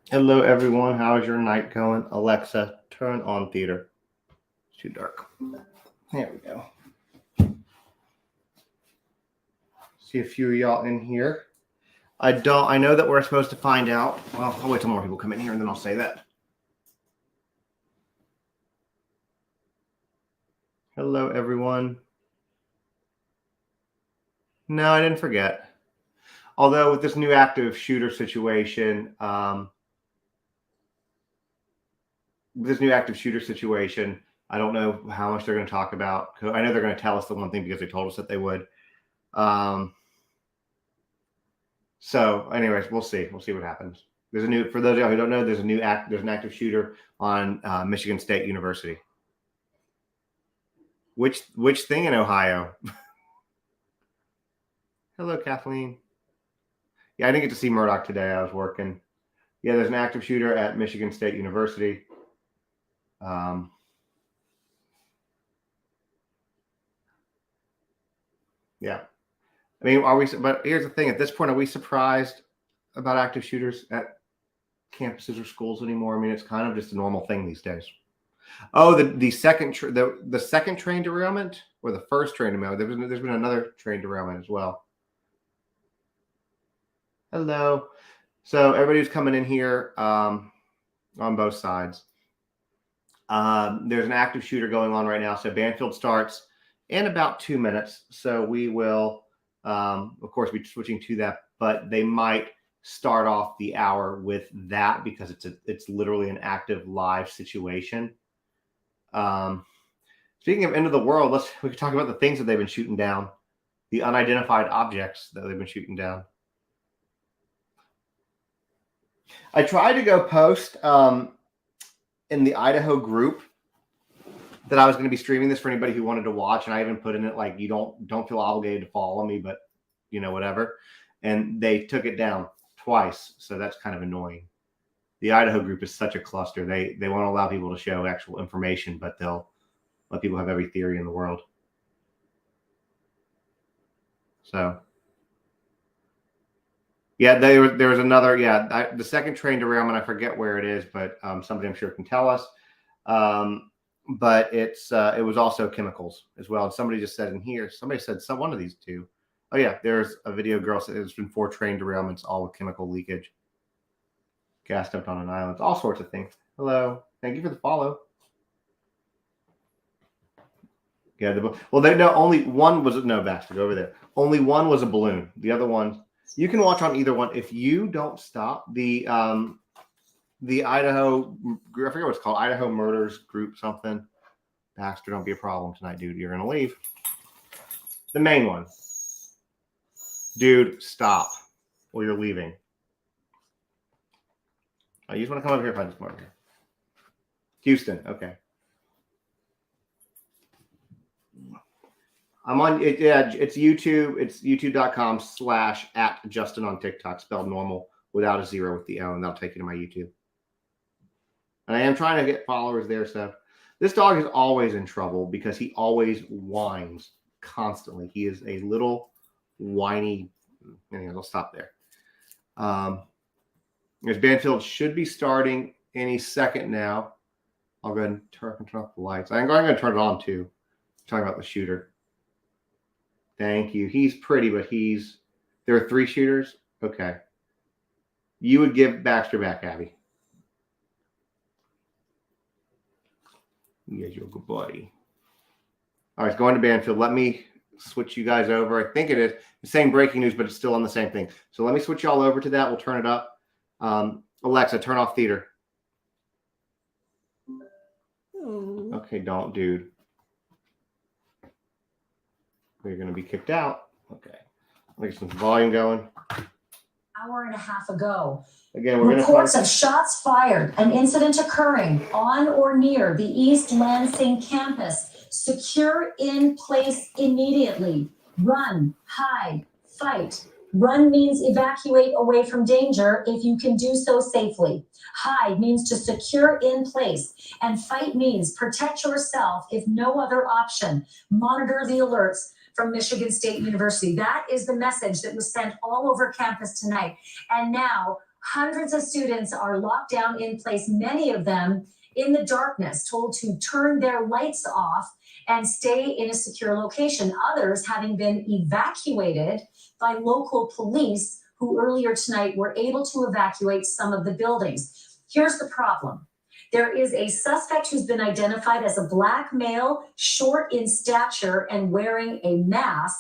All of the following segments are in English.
Hello, everyone. How's your night going? Alexa, turn on theater. It's too dark. There we go. See a few of y'all in here. I know that we're supposed to find out. Well, I'll wait till more people come in here and then I'll say that. Hello, everyone. No, I didn't forget. Although with this new active shooter situation, I don't know how much they're going to talk about. I know they're going to tell us the one thing because they told us that they would. So, anyways, we'll see. We'll see what happens. There's a new. For those of you who don't know, there's an active shooter on Michigan State University. Which thing in Ohio? Hello, Kathleen. Yeah, I didn't get to see Murdoch today. I was working. Yeah, there's an active shooter at Michigan State University. Yeah. I mean, but here's the thing. At this point, are we surprised about active shooters at campuses or schools anymore? I mean, it's kind of just a normal thing these days. Oh, the second train derailment or the first train derailment? There's been another train derailment as well. Hello. So everybody's coming in here on both sides. There's an active shooter going on right now. So Banfield starts in about 2 minutes. So we will, of course, be switching to that, but they might start off the hour with that because it's literally an active live situation. Speaking of end of the world, we can talk about the things that they've been shooting down, the unidentified objects that they've been shooting down. I tried to go post in the Idaho group that I was going to be streaming this for anybody who wanted to watch, and I even put in it like, you don't feel obligated to follow me, but whatever. And they took it down twice, so that's kind of annoying. The Idaho group is such a cluster. They won't allow people to show actual information, but they'll let people have every theory in the world. So, yeah, there was another. Yeah, the second train derailment. I forget where it is, but somebody I'm sure can tell us. But it was also chemicals as well. And somebody just said in here. Somebody said one of these two. Oh yeah, there's a video girl said there's been 4 train derailments, all with chemical leakage. Gas dumped on an island, all sorts of things. Hello, thank you for the follow. Yeah, only one was Baxter, over there. Only one was a balloon. The other one, you can watch on either one if you don't stop. The Idaho, I forget what it's called, Idaho Murders Group something. Baxter, don't be a problem tonight, dude. You're gonna leave. The main one, dude. Stop, or you're leaving. Oh, you just want to come over here if I just mark here. Houston, okay. I'm on it. Yeah, it's YouTube. It's youtube.com/@Justin on TikTok, spelled normal without a 0 with the O, and that'll take you to my YouTube. And I am trying to get followers there. So this dog is always in trouble because he always whines constantly. He is a little whiny. Anyway, I'll stop there. Banfield should be starting any second now. I'll go ahead and turn off the lights. I'm going to turn it on too. Talking about the shooter. Thank you. He's pretty, but there are 3 shooters. Okay. You would give Baxter back, Abby. Yes, you're a good buddy. All right, it's going to Banfield. Let me switch you guys over. I think it is the same breaking news, but it's still on the same thing. So let me switch y'all over to that. We'll turn it up. Alexa, turn off theater. Okay, don't, dude. You're going to be kicked out. Okay. Let me get some volume going. Hour and a half ago. Again, we're reports of shots fired, an incident occurring on or near the East Lansing campus. Secure in place immediately. Run, hide, fight. Run means evacuate away from danger if you can do so safely. Hide means to secure in place. And fight means protect yourself if no other option. Monitor the alerts from Michigan State University. That is the message that was sent all over campus tonight. And now Hundreds of students are locked down in place, many of them in the darkness, told to turn their lights off and stay in a secure location. Others having been evacuated by local police who earlier tonight were able to evacuate some of the buildings. Here's the problem. There is a suspect who's been identified as a black male, short in stature and wearing a mask.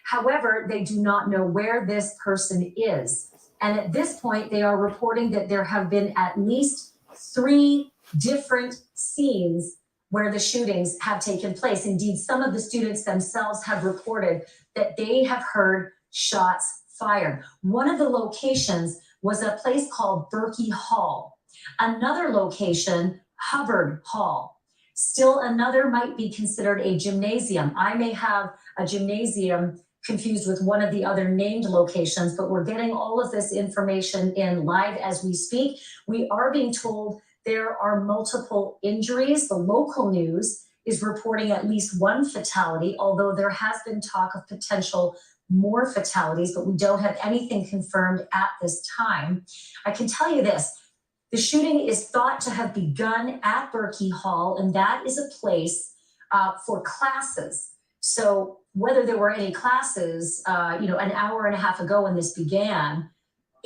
However, they do not know where this person is. And at this point, they are reporting that there have been at least 3 different scenes where the shootings have taken place. Indeed, some of the students themselves have reported that they have heard shots fired. One of the locations was a place called Berkey Hall. Another location, Hubbard Hall. Still another might be considered a gymnasium. I may have a gymnasium confused with one of the other named locations, but we're getting all of this information in live as we speak. We are being told there are multiple injuries. The local news is reporting at least 1 fatality, although there has been talk of potential more fatalities, but we don't have anything confirmed at this time. I can tell you this, the shooting is thought to have begun at Berkey Hall, and that is a place for classes. So whether there were any classes, an hour and a half ago when this began,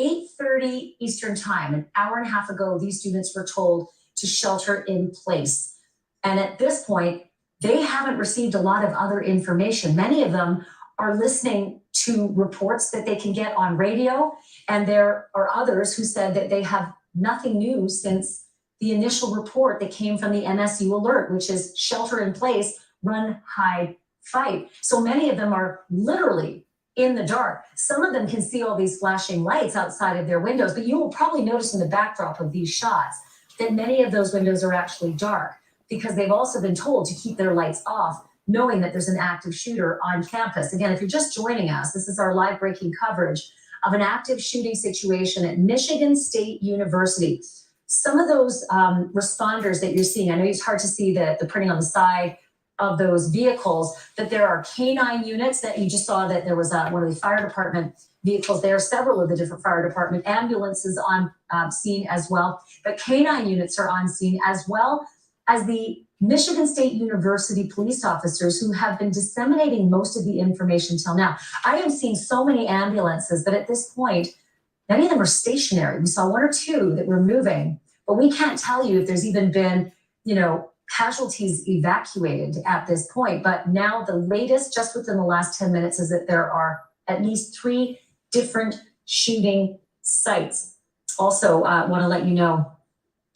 8:30 Eastern time, an hour and a half ago, these students were told to shelter in place. And at this point, they haven't received a lot of other information. Many of them are listening to reports that they can get on radio. And there are others who said that they have nothing new since the initial report that came from the MSU alert, which is shelter in place, run, hide, fight. So many of them are literally in the dark. Some of them can see all these flashing lights outside of their windows, but you will probably notice in the backdrop of these shots that many of those windows are actually dark because they've also been told to keep their lights off, knowing that there's an active shooter on campus. Again, if you're just joining us, this is our live breaking coverage of an active shooting situation at Michigan State University. Some of those responders that you're seeing, I know it's hard to see the printing on the side of those vehicles, but there are canine units that you just saw that there was one of the fire department vehicles there, several of the different fire department ambulances on scene as well, but canine units are on scene as well as the Michigan State University police officers who have been disseminating most of the information till now. I am seeing so many ambulances, but at this point, many of them are stationary. We saw 1 or 2 that were moving, but we can't tell you if there's even been, casualties evacuated at this point. But now the latest, just within the last 10 minutes, is that there are at least 3 different shooting sites. Also, want to let you know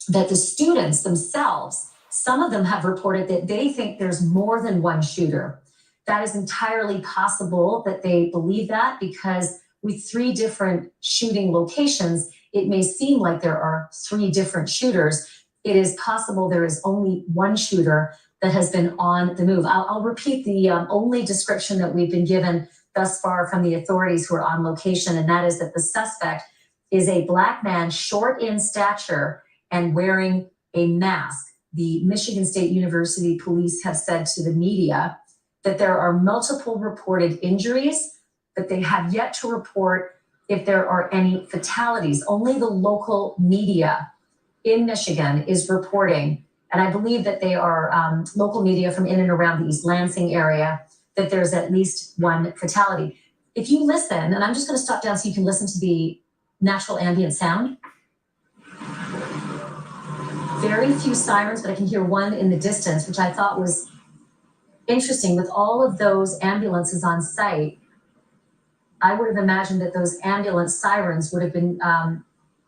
that the students themselves, some of them have reported that they think there's more than 1 shooter. That is entirely possible that they believe that because with 3 different shooting locations, it may seem like there are 3 different shooters. It is possible there is only 1 shooter that has been on the move. I'll repeat the only description that we've been given thus far from the authorities who are on location, and that is that the suspect is a black man, short in stature and wearing a mask. The Michigan State University police have said to the media that there are multiple reported injuries, but they have yet to report if there are any fatalities. Only the local media in Michigan is reporting, and I believe that they are local media from in and around the East Lansing area, that there's at least 1 fatality. If you listen, and I'm just going to stop down so you can listen to the natural ambient sound. Very few sirens, but I can hear 1 in the distance, which I thought was interesting. With all of those ambulances on site, I would have imagined that those ambulance sirens would have been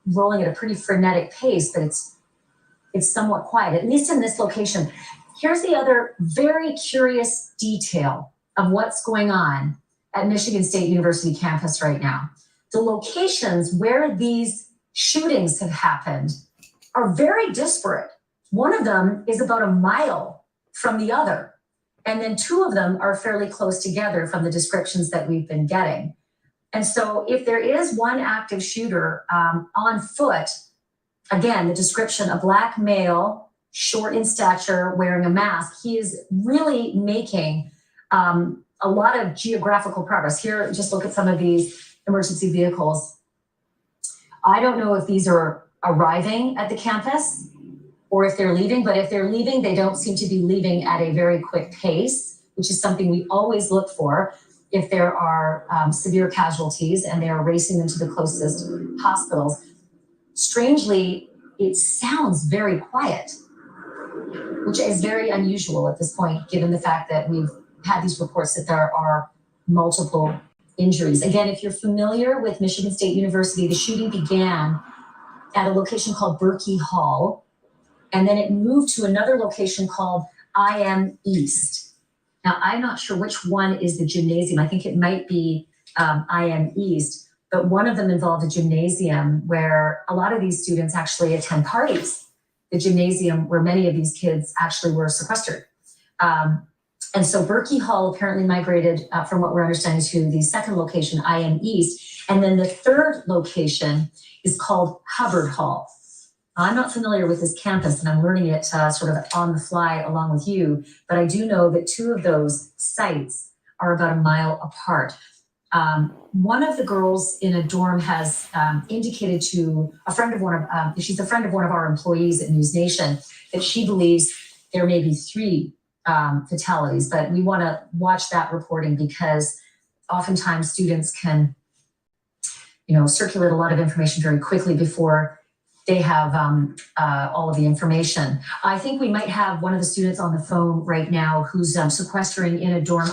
rolling at a pretty frenetic pace, but it's somewhat quiet, at least in this location. Here's the other very curious detail of what's going on at Michigan State University campus right now. The locations where these shootings have happened are very disparate. One of them is about a mile from the other, and then 2 of them are fairly close together from the descriptions that we've been getting. And so if there is 1 active shooter on foot, again, the description, a black male, short in stature, wearing a mask, he is really making a lot of geographical progress. Here, just look at some of these emergency vehicles I don't know if these are arriving at the campus or if they're leaving, but if they're leaving, they don't seem to be leaving at a very quick pace, which is something we always look for if there are severe casualties and they are racing them to the closest hospitals. Strangely, it sounds very quiet, which is very unusual at this point, given the fact that we've had these reports that there are multiple injuries. Again, if you're familiar with Michigan State University, the shooting began at a location called Berkey Hall, and then it moved to another location called IM East. Now, I'm not sure which one is the gymnasium. I think it might be IM East, but one of them involved a gymnasium where a lot of these students actually attend parties. The gymnasium where many of these kids actually were sequestered. And so Berkey Hall apparently migrated, from what we're understanding, to the second location, IM East. And then the third location is called Hubbard Hall. I'm not familiar with this campus, and I'm learning it sort of on the fly along with you, but I do know that two of those sites are about a mile apart. One of the girls in a dorm has indicated to a friend of she's a friend of one of our employees at News Nation, that she believes there may be 3 fatalities, but we want to watch that reporting because oftentimes students can, circulate a lot of information very quickly before they have all of the information. I think we might have one of the students on the phone right now who's sequestering in a dorm.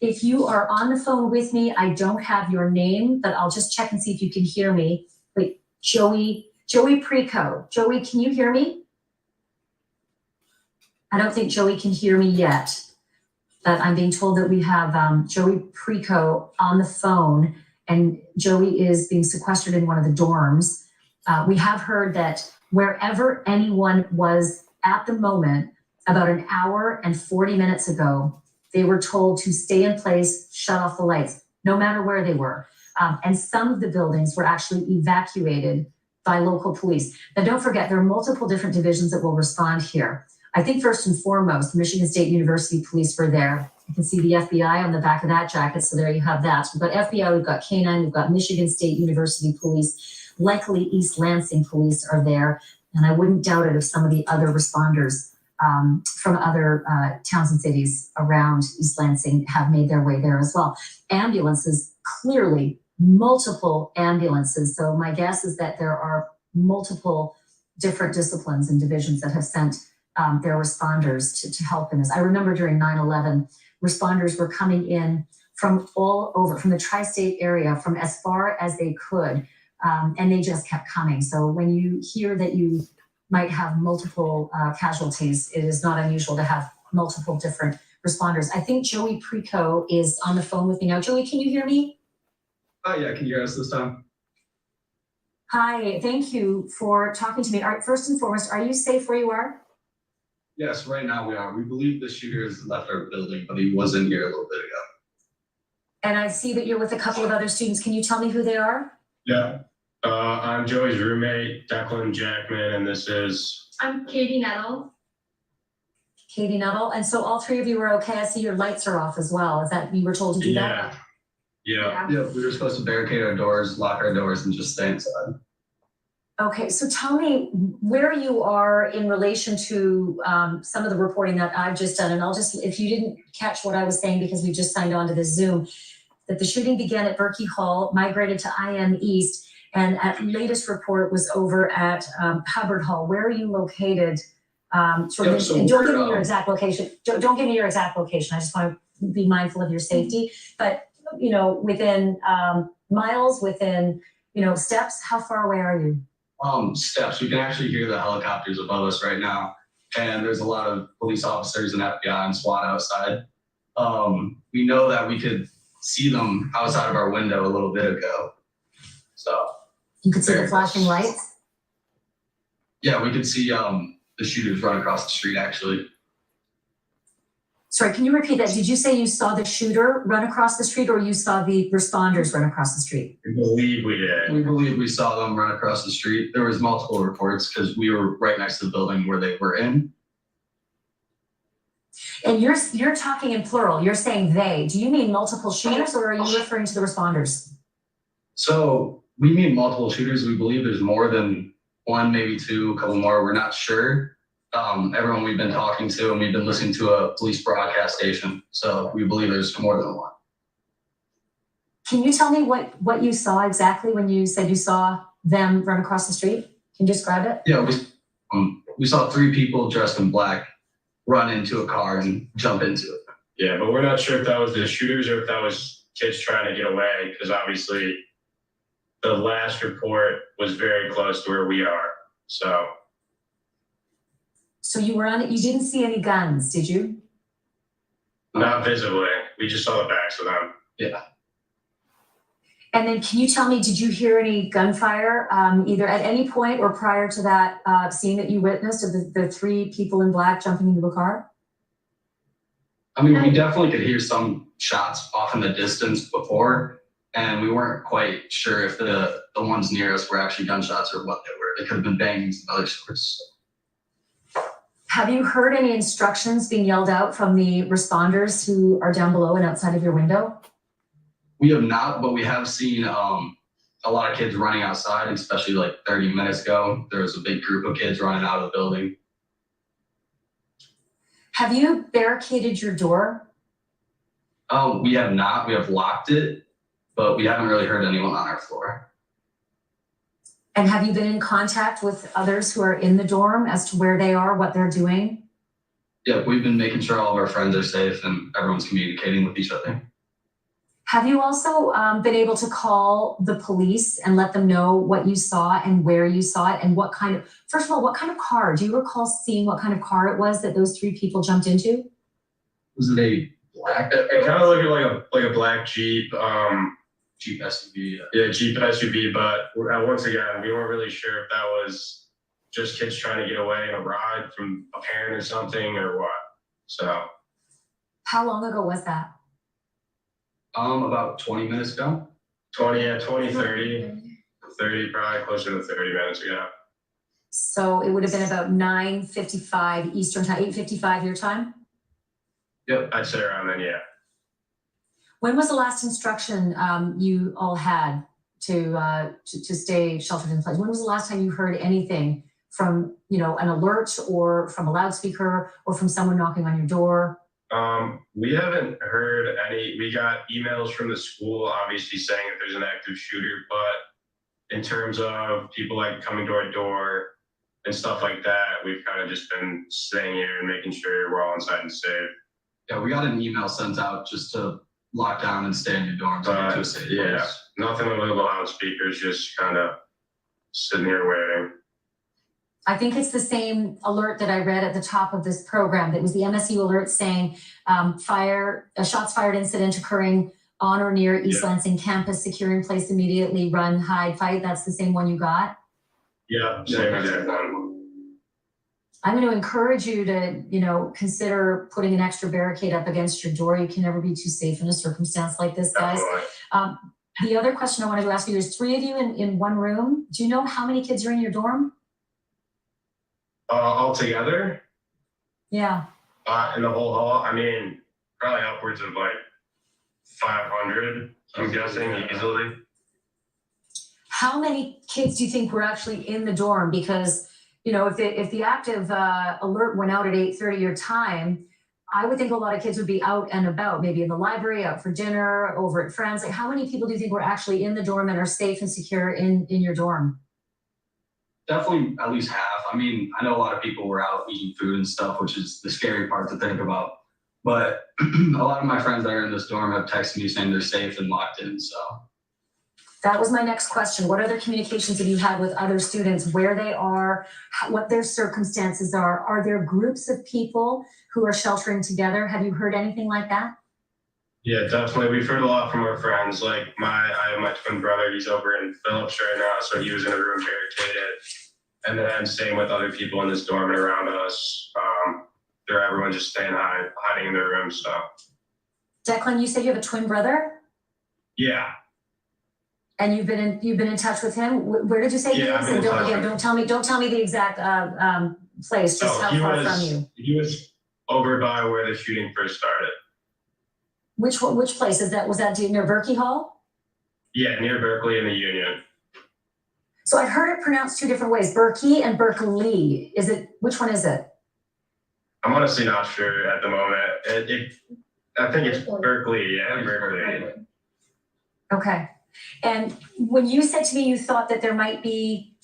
If you are on the phone with me, I don't have your name, but I'll just check and see if you can hear me. Wait, Joey Preco. Joey, can you hear me? I don't think Joey can hear me yet, but I'm being told that we have Joey Preco on the phone, and Joey is being sequestered in one of the dorms. We have heard that wherever anyone was at the moment, about an hour and 40 minutes ago, they were told to stay in place, shut off the lights, no matter where they were. And some of the buildings were actually evacuated by local police. Now, don't forget, there are multiple different divisions that will respond here. I think first and foremost, the Michigan State University Police were there. You can see the FBI on the back of that jacket, so there you have that. So we've got FBI, we've got K-9, we've got Michigan State University Police, likely East Lansing Police are there, and I wouldn't doubt it if some of the other responders from other towns and cities around East Lansing have made their way there as well. Ambulances, clearly multiple ambulances. So my guess is that there are multiple different disciplines and divisions that have sent their responders to help in this. I remember during 9/11, responders were coming in from all over, from the tri-state area, from as far as they could, and they just kept coming. So when you hear that you might have multiple casualties, it is not unusual to have multiple different responders. I think Joey Preco is on the phone with me now. Joey, can you hear me? Yeah, can you hear us this time? Hi, thank you for talking to me. All right, first and foremost, are you safe where you are? Yes, right now we are. We believe the shooter has left our building, but he was in here a little bit ago. And I see that you're with a couple of other students. Can you tell me who they are? Yeah. I'm Joey's roommate, Declan Jackman, and this is... I'm Katie Nettle. Katie Nettle. And so all 3 of you are okay. I see your lights are off as well. Is that you were told to do that? Yeah. Yeah, we were supposed to barricade our doors, lock our doors, and just stay inside. Okay, so tell me where you are in relation to some of the reporting that I've just done. And I'll just, if you didn't catch what I was saying because we just signed on to this Zoom, that the shooting began at Berkey Hall, migrated to IM East, and at latest report was over at Hubbard Hall. Where are you located? Don't give me your exact location. Don't give me your exact location. I just want to be mindful of your safety. But, within miles, within, steps, how far away are you? Steps. We can actually hear the helicopters above us right now. And there's a lot of police officers and FBI and SWAT outside. We know that we could see them outside of our window a little bit ago. So you could see the flashing lights? Yeah, we could see the shooters run across the street actually. Sorry, can you repeat that? Did you say you saw the shooter run across the street or you saw the responders run across the street? I believe we did. We believe we saw them run across the street. There was multiple reports because we were right next to the building where they were in. And you're talking in plural. You're saying they. Do you mean multiple shooters or are you referring to the responders? So We mean multiple shooters. We believe there's more than one, maybe two, a couple more. We're not sure. Everyone we've been talking to, and we've been listening to a police broadcast station. So we believe there's more than one. Can you tell me what you saw exactly when you said you saw them run across the street? Can you describe it? Yeah, we saw 3 people dressed in black run into a car and jump into it. Yeah, but we're not sure if that was the shooters or if that was kids trying to get away, because obviously the last report was very close to where we are. So you you didn't see any guns, did you? Not visibly. We just saw the backs of them. Yeah. And then can you tell me, did you hear any gunfire either at any point or prior to that scene that you witnessed of the 3 people in black jumping into a car? I mean, we definitely could hear some shots off in the distance before, and we weren't quite sure if the ones near us were actually gunshots or what they were. They could have been bangings and other sorts. Have you heard any instructions being yelled out from the responders who are down below and outside of your window? We have not, but we have seen a lot of kids running outside, especially like 30 minutes ago. There was a big group of kids running out of the building. Have you barricaded your door? Oh, we have not. We have locked it, but we haven't really heard anyone on our floor. And have you been in contact with others who are in the dorm as to where they are, what they're doing? Yeah, we've been making sure all of our friends are safe and everyone's communicating with each other. Have you also been able to call the police and let them know what you saw and where you saw it and first of all, what kind of car? Do you recall seeing what kind of car it was that those 3 people jumped into? Was it a black? It kind of looked like a black Jeep. Jeep SUV. Yeah, Jeep SUV, but once again, we weren't really sure if that was just kids trying to get away in a ride from a parent or something or what. So. How long ago was that? About 20 minutes ago. 30, probably closer to 30 minutes ago. So it would have been about 9:55 Eastern time, 8:55 your time? Yep. I'd say around then, yeah. When was the last instruction you all had to stay sheltered in place? When was the last time you heard anything from, an alert or from a loudspeaker or from someone knocking on your door? We haven't heard any. We got emails from the school, obviously saying that there's an active shooter, but in terms of people like coming to our door and stuff like that, we've kind of just been staying here and making sure we're all inside and safe. Yeah, we got an email sent out just to lock down and stay in your dorms. To a safe place. Nothing with the loudspeakers, just kind of sitting here waiting. I think it's the same alert that I read at the top of this program. That was the MSU alert saying a shots fired incident occurring on or near East Lansing campus, secure in place immediately, run, hide, fight. That's the same one you got? Yeah, same exact one. I'm going to encourage you to, consider putting an extra barricade up against your door. You can never be too safe in a circumstance like this, guys. The other question I wanted to ask you, there's 3 of you in one room. Do you know how many kids are in your dorm? All together? Yeah. In the whole hall, I mean, probably upwards of like 500, I'm guessing, easily. How many kids do you think were actually in the dorm? Because, if the active alert went out at 8:30 your time, I would think a lot of kids would be out and about, maybe in the library, out for dinner, over at friends. Like, how many people do you think were actually in the dorm and are safe and secure in your dorm? Definitely at least half. I mean, I know a lot of people were out eating food and stuff, which is the scary part to think about. But a lot of my friends that are in this dorm have texted me saying they're safe and locked in, so. That was my next question. What other communications have you had with other students, where they are, what their circumstances are? Are there groups of people who are sheltering together? Have you heard anything like that? Yeah, definitely. We've heard a lot from our friends. Like I have my twin brother, he's over in Phillips right now, so he was in a room barricaded. And then same with other people in this dorm and around us. Everyone just staying hiding in their rooms. So. Declan, you said you have a twin brother? Yeah. And you've been in touch with him. Where did you say he is? And don't tell me the exact place. Just how far from you? He was over by where the shooting first started. Which place is that? Was that near Berkey Hall? Yeah, near Berkeley and the Union. So I've heard it pronounced two different ways, Berkey and Berkeley. Which one is it? I'm honestly not sure at the moment. I think it's Berkeley. Yeah, Berkeley. Okay. And when you said to me you thought that there might be,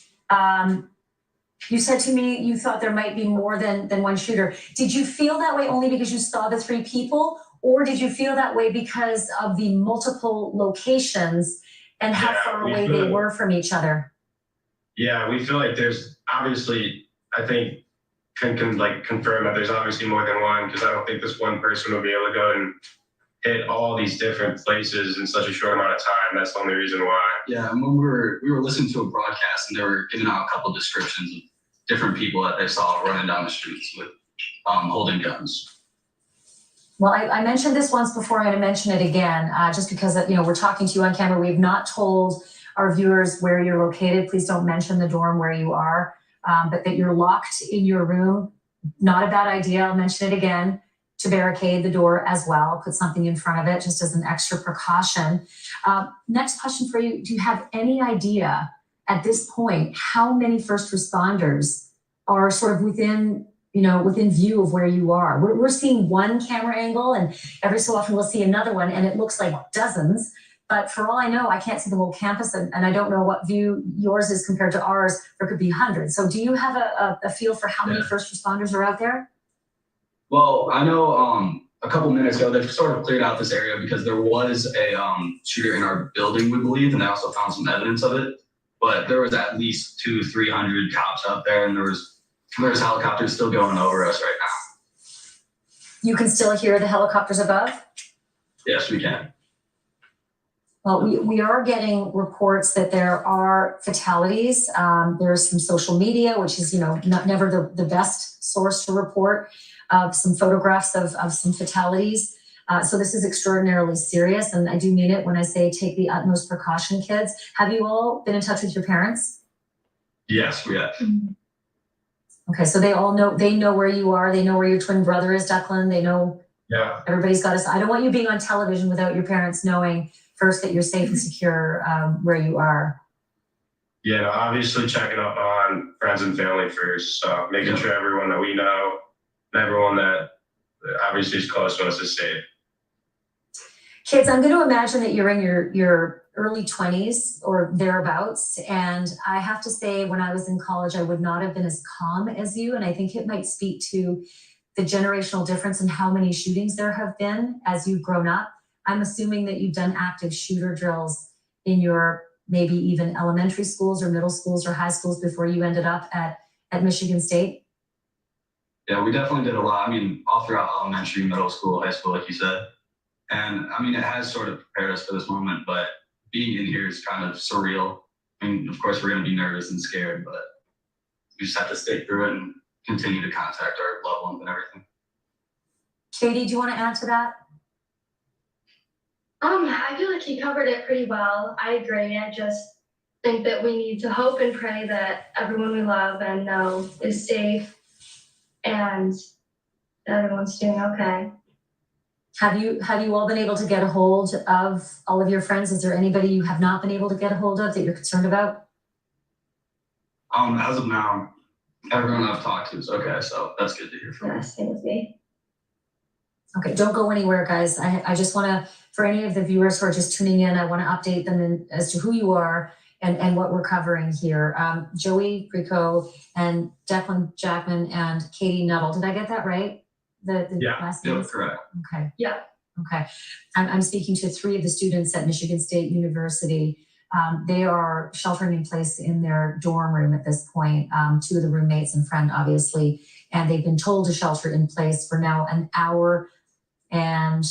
you said to me you thought there might be more than one shooter. Did you feel that way only because you saw the 3 people, or did you feel that way because of the multiple locations and how far away they were from each other? Yeah, we feel like there's obviously, I think, can like confirm that there's obviously more than one, because I don't think this one person will be able to go and hit all these different places in such a short amount of time. That's the only reason why. Yeah, and when we were listening to a broadcast, and they were giving out a couple descriptions of different people that they saw running down the streets with holding guns. Well, I mentioned this once before. I'm going to mention it again, just because we're talking to you on camera. We've not told our viewers where you're located. Please don't mention the dorm where you are, but that you're locked in your room. Not a bad idea. I'll mention it again, to barricade the door as well. Put something in front of it just as an extra precaution. Next question for you. Do you have any idea at this point how many first responders are sort of within view of where you are? We're seeing one camera angle, and every so often we'll see another one, and it looks like dozens. But for all I know, I can't see the whole campus, and I don't know what view yours is compared to ours. There could be hundreds. So do you have a feel for how many first responders are out there? Well, I know a couple minutes ago, they've sort of cleared out this area because there was a shooter in our building, we believe, and they also found some evidence of it. But there was at least 200-300 cops out there, and there's helicopters still going over us right now. You can still hear the helicopters above? Yes, we can. Well, we are getting reports that there are fatalities. There's some social media, which is, never the best source to report of some photographs of some fatalities. So this is extraordinarily serious, and I do mean it when I say take the utmost precaution, kids. Have you all been in touch with your parents? Yes, we have. Okay, so they know where you are. They know where your twin brother is, Declan. They know. Yeah. Everybody's got us. I don't want you being on television without your parents knowing first that you're safe and secure where you are. Yeah, no, obviously checking up on friends and family first. So making sure everyone that we know, and everyone that obviously is close to us, is safe. Kids, I'm going to imagine that you're in your early 20s or thereabouts. And I have to say, when I was in college, I would not have been as calm as you. And I think it might speak to the generational difference in how many shootings there have been as you've grown up. I'm assuming that you've done active shooter drills in your maybe even elementary schools or middle schools or high schools before you ended up at Michigan State. Yeah, we definitely did a lot. I mean, all throughout elementary, middle school, high school, like you said. And I mean, it has sort of prepared us for this moment, but being in here is kind of surreal. I mean, of course, we're going to be nervous and scared, but we just have to stay through it and continue to contact our loved ones and everything. Katie, do you want to add to that? I feel like he covered it pretty well. I agree. I just think that we need to hope and pray that everyone we love and know is safe and everyone's doing okay. Have you all been able to get a hold of all of your friends? Is there anybody you have not been able to get a hold of that you're concerned about? As of now, everyone I've talked to is okay, so that's good to hear from you. Yeah, same with me. Okay, don't go anywhere, guys. I just want to, for any of the viewers who are just tuning in, I want to update them as to who you are and what we're covering here. Joey Grieco and Declan Jackman and Katie Nuttall. Did I get that right? The last name? Yeah, correct. Okay. Yeah. Okay. I'm speaking to 3 of the students at Michigan State University. They are sheltering in place in their dorm room at this point, 2 of the roommates and friend, obviously, and they've been told to shelter in place for now an hour and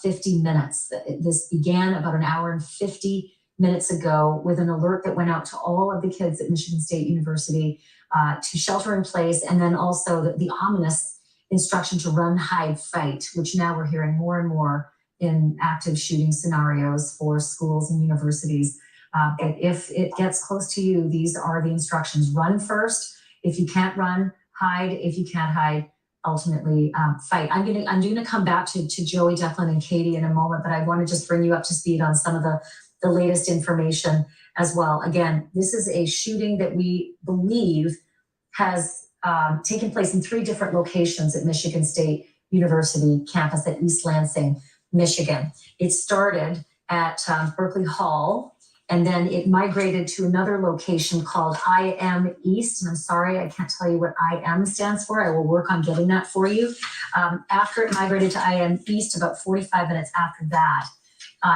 50 minutes. This began about an hour and 50 minutes ago with an alert that went out to all of the kids at Michigan State University to shelter in place, and then also the ominous instruction to run, hide, fight, which now we're hearing more and more in active shooting scenarios for schools and universities. That if it gets close to you, these are the instructions. Run first. If you can't run, hide. If you can't hide, ultimately fight. I'm going to come back to Joey, Declan, and Katie in a moment, but I want to just bring you up to speed on some of the the latest information as well. Again, this is a shooting that we believe has taken place in 3 different locations at Michigan State University campus at East Lansing, Michigan. It started at Berkeley Hall, and then it migrated to another location called IM East. And I'm sorry, I can't tell you what IM stands for. I will work on getting that for you. After it migrated to IM East, about 45 minutes after that,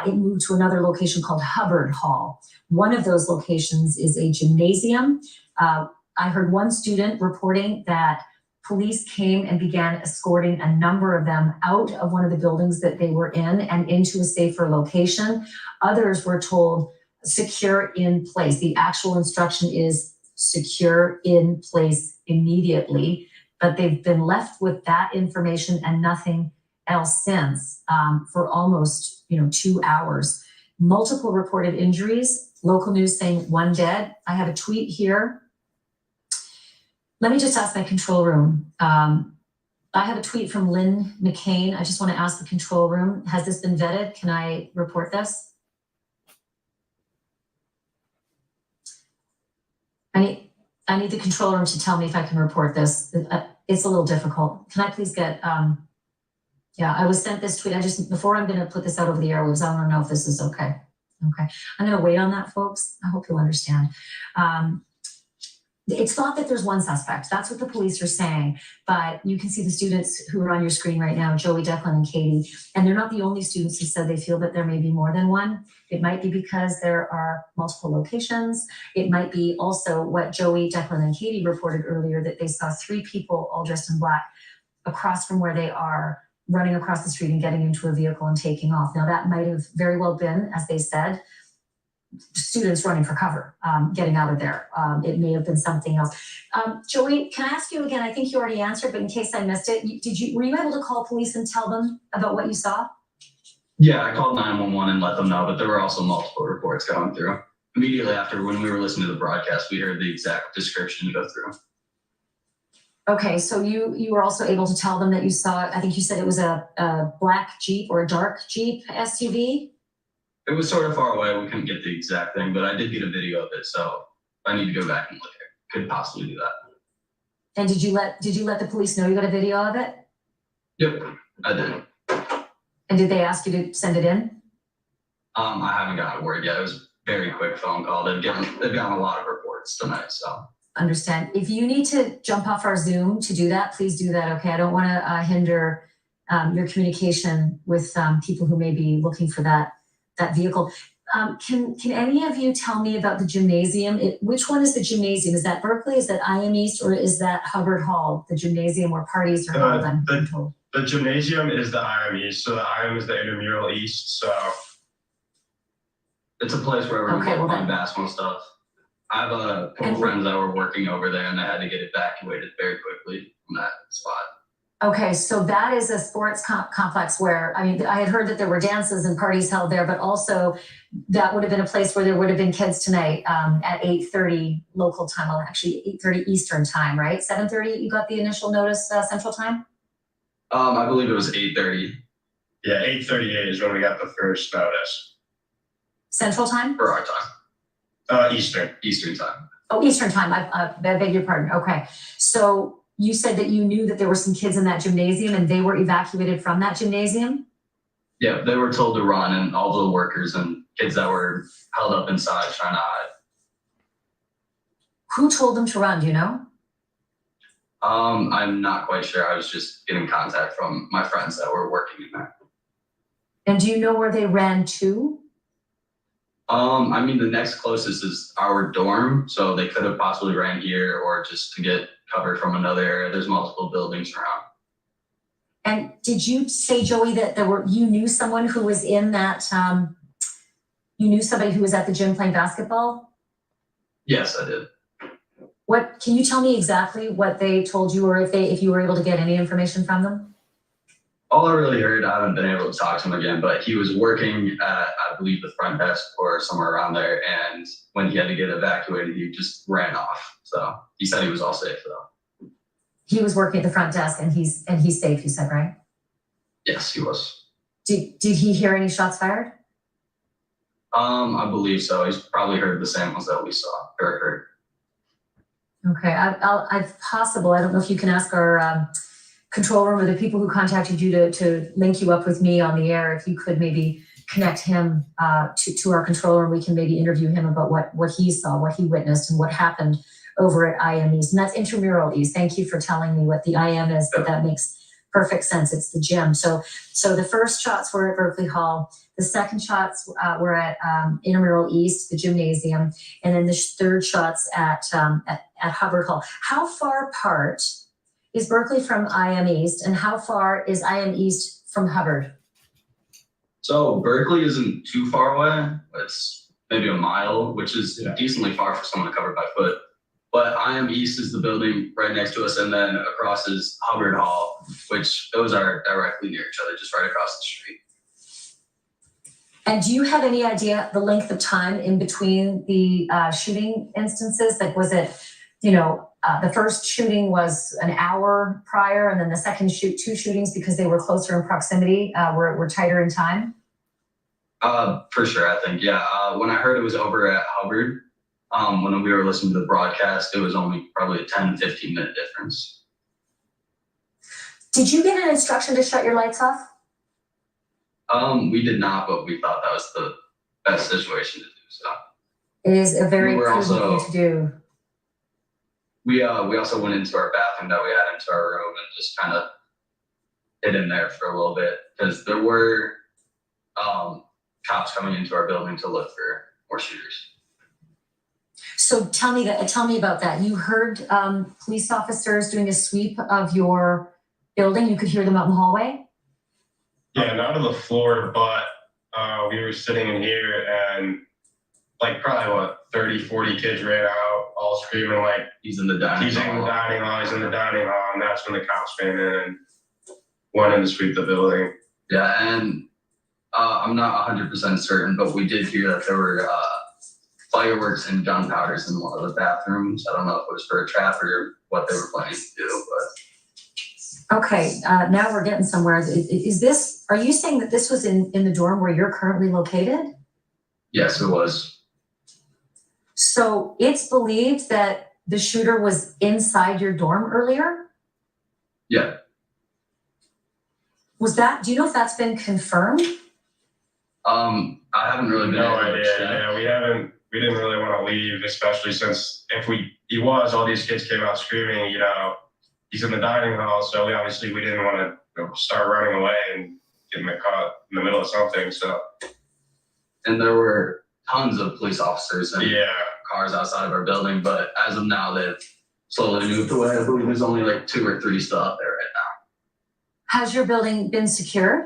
it moved to another location called Hubbard Hall. One of those locations is a gymnasium. I heard one student reporting that police came and began escorting a number of them out of one of the buildings that they were in and into a safer location. Others were told secure in place. The actual instruction is secure in place immediately, but they've been left with that information and nothing else since for almost 2 hours. Multiple reported injuries, local news saying 1 dead. I have a tweet here. Let me just ask my control room. I have a tweet from Lynn McCain. I just want to ask the control room, has this been vetted? Can I report this? I need the control room to tell me if I can report this. It's a little difficult. Can I please get, I was sent this tweet. Before I'm going to put this out over the airwaves, I want to know if this is okay. Okay. I'm going to wait on that, folks. I hope you'll understand. It's thought that there's one suspect. That's what the police are saying. But you can see the students who are on your screen right now, Joey, Declan, and Katie. And they're not the only students who said they feel that there may be more than one. It might be because there are multiple locations. It might be also what Joey, Declan, and Katie reported earlier, that they saw 3 people all dressed in black across from where they are, running across the street and getting into a vehicle and taking off. Now, that might have very well been, as they said, students running for cover, getting out of there. It may have been something else. Joey, can I ask you again? I think you already answered, but in case I missed it, were you able to call police and tell them about what you saw? Yeah, I called 911 and let them know, but there were also multiple reports going through. Immediately after, when we were listening to the broadcast, we heard the exact description go through. Okay, so you were also able to tell them that you saw, I think you said it was a black Jeep or a dark Jeep SUV? It was sort of far away. We couldn't get the exact thing, but I did get a video of it, so I need to go back and look at it. Could possibly do that. And did you let the police know you got a video of it? Yep, I did. And did they ask you to send it in? I haven't gotten a word yet. It was a very quick phone call. They've gotten a lot of reports tonight, so. Understand. If you need to jump off our Zoom to do that, please do that, okay? I don't want to hinder your communication with people who may be looking for that vehicle. Can any of you tell me about the gymnasium? Which one is the gymnasium? Is that Berkeley? Is that IM East? Or is that Hubbard Hall, the gymnasium where parties are held? I'm told. The gymnasium is the IM East, so the IM is the intramural East, so. It's a place where everyone can find basketball stuff. I have a couple friends that were working over there and they had to get evacuated very quickly from that spot. Okay, so that is a sports complex where, I had heard that there were dances and parties held there, but also that would have been a place where there would have been kids tonight at 8:30 local time, well, actually 8:30 Eastern time, right? 7:30, you got the initial notice Central time? I believe it was 8:30. Yeah, 8:38 is when we got the first notice. Central time? For our time. Eastern time. Oh, Eastern time, I beg your pardon, okay. So you said that you knew that there were some kids in that gymnasium and they were evacuated from that gymnasium? Yeah, they were told to run, and all the workers and kids that were held up inside trying to hide. Who told them to run, do you know? I'm not quite sure. I was just getting contact from my friends that were working in there. And do you know where they ran to? The next closest is our dorm, so they could have possibly ran here or just to get covered from another area. There's multiple buildings around. And did you say, Joey, that you knew someone who was in that, you knew somebody who was at the gym playing basketball? Yes, I did. Can you tell me exactly what they told you, or if you were able to get any information from them? All I really heard, I haven't been able to talk to him again, but he was working at, I believe, the front desk or somewhere around there. And when he had to get evacuated, he just ran off. So he said he was all safe though. He was working at the front desk and he's safe, you said, right? Yes, he was. Did he hear any shots fired? I believe so. He's probably heard the same ones that we saw or heard. Okay, if possible, I don't know if you can ask our control room or the people who contacted you to link you up with me on the air. If you could maybe connect him to our control room, we can maybe interview him about what he saw, what he witnessed, and what happened over at IM East. And that's intramural East. Thank you for telling me what the IM is, but that makes perfect sense. It's the gym. So the first shots were at Berkeley Hall. The second shots were at intramural East, the gymnasium, and then the third shots at Hubbard Hall. How far apart is Berkeley from IM East, and how far is IM East from Hubbard? So Berkeley isn't too far away. It's maybe a mile, which is decently far for someone to cover by foot. But IM East is the building right next to us, and then across is Hubbard Hall, which those are directly near each other, just right across the street. And do you have any idea the length of time in between the shooting instances? Like, was it, the first shooting was an hour prior, and then the second two shootings, because they were closer in proximity, were tighter in time? For sure, I think, yeah. When I heard it was over at Hubbard, when we were listening to the broadcast, it was only probably a 10, 15-minute difference. Did you get an instruction to shut your lights off? We did not, but we thought that was the best situation to do. So it is a very prudent thing to do. We also went into our bathroom that we had into our room and just kind of hid in there for a little bit because there were cops coming into our building to look for more shooters. So tell me about that. You heard police officers doing a sweep of your building. You could hear them out in the hallway. Yeah, not on the floor, but we were sitting in here and like probably 30, 40 kids ran out all screaming like he's in the dining hall, he's in the dining hall. And that's when the cops came in and went in to sweep the building. Yeah, and I'm not 100% certain, but we did hear that there were fireworks and gunpowders in one of the bathrooms. I don't know if it was for a trap or what they were planning to do, but. Okay, now we're getting somewhere. Are you saying that this was in the dorm where you're currently located? Yes, it was. So it's believed that the shooter was inside your dorm earlier? Yeah. Do you know if that's been confirmed? I haven't really been no idea. Yeah, we didn't really want to leave, especially since all these kids came out screaming, he's in the dining hall, so we didn't want to start running away and get caught in the middle of something. So, and there were tons of police officers and cars outside of our building, but as of now, they've slowly moved away. I believe there's only like 2 or 3 still out there right now. Has your building been secured?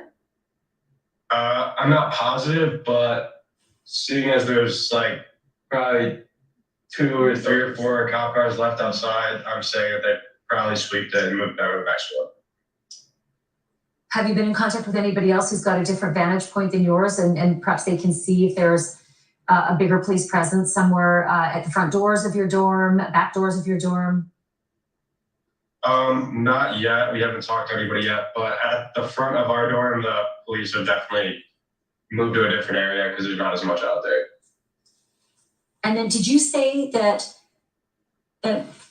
I'm not positive, but seeing as there's like probably 2 or 3 or 4 cop cars left outside, I'm saying that they probably sweeped it and moved out of the back door. Have you been in contact with anybody else who's got a different vantage point than yours, and perhaps they can see if there's a bigger police presence somewhere at the front doors of your dorm, back doors of your dorm? Not yet. We haven't talked to anybody yet, but at the front of our dorm, the police have definitely moved to a different area because there's not as much out there. And then did you say that,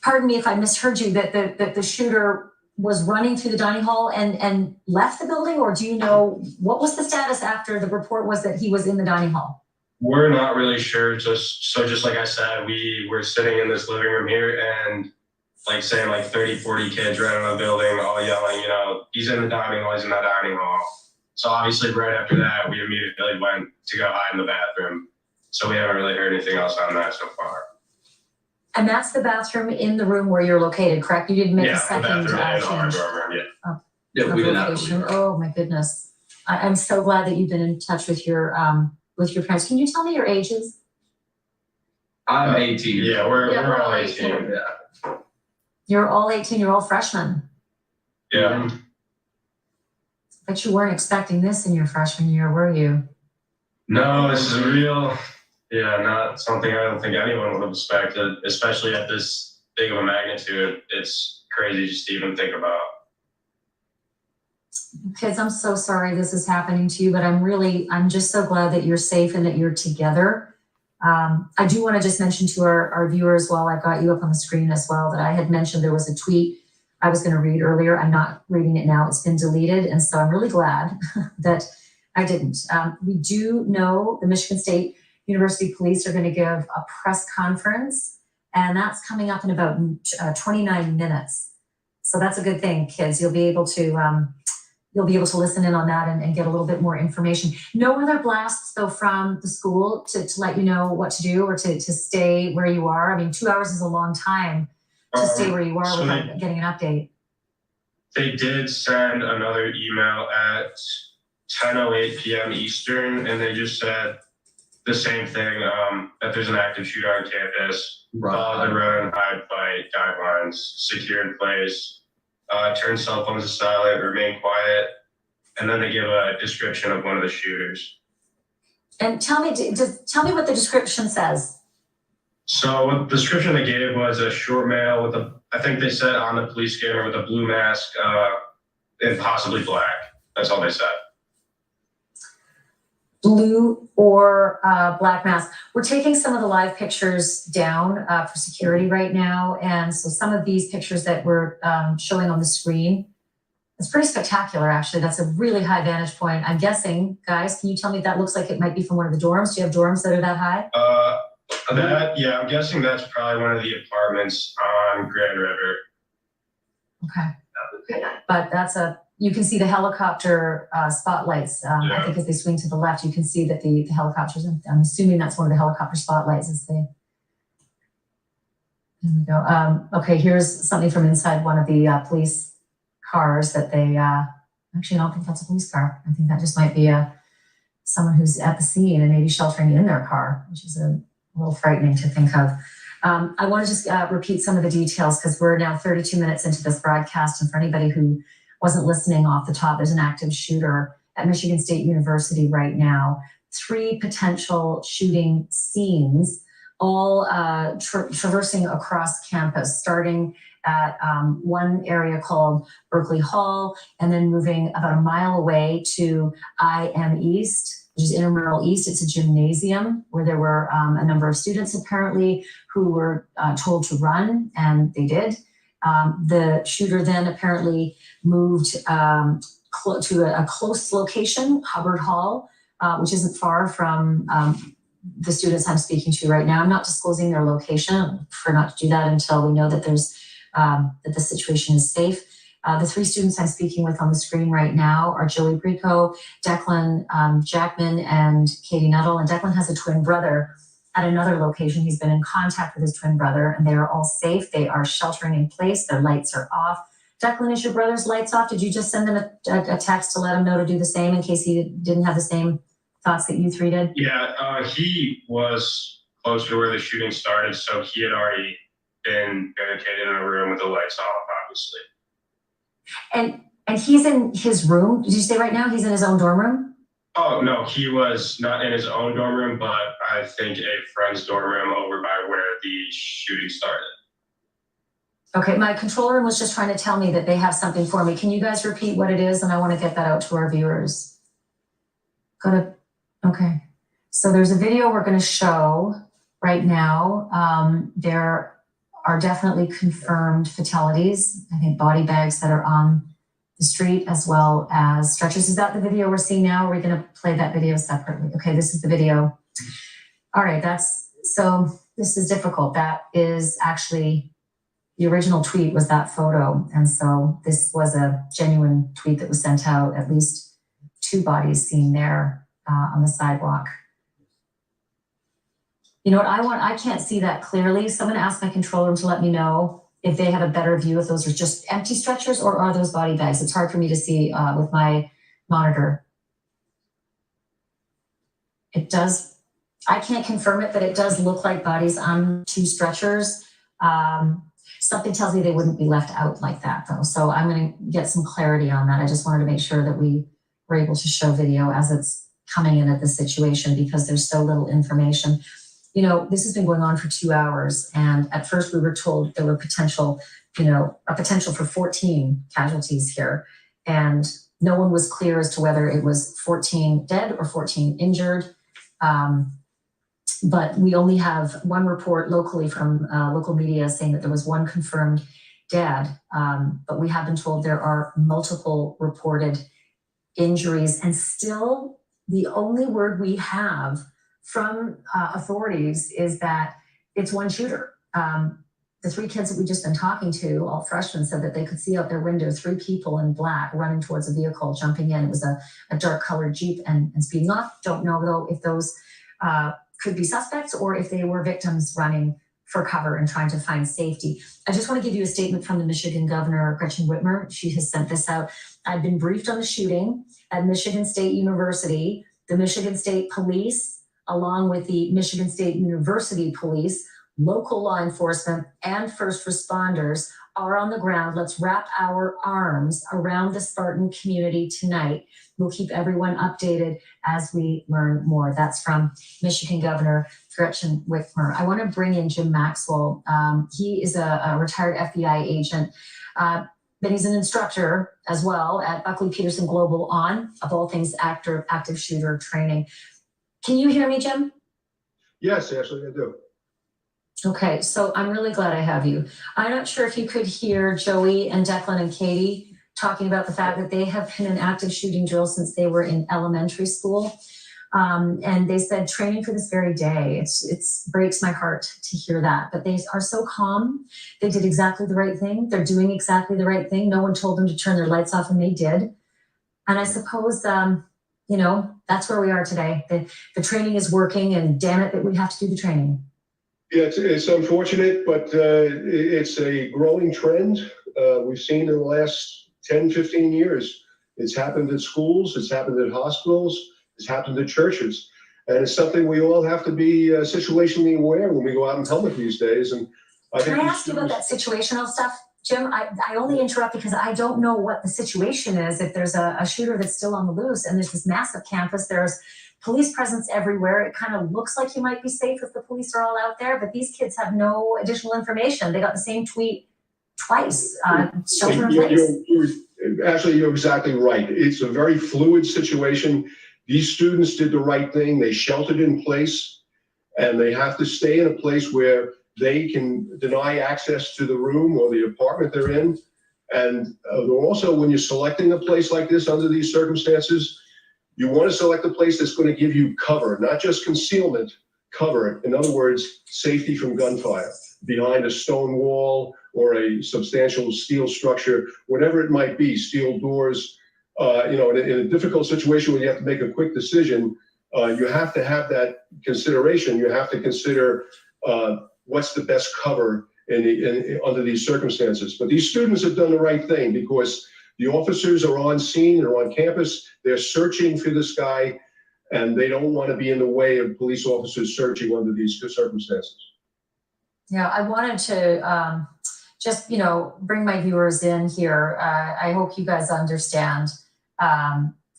pardon me if I misheard you, that the shooter was running through the dining hall and left the building, or do you know what was the status after the report was that he was in the dining hall? We're not really sure. Just like I said, we were sitting in this living room here and like 30, 40 kids ran out of the building all yelling, he's in the dining hall, he's in that dining hall. So obviously right after that, we immediately went to go hide in the bathroom. So we haven't really heard anything else on that so far. And that's the bathroom in the room where you're located, correct? You didn't make a second change. Yeah, we didn't have to leave. Oh my goodness. I'm so glad that you've been in touch with your parents. Can you tell me your ages? I'm 18. Yeah, we're all 18. Yeah. You're all 18, you're all freshmen. Yeah. But you weren't expecting this in your freshman year, were you? No, this is not something I don't think anyone would have expected, especially at this big of a magnitude. It's crazy just to even think about. Kids, I'm so sorry this is happening to you, but I'm just so glad that you're safe and that you're together. I do want to just mention to our viewers, while I've got you up on the screen as well, that I had mentioned there was a tweet I was going to read earlier. I'm not reading it now. It's been deleted. And so I'm really glad that I didn't. We do know the Michigan State University Police are going to give a press conference, and that's coming up in about 29 minutes. So that's a good thing, kids. You'll be able to listen in on that and get a little bit more information. No other blasts, though, from the school to let you know what to do or to stay where you are. I mean, 2 hours is a long time to stay where you are without getting an update. They did send another email at 10:08 p.m. Eastern, and they just said the same thing, that there's an active shooter on campus, follow the run and hide fight guidelines, secure in place, turn cell phones to silent, remain quiet, and then they give a description of one of the shooters. And tell me what the description says. So what the description they gave was a short male with I think they said on the police scanner with a blue mask, and possibly black. That's all they said. Blue or black mask. We're taking some of the live pictures down for security right now. And so some of these pictures that we're showing on the screen, it's pretty spectacular, actually. That's a really high vantage point. I'm guessing, guys, can you tell me if that looks like it might be from one of the dorms? Do you have dorms that are that high? Yeah, I'm guessing that's probably one of the apartments on Grand River. Okay. But you can see the helicopter spotlights. I think as they swing to the left, you can see that the helicopters, I'm assuming that's one of the helicopter spotlights there we go. Okay, here's something from inside one of the police cars that they, actually, I don't think that's a police car. I think that just might be someone who's at the scene and maybe sheltering in their car, which is a little frightening to think of. I want to just repeat some of the details because we're now 32 minutes into this broadcast. And for anybody who wasn't listening off the top, there's an active shooter at Michigan State University right now. 3 potential shooting scenes, all traversing across campus, starting at one area called Berkeley Hall, and then moving about a mile away to IM East, which is Intramural East. It's a gymnasium where there were a number of students apparently who were told to run, and they did. The shooter then apparently moved to a close location, Hubbard Hall, which isn't far from the students I'm speaking to right now. I'm not disclosing their location. I prefer not to do that until we know that that the situation is safe. The 3 students I'm speaking with on the screen right now are Joey Brico, Declan Jackman, and Katie Nuttall. And Declan has a twin brother at another location. He's been in contact with his twin brother, and they are all safe. They are sheltering in place. Their lights are off. Declan, is your brother's lights off? Did you just send him a text to let him know to do the same in case he didn't have the same thoughts that you 3 did? Yeah, he was close to where the shooting started, so he had already been barricaded in a room with the lights off, obviously. And he's in his room. Did you say right now he's in his own dorm room? Oh, no, he was not in his own dorm room, but I think a friend's dorm room over by where the shooting started. Okay, my control room was just trying to tell me that they have something for me. Can you guys repeat what it is? And I want to get that out to our viewers. Okay, so there's a video we're going to show right now. There are definitely confirmed fatalities. I think body bags that are on the street as well as stretchers. Is that the video we're seeing now? Or are we going to play that video separately? Okay, this is the video. All right, so this is difficult. That is actually, the original tweet was that photo. And so this was a genuine tweet that was sent out, at least 2 bodies seen there on the sidewalk. You know what I can't see that clearly. Someone asked my control room to let me know if they have a better view, if those are just empty stretchers or are those body bags. It's hard for me to see with my monitor. It does, I can't confirm it, but it does look like bodies on 2 stretchers. Something tells me they wouldn't be left out like that though. So I'm gonna get some clarity on that. I just wanted to make sure that we were able to show video as it's coming in at the situation because there's so little information. You know, this has been going on for 2 hours. And at first we were told there were a potential for 14 casualties here. And No one was clear as to whether it was 14 dead or 14 injured. But we only have one report locally from local media saying that there was one confirmed dead. But we have been told there are multiple reported injuries, and still the only word we have from authorities is that it's one shooter. The three kids that we just been talking to, all freshmen, said that they could see out their window 3 people in black running towards a vehicle, jumping in. It was a dark colored Jeep and speeding off. Don't know though if those could be suspects or if they were victims running for cover and trying to find safety. I just want to give you a statement from the Michigan Governor, Gretchen Whitmer. She has sent this out. I've been briefed on the shooting at Michigan State University. The Michigan State Police, along with the Michigan State University Police, local law enforcement, and first responders are on the ground. Let's wrap our arms around the Spartan community tonight. We'll keep everyone updated as we learn more. That's from Michigan Governor Gretchen Whitmer. I want to bring in Jim Maxwell. He is a retired FBI agent, but he's an instructor as well at Buckley Peterson Global on, of all things, active shooter training. Can you hear me, Jim? Yes, Ashley, I do. Okay, so I'm really glad I have you. I'm not sure if you could hear Joey and Declan and Katie talking about the fact that they have been in active shooting drill since they were in elementary school. And they said training for this very day. It breaks my heart to hear that, but they are so calm. They did exactly the right thing. They're doing exactly the right thing. No one told them to turn their lights off and they did. And I suppose, that's where we are today. The training is working and damn it that we have to do the training. Yeah, it's unfortunate, but it's a growing trend. We've seen in the last 10, 15 years. It's happened at schools, it's happened at hospitals, it's happened at churches. And it's something we all have to be situationally aware when we go out in public these days. And Can I ask you about that situational stuff, Jim? I only interrupt because I don't know what the situation is. If there's a shooter that's still on the loose and there's this massive campus, there's police presence everywhere. It kind of looks like you might be safe if the police are all out there, but these kids have no additional information. They got the same tweet twice. Shelter in place. Actually, you're exactly right. It's a very fluid situation. These students did the right thing. They sheltered in place, and they have to stay in a place where they can deny access to the room or the apartment they're in. And also, when you're selecting a place like this under these circumstances, you want to select a place that's going to give you cover, not just concealment, cover. In other words, safety from gunfire, behind a stone wall or a substantial steel structure, whatever it might be, steel doors. In a difficult situation where you have to make a quick decision, you have to have that consideration. You have to consider what's the best cover under these circumstances. But these students have done the right thing because the officers are on scene, they're on campus, they're searching for this guy, and they don't want to be in the way of police officers searching under these circumstances. Yeah, I wanted to just, bring my viewers in here. I hope you guys understand.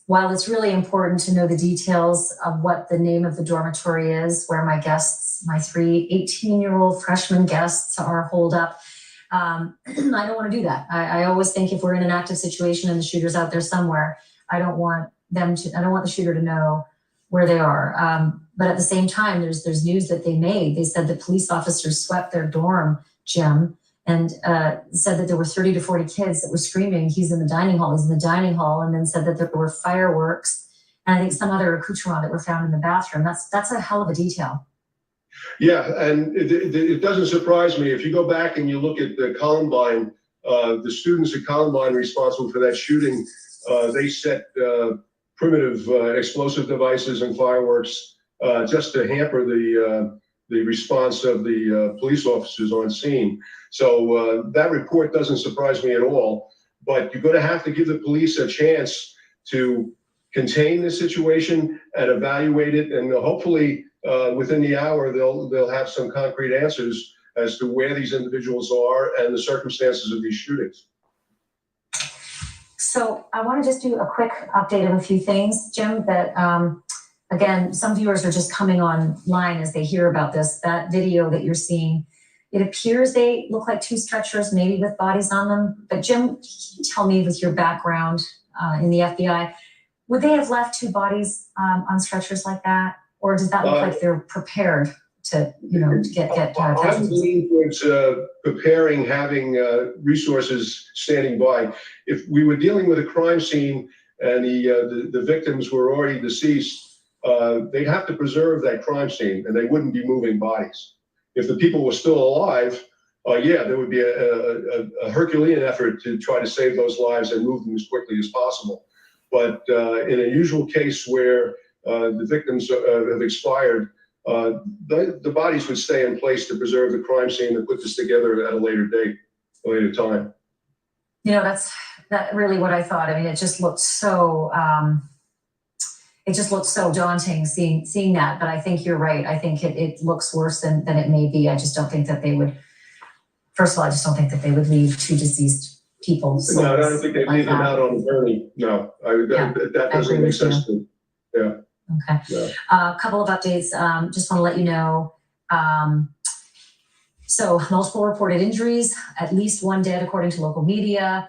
While it's really important to know the details of what the name of the dormitory is, where my guests, my 3 18-year-old freshman guests are holed up, I don't want to do that. I always think if we're in an active situation and the shooter's out there somewhere, I don't want the shooter to know where they are. But at the same time, there's news that they made. They said that police officers swept their dorm, Jim, and said that there were 30 to 40 kids that were screaming, he's in the dining hall, and then said that there were fireworks and I think some other accoutrement that were found in the bathroom. That's a hell of a detail. Yeah, and it doesn't surprise me. If you go back and you look at the Columbine, the students at Columbine responsible for that shooting, they set primitive explosive devices and fireworks just to hamper the response of the police officers on scene. So that report doesn't surprise me at all. But you're going to have to give the police a chance to contain the situation and evaluate it, and hopefully within the hour they'll have some concrete answers as to where these individuals are and the circumstances of these shootings. So I want to just do a quick update of a few things, Jim, that again, some viewers are just coming online as they hear about this. That video that you're seeing, it appears they look like 2 stretchers, maybe with bodies on them. But Jim, can you tell me with your background in the FBI. Would they have left 2 bodies on stretchers like that? Or does that look like they're prepared to, to get I would casualties? lean towards preparing, having resources standing by. If we were dealing with a crime scene and the victims were already deceased, they'd have to preserve that crime scene and they wouldn't be moving bodies. If the people were still alive, yeah, there would be a Herculean effort to try to save those lives and move them as quickly as possible. But in a usual case where the victims have expired, the bodies would stay in place to preserve the crime scene and put this together at a later date, a later time. That's really what I thought. I mean, it just looked so daunting seeing that. But I think you're right. I think it looks worse than it may be. I just don't think that they would. First of all, I just don't think that they would leave 2 deceased people. No, I don't think they'd leave them out on the journey. No, that doesn't make sense to me. Yeah. Okay. Yeah. A couple of updates. Just want to let you know. So multiple reported injuries, at least 1 dead according to local media.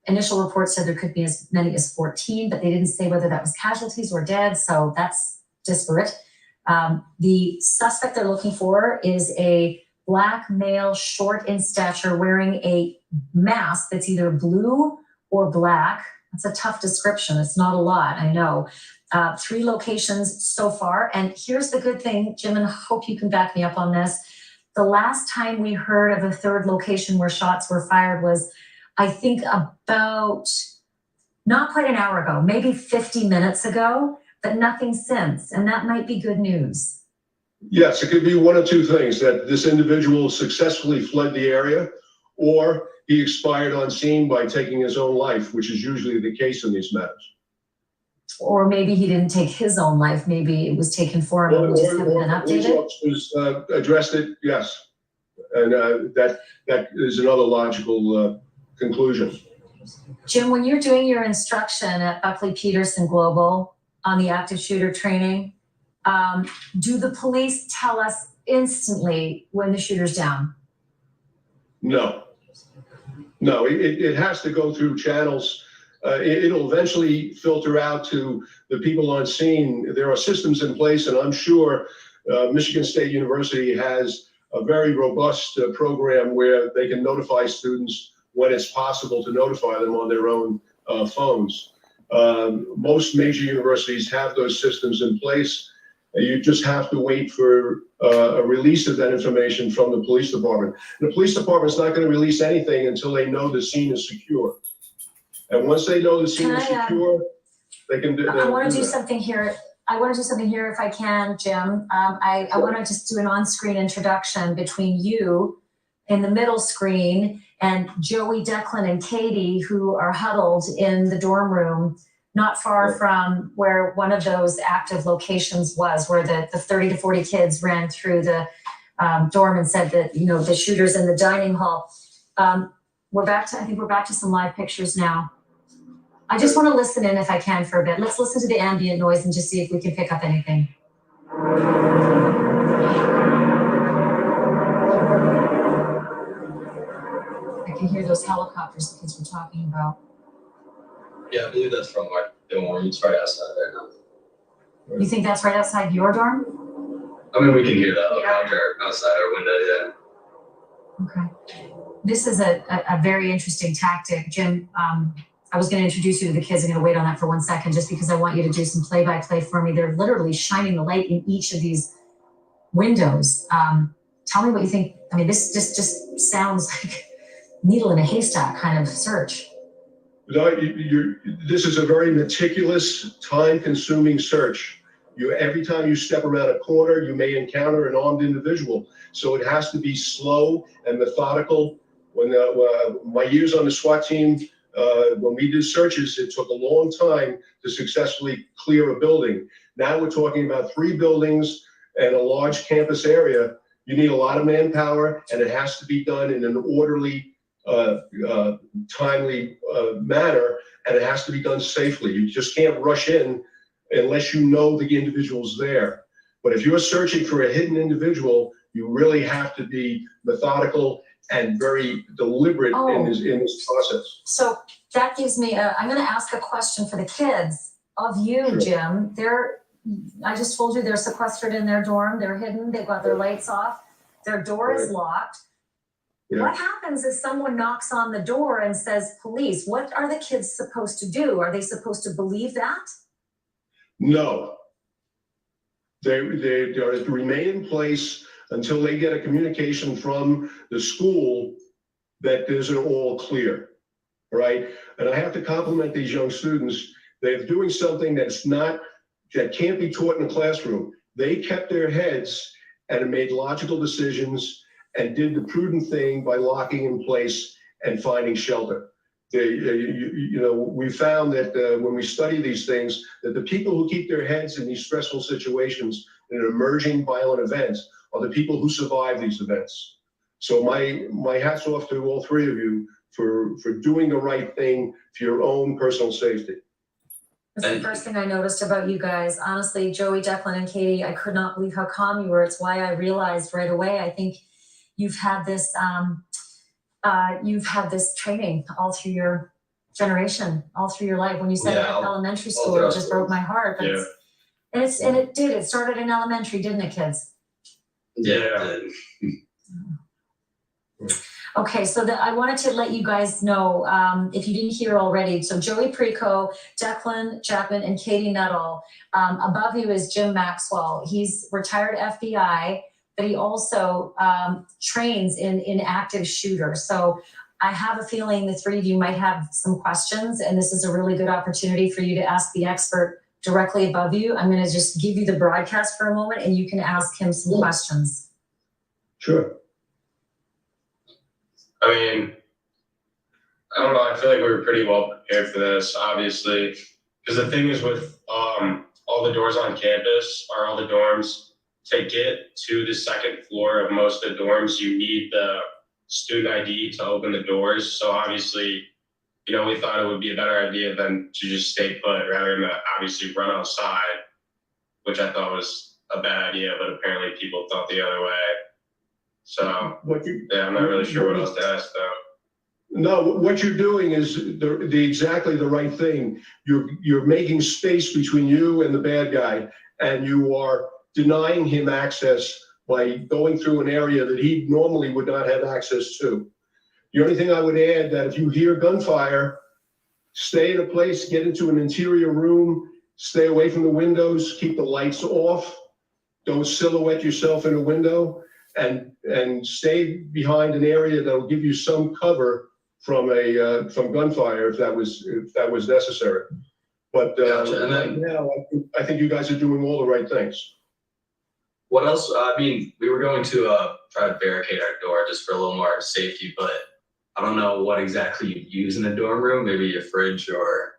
Initial reports said there could be as many as 14, but they didn't say whether that was casualties or dead. So that's disparate. The suspect they're looking for is a Black male, short in stature, wearing a mask that's either blue or black. That's a tough description. It's not a lot, I know. 3 locations so far. And here's the good thing, Jim, and I hope you can back me up on this. The last time we heard of a 3rd location where shots were fired was, I think, about not quite an hour ago, maybe 50 minutes ago, but nothing since. And that might be good news. Yes, it could be one of 2 things, that this individual successfully fled the area, or he expired on scene by taking his own life, which is usually the case in these matters. Or maybe he didn't take his own life. Maybe it was taken for him and we just haven't been updated. Police officers addressed it, yes. And that is another logical conclusion. Jim, when you're doing your instruction at Buckley Peterson Global on the active shooter training, do the police tell us instantly when the shooter's down? No, it has to go through channels. It'll eventually filter out to the people on scene. There are systems in place, and I'm sure Michigan State University has a very robust program where they can notify students when it's possible to notify them on their own phones. Most major universities have those systems in place. You just have to wait for a release of that information from the police department. And the police department's not going to release anything until they know the scene is secure. And once they know the scene is secure, they can do. I want to do something here. I want to do something here if I can, Jim. I want to just do an on-screen introduction between you in the middle screen and Joey, Declan, and Katie, who are huddled in the dorm room not far from where one of those active locations was, where the 30 to 40 kids ran through the dorm and said that, the shooter's in the dining hall. I think we're back to some live pictures now. I just want to listen in if I can for a bit. Let's listen to the ambient noise and just see if we can pick up anything. I can hear those helicopters the kids were talking about. Yeah, I believe that's from my dorm. It's right outside right now. You think that's right outside your dorm? I mean, we can hear that helicopter outside our window, yeah. Okay. This is a very interesting tactic. Jim, I was going to introduce you to the kids. I'm going to wait on that for 1 second just because I want you to do some play-by-play for me. They're literally shining the light in each of these windows. Tell me what you think. I mean, this just sounds like needle in a haystack kind of search. No, this is a very meticulous, time-consuming search. Every time you step around a corner, you may encounter an armed individual. So it has to be slow and methodical. When my years on the SWAT team, when we did searches, it took a long time to successfully clear a building. Now we're talking about 3 buildings and a large campus area. You need a lot of manpower, and it has to be done in an orderly, timely manner, and it has to be done safely. You just can't rush in unless you know the individual's there. But if you're searching for a hidden individual, you really have to be methodical and very deliberate in his process. So that gives me I'm going to ask a question for the kids of you, Sure. Jim. I just told you they're sequestered in their dorm. They're hidden. They've got their lights off. Their door is locked. Yeah. What happens if someone knocks on the door and says police? What are the kids supposed to do? Are they supposed to believe that? No. They are to remain in place until they get a communication from the school that there's an all clear, right? And I have to compliment these young students. They're doing something that can't be taught in a classroom. They kept their heads and made logical decisions and did the prudent thing by locking in place and finding shelter. We found that when we study these things, that the people who keep their heads in these stressful situations in emerging violent events are the people who survive these events. So my hat's off to all three of you for doing the right thing for your own personal safety. That's the first thing I noticed about you guys. Honestly, Joey, Declan, and Katie, I could not believe how calm you were. It's why I realized right away, I think you've had this training all through your generation, all through your life. When you said elementary school, it just broke my heart. But it started in elementary, didn't it, kids? Yeah. Okay, so I wanted to let you guys know, if you didn't hear already, so Joey Preco, Declan Chapman, and Katie Nuttall. Above you is Jim Maxwell. He's retired FBI, but he also trains in active shooters. So I have a feeling the three of you might have some questions, and this is a really good opportunity for you to ask the expert directly above you. I'm going to just give you the broadcast for a moment, and you can ask him some questions. Sure. I mean, I don't know. I feel like we were pretty well prepared for this, obviously, because the thing is with all the doors on campus or all the dorms, to get to the second floor of most of the dorms, you need the student ID to open the doors. So obviously, we thought it would be a better idea than to just stay put rather than obviously run outside, which I thought was a bad idea, but apparently people thought the other way. So I'm not really sure what else to ask though. No, what you're doing is exactly the right thing. You're making space between you and the bad guy, and you are denying him access by going through an area that he normally would not have access to. The only thing I would add that if you hear gunfire, stay in a place, get into an interior room, stay away from the windows, keep the lights off, don't silhouette yourself in a window, and stay behind an area that'll give you some cover from gunfire if that was necessary. But Gotcha. right now, I think you guys are doing all the right things. What else? I mean, we were going to try to barricade our door just for a little more safety, but I don't know what exactly you'd use in a dorm room. Maybe a fridge or.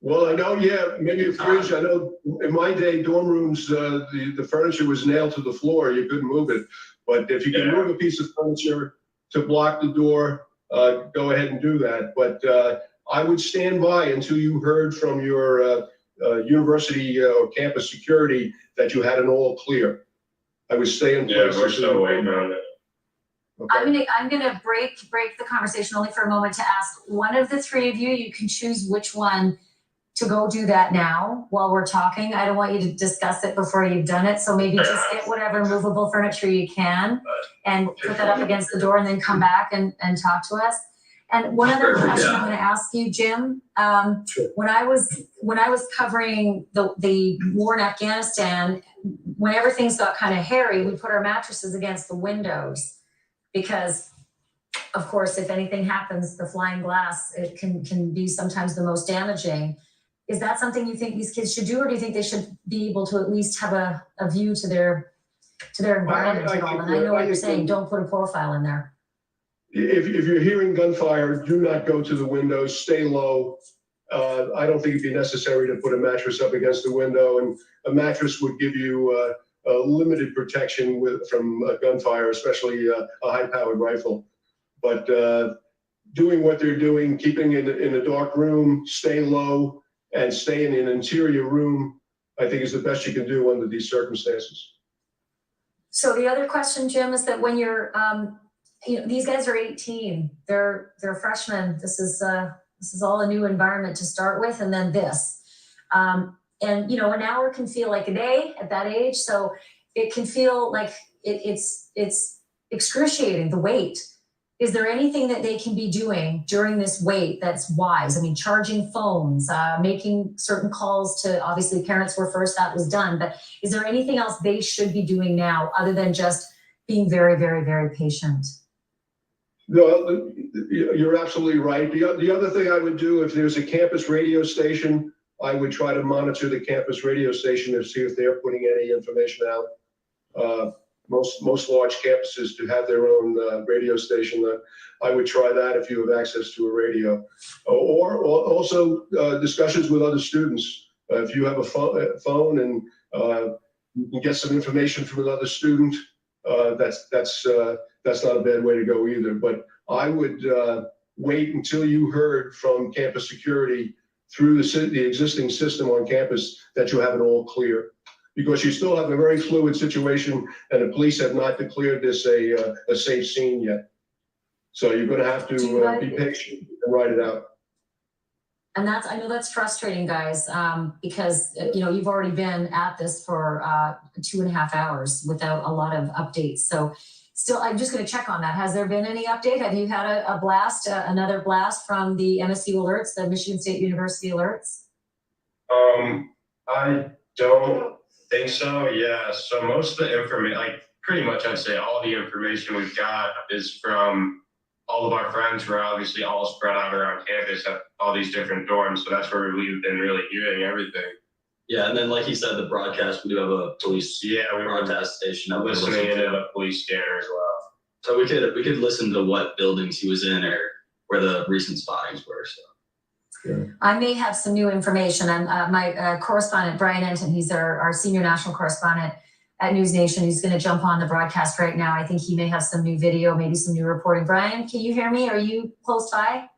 Well, I know, maybe a fridge. I know in my day, dorm rooms, the furniture was nailed to the floor. You couldn't move it. But if you can move a piece of furniture to block the door, go ahead and do that. But I would stand by until you heard from your university or campus security that you had an all clear. I would stay in place. Yeah, we're still waiting on it. Okay. I'm gonna break the conversation only for a moment to ask one of the three of you. You can choose which one to go do that now while we're talking. I don't want you to discuss it before you've done it. So maybe just get whatever movable furniture you can and put that up against the door and then come back and talk to us. And one other question I'm going to ask you, Jim. When I was covering the war in Afghanistan, whenever things got kind of hairy, we put our mattresses against the windows because, of course, if anything happens, the flying glass, it can be sometimes the most damaging. Is that something you think these kids should do, or do you think they should be able to at least have a view to their environment at all? And I know what you're saying, don't put a profile in there. If you're hearing gunfire, do not go to the windows, stay low. I don't think it'd be necessary to put a mattress up against the window, and a mattress would give you a limited protection from gunfire, especially a high-powered rifle. But doing what they're doing, keeping in a dark room, stay low, and stay in an interior room, I think is the best you can do under these circumstances. So the other question, Jim, is that when you're these guys are 18. They're freshmen. This is all a new environment to start with, and then this. And an hour can feel like a day at that age, so it can feel like it's excruciating, the wait. Is there anything that they can be doing during this wait that's wise? I mean, charging phones, making certain calls to, obviously parents were first, that was done, but is there anything else they should be doing now other than just being very, very, very patient? No, you're absolutely right. The other thing I would do, if there's a campus radio station, I would try to monitor the campus radio station and see if they're putting any information out. Most large campuses do have their own radio station. I would try that if you have access to a radio, or also discussions with other students. If you have a phone and you can get some information from another student, that's not a bad way to go either. But I would wait until you heard from campus security through the existing system on campus that you have it all clear. Because you still have a very fluid situation, and the police have not declared this a safe scene yet. So you're going to have to be patient and ride it out. And I know that's frustrating, guys, because you've already been at this for 2.5 hours without a lot of updates. So still, I'm just going to check on that. Has there been any update? Have you had a blast, another blast from the MSU alerts, the Michigan State University alerts? I don't think so. Yeah. So most of the information, like pretty much I'd say all the information we've got is from all of our friends who are obviously all spread out around campus at all these different dorms. So that's where we've been really hearing everything. Yeah, and then like he said, the broadcast, we do have a police broadcast station. I'm listening in a police scanner as well. So we could listen to what buildings he was in or where the recent spottings were. So. Yeah. I may have some new information. My correspondent, Brian Enton, he's our senior national correspondent at News Nation. He's going to jump on the broadcast right now. I think he may have some new video, maybe some new reporting. Brian, can you hear me? Are you close by?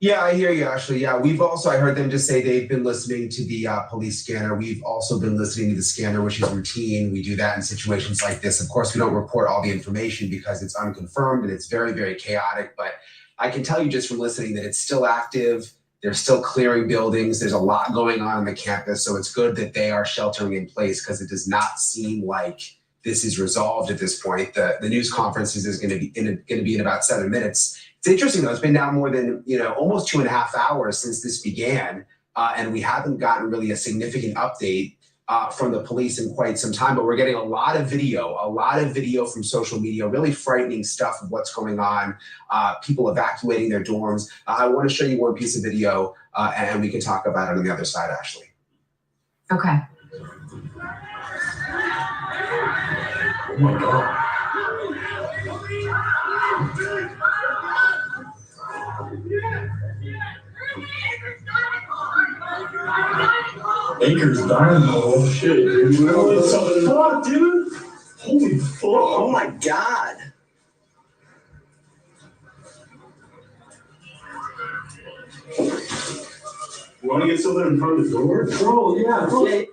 Yeah, I hear you, Ashley. Yeah, I heard them just say they've been listening to the police scanner. We've also been listening to the scanner, which is routine. We do that in situations like this. Of course, we don't report all the information because it's unconfirmed and it's very, very chaotic. But I can tell you just from listening that it's still active. They're still clearing buildings. There's a lot going on the campus. So it's good that they are sheltering in place because it does not seem like this is resolved at this point. The news conferences is going to be in about 7 minutes. It's interesting though, it's been now more than, almost 2.5 hours since this began. And we haven't gotten really a significant update from the police in quite some time, but we're getting a lot of video from social media, really frightening stuff of what's going on, people evacuating their dorms. I want to show you one piece of video and we can talk about it on the other side, Ashley. Okay. Oh my God. Acres dynamo, shit, dude. What the fuck, dude? Holy fuck. Oh my God. You want to get something in front of the door? Bro, yeah, bro.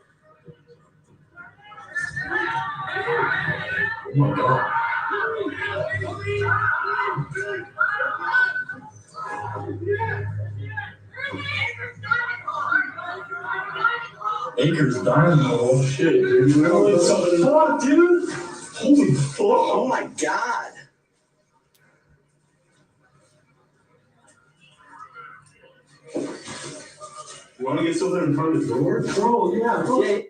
Oh my God. Acres dynamo, shit, dude. What the fuck, dude? Holy fuck. Oh my God. You want to get something in front of the door? Bro, yeah, bro.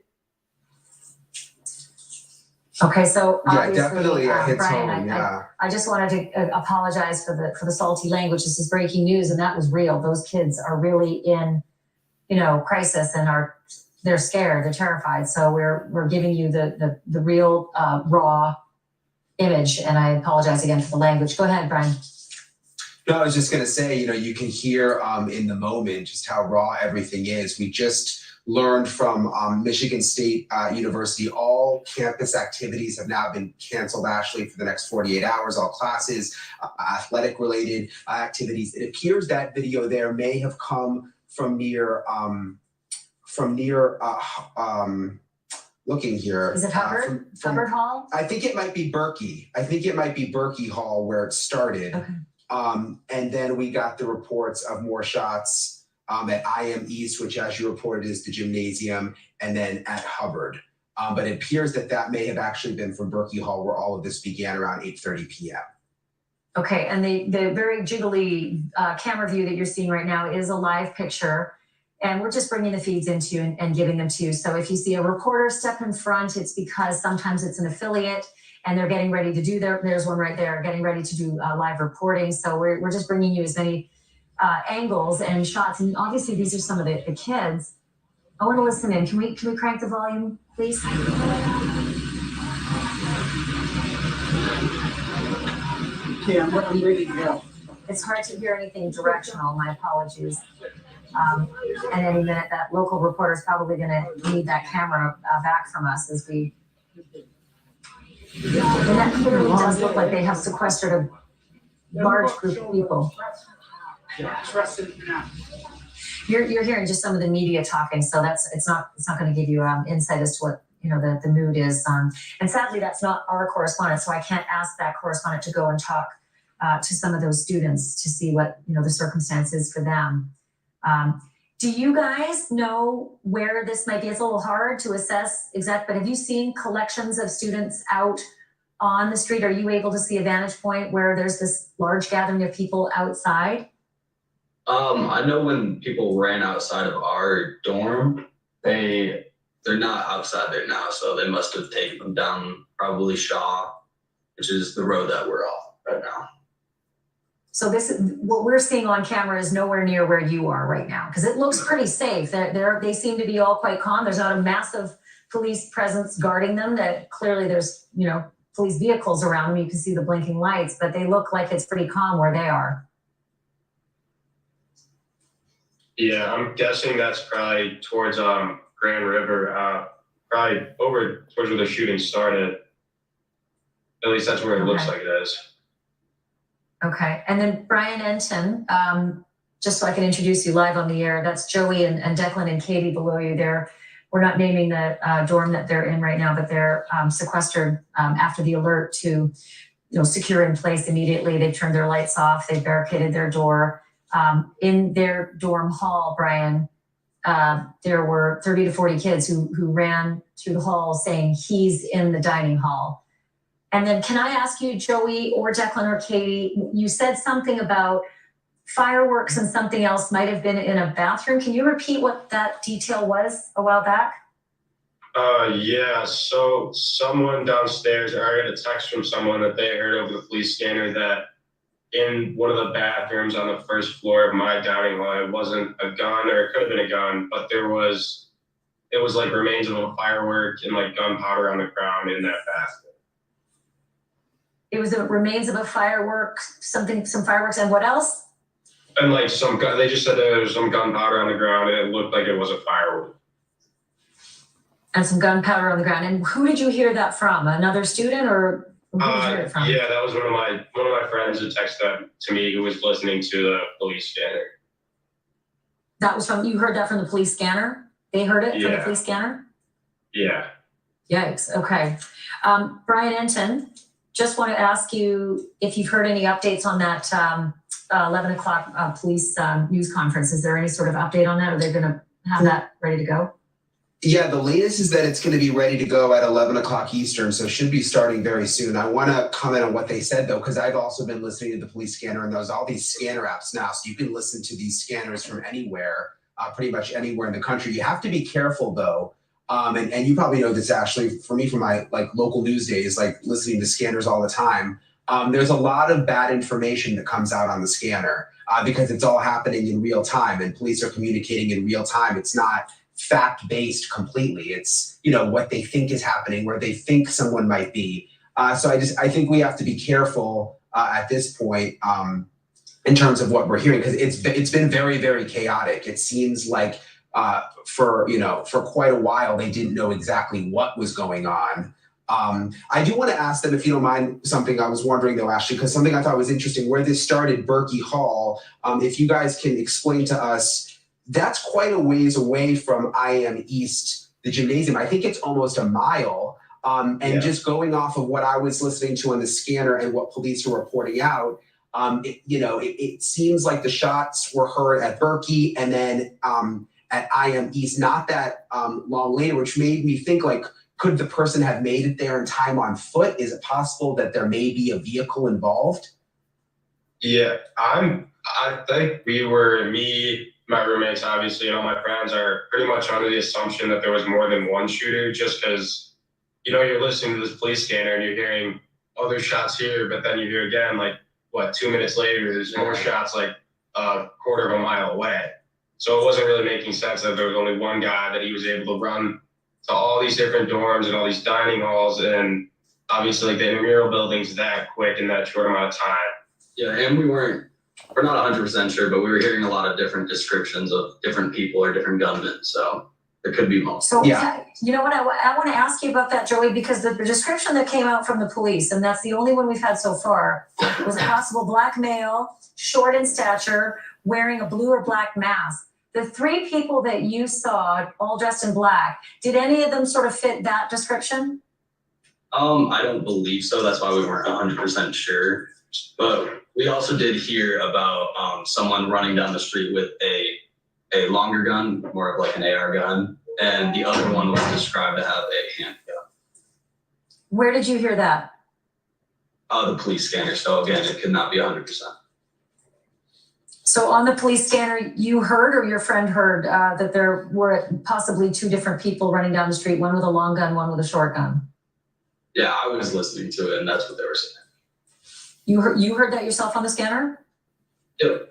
Okay, so Yeah, definitely hits Brian, home. I just wanted to apologize for the salty language. This is breaking news, and that was real. Those kids are really in, crisis, and they're scared, they're terrified. So we're giving you the real raw image, and I apologize again for the language. Go ahead, Brian. No, I was just going to say, you can hear in the moment just how raw everything is. We just learned from Michigan State University, all campus activities have now been canceled, Ashley, for the next 48 hours, all classes, athletic-related activities. It appears that video there may have come from near looking here. Is it Hubbard? From Hubbard Hall? I think it might be Berkey. I think it might be Berkey Hall where it started. Okay. And then we got the reports of more shots at IM East, which as you reported is the gymnasium, and then at Hubbard. But it appears that may have actually been from Berkey Hall where all of this began around 8:30 p.m. Okay, and the very jiggly camera view that you're seeing right now is a live picture, and we're just bringing the feeds into you and giving them to you. So if you see a reporter step in front, it's because sometimes it's an affiliate and they're getting ready to do there's one right there, getting ready to do live reporting. So we're just bringing you as many angles and shots. And obviously these are some of the kids. I want to listen in. Can we crank the volume, please? Okay, I'm ready to go. It's hard to hear anything directional. My apologies. And any minute, that local reporter is probably going to need that camera back from us as we. And that clearly does look like they have sequestered a large group of people. Trust it now. You're hearing just some of the media talking, so it's not going to give you insight as to what the mood is. And sadly, that's not our correspondent, so I can't ask that correspondent to go and talk to some of those students to see what the circumstance is for them. Do you guys know where this might be? It's a little hard to assess exactly, but have you seen collections of students out on the street? Are you able to see a vantage point where there's this large gathering of people outside? I know when people ran outside of our dorm, they're not outside there now, so they must have taken them down probably Shaw, which is the road that we're off right now. So this is what we're seeing on camera is nowhere near where you are right now, because it looks pretty safe. They seem to be all quite calm. There's not a massive police presence guarding them. That clearly there's police vehicles around them. You can see the blinking lights, but they look like it's pretty calm where they are. Yeah, I'm guessing that's probably towards Grand River, probably over towards where the shooting started. At least that's where it looks like it is. Okay, and then Bryan Enton, just so I can introduce you live on the air, that's Joey and Declan and Katie below you there. We're not naming the dorm that they're in right now, but they're sequestered after the alert to secure in place immediately. They turned their lights off, they barricaded their door. In their dorm hall, Bryan, there were 30 to 40 kids who ran through the hall saying he's in the dining hall. And then can I ask you, Joey or Declan or Katie, you said something about fireworks and something else might have been in a bathroom. Can you repeat what that detail was a while back? Yeah, so someone downstairs, I got a text from someone that they heard over the police scanner that in one of the bathrooms on the first floor of my dining hall, it wasn't a gun, or it could have been a gun, but it was like remains of a firework and like gunpowder on the ground in that bathroom. It was the remains of a firework, some fireworks, and what else? And like they just said there was some gunpowder on the ground and it looked like it was a firework. And some gunpowder on the ground. And who did you hear that from? Another student, or who did you hear it from? Yeah, that was one of my friends who texted that to me, who was listening to the police scanner. That was you heard that from the police scanner? They heard it from the police scanner? Yeah. Yikes, okay. Bryan Enton, just want to ask you if you've heard any updates on that 11 o'clock police news conference. Is there any sort of update on that? Are they going to have that ready to go? Yeah, the latest is that it's going to be ready to go at 11 o'clock Eastern, so it should be starting very soon. I want to comment on what they said, though, because I've also been listening to the police scanner, and there's all these scanner apps now, so you can listen to these scanners from anywhere, pretty much anywhere in the country. You have to be careful, though, and you probably know this, Ashley, for me, from my local news days, listening to scanners all the time. There's a lot of bad information that comes out on the scanner because it's all happening in real time, and police are communicating in real time. It's not fact-based completely. It's, what they think is happening, where they think someone might be. So I think we have to be careful at this point in terms of what we're hearing, because it's been very, very chaotic. It seems like for quite a while, they didn't know exactly what was going on. I do want to ask them, if you don't mind, something I was wondering though, Ashley, because something I thought was interesting, where this started, Berkey Hall, if you guys can explain to us, that's quite a ways away from IM East the gymnasium. I think it's almost a mile. And just going off of what I was listening to on the scanner and what police are reporting out, it seems like the shots were heard at Berkey and then at IM East, not that long later, which made me think, like, could the person have made it there in time on foot? Is it possible that there may be a vehicle involved? Yeah, I think my roommates, obviously, and all my friends are pretty much under the assumption that there was more than one shooter, just because, you're listening to this police scanner and you're hearing, oh, there's shots here, but then you hear again, like, 2 minutes later, there's more shots like a quarter of a mile away. So it wasn't really making sense that there was only one guy, that he was able to run to all these different dorms and all these dining halls, and obviously like the intramural buildings that quick in that short amount of time. Yeah, and we're not 100% sure, but we were hearing a lot of different descriptions of different people or different gunmen. So there could be multiple. So, you know what, I want to ask you about that, Joey, because the description that came out from the police, and that's the only one we've had so far, was a possible black male, short in stature, wearing a blue or black mask. The 3 people that you saw, all dressed in black, did any of them sort of fit that description? I don't believe so. That's why we weren't 100% sure. But we also did hear about someone running down the street with a longer gun, more of like an AR gun, and the other one was described to have a handgun. Where did you hear that? The police scanner. So again, it could not be 100%. So on the police scanner, you heard, or your friend heard, that there were possibly 2 different people running down the street, one with a long gun, one with a short gun? Yeah, I was listening to it, and that's what they were saying. You heard that yourself on the scanner? Yep.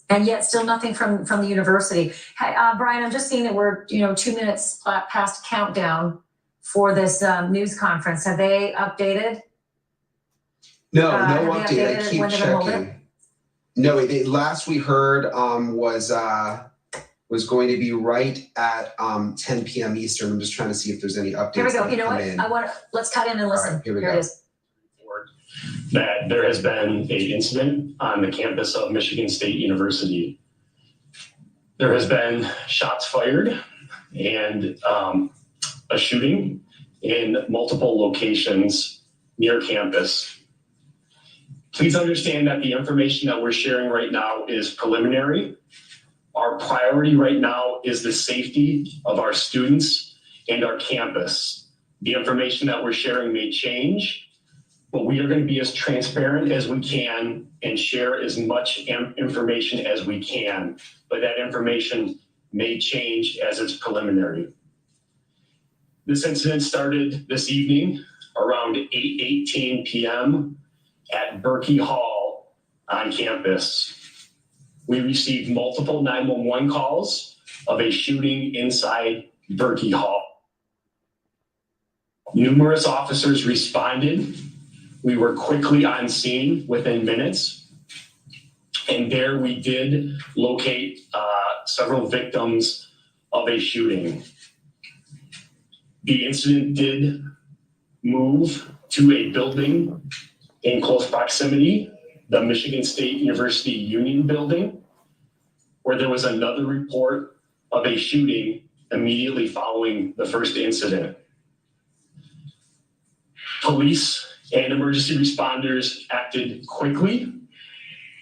And yet still nothing from the university. Hey, Brian, I'm just seeing that we're 2 minutes past countdown for this news conference. Have they updated? No update. I keep when checking. No, last we heard was going to be right at 10 p.m. Eastern. I'm just trying to see if there's any updates. Here we go. You know what? Let's cut in and listen. Right, here it is. That there has been an incident on the campus of Michigan State University. There has been shots fired and a shooting in multiple locations near campus. Please understand that the information that we're sharing right now is preliminary. Our priority right now is the safety of our students and our campus. The information that we're sharing may change, but we are going to be as transparent as we can and share as much information as we can. But that information may change as it's preliminary. This incident started this evening around 8:18 p.m. at Berkey Hall on campus. We received multiple 911 calls of a shooting inside Berkey Hall. Numerous officers responded. We were quickly on scene within minutes. And there we did locate several victims of a shooting. The incident did move to a building in close proximity, the Michigan State University Union building, where there was another report of a shooting immediately following the first incident. Police and emergency responders acted quickly.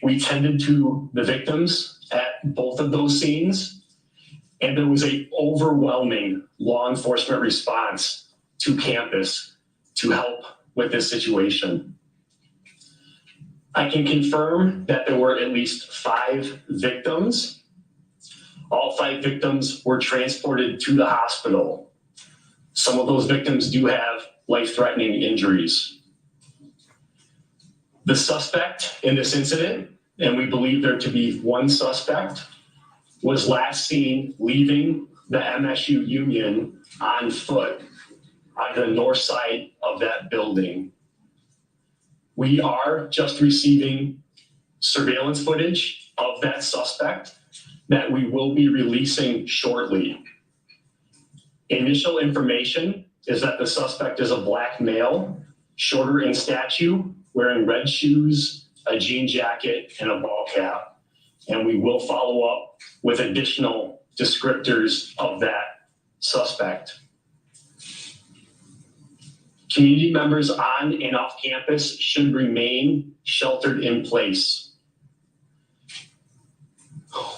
We tended to the victims at both of those scenes, and there was an overwhelming law enforcement response to campus to help with this situation. I can confirm that there were at least 5 victims. All 5 victims were transported to the hospital. Some of those victims do have life-threatening injuries. The suspect in this incident, and we believe there to be one suspect, was last seen leaving the MSU Union on foot on the north side of that building. We are just receiving surveillance footage of that suspect that we will be releasing shortly. Initial information is that the suspect is a black male, shorter in stature, wearing red shoes, a jean jacket, and a ball cap. And we will follow up with additional descriptors of that suspect. Community members on and off campus should remain sheltered in place.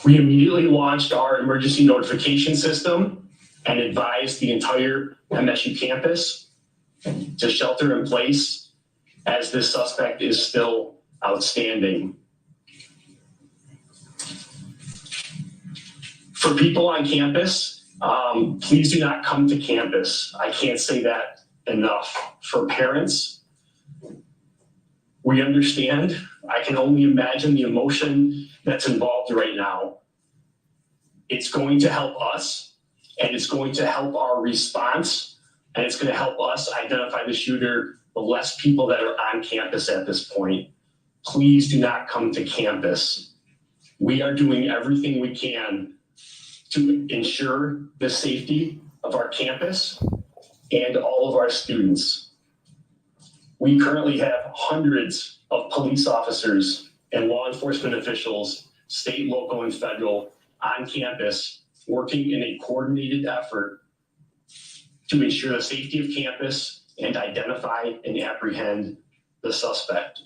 We immediately launched our emergency notification system and advised the entire MSU campus to shelter in place as this suspect is still outstanding. For people on campus, please do not come to campus. I can't say that enough. For parents, we understand. I can only imagine the emotion that's involved right now. It's going to help us, and it's going to help our response, and it's going to help us identify the shooter, the less people that are on campus at this point. Please do not come to campus. We are doing everything we can to ensure the safety of our campus and all of our students. We currently have hundreds of police officers and law enforcement officials, state, local, and federal, on campus working in a coordinated effort to ensure the safety of campus and identify and apprehend the suspect.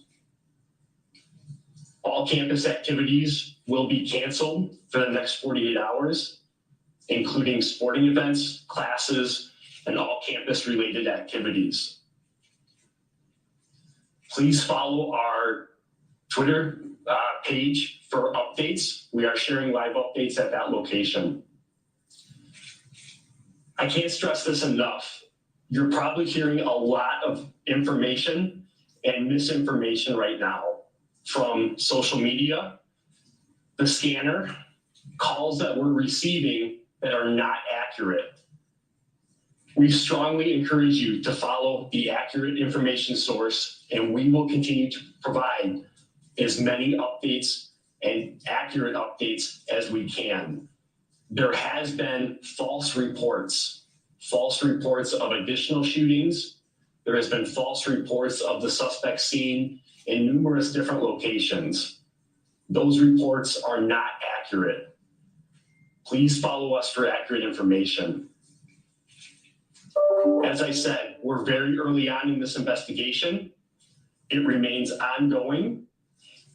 All campus activities will be canceled for the next 48 hours, including sporting events, classes, and all campus-related activities. Please follow our Twitter page for updates. We are sharing live updates at that location. I can't stress this enough. You're probably hearing a lot of information and misinformation right now from social media, the scanner, calls that we're receiving that are not accurate. We strongly encourage you to follow the accurate information source, and we will continue to provide as many updates and accurate updates as we can. There has been false reports of additional shootings. There has been false reports of the suspect seen in numerous different locations. Those reports are not accurate. Please follow us for accurate information. As I said, we're very early on in this investigation. It remains ongoing,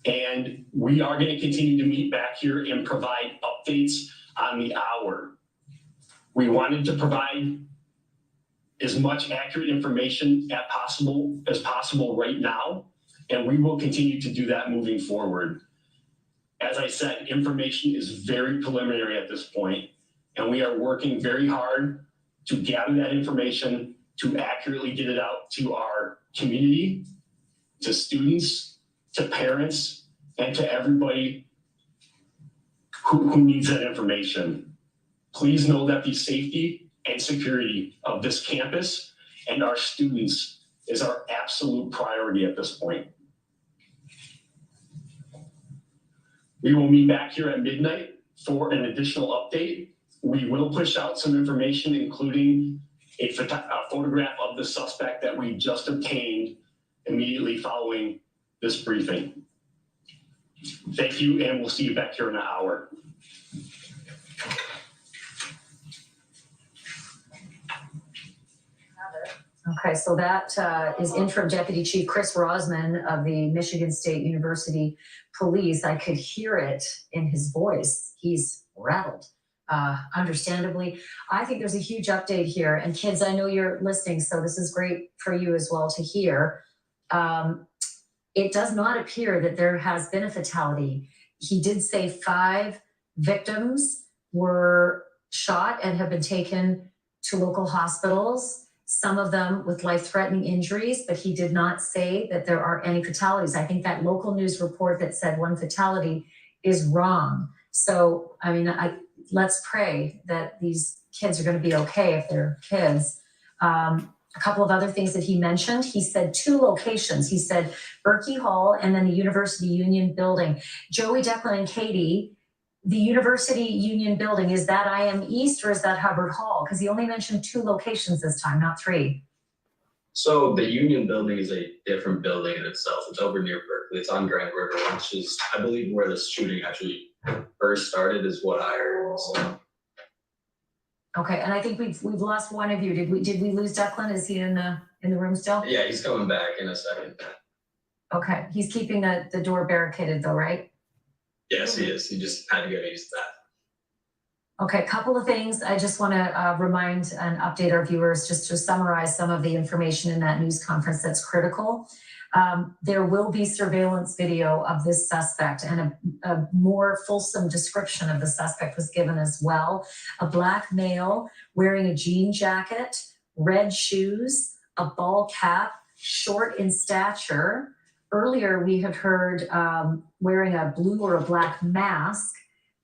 and we are going to continue to meet back here and provide updates on the hour. We wanted to provide as much accurate information as possible right now, and we will continue to do that moving forward. As I said, information is very preliminary at this point, and we are working very hard to gather that information, to accurately get it out to our community, to students, to parents, and to everybody who needs that information. Please know that the safety and security of this campus and our students is our absolute priority at this point. We will meet back here at midnight for an additional update. We will push out some information, including a photograph of the suspect that we just obtained immediately following this briefing. Thank you, and we'll see you back here in an hour. Okay, so that is Interim Deputy Chief Chris Rosman of the Michigan State University Police. I could hear it in his voice. He's rattled, understandably. I think there's a huge update here. And kids, I know you're listening, so this is great for you as well to hear. It does not appear that there has been a fatality. He did say 5 victims were shot and have been taken to local hospitals, some of them with life-threatening injuries, but he did not say that there are any fatalities. I think that local news report that said 1 fatality is wrong. So, I mean, let's pray that these kids are going to be okay if they're kids. A couple of other things that he mentioned. He said 2 locations. He said Berkey Hall and then the University Union Building. Joey, Declan, and Katie, the University Union Building, is that IM East or is that Hubbard Hall? Because he only mentioned 2 locations this time, not 3. So the Union Building is a different building in itself. It's over near Berkeley. It's on Grand River, which is, I believe, where the shooting actually first started, is what I heard. So Okay, and I think we've lost one of you. Did we lose Declan? Is he in the room still? Yeah, he's coming back in a second. Okay, he's keeping the door barricaded though, right? Yes, he is. He just had to go use that. Okay, a couple of things. I just want to remind and update our viewers just to summarize some of the information in that news conference that's critical. There will be surveillance video of this suspect, and a more fulsome description of the suspect was given as well. A black male wearing a jean jacket, red shoes, a ball cap, short in stature. Earlier, we had heard wearing a blue or a black mask,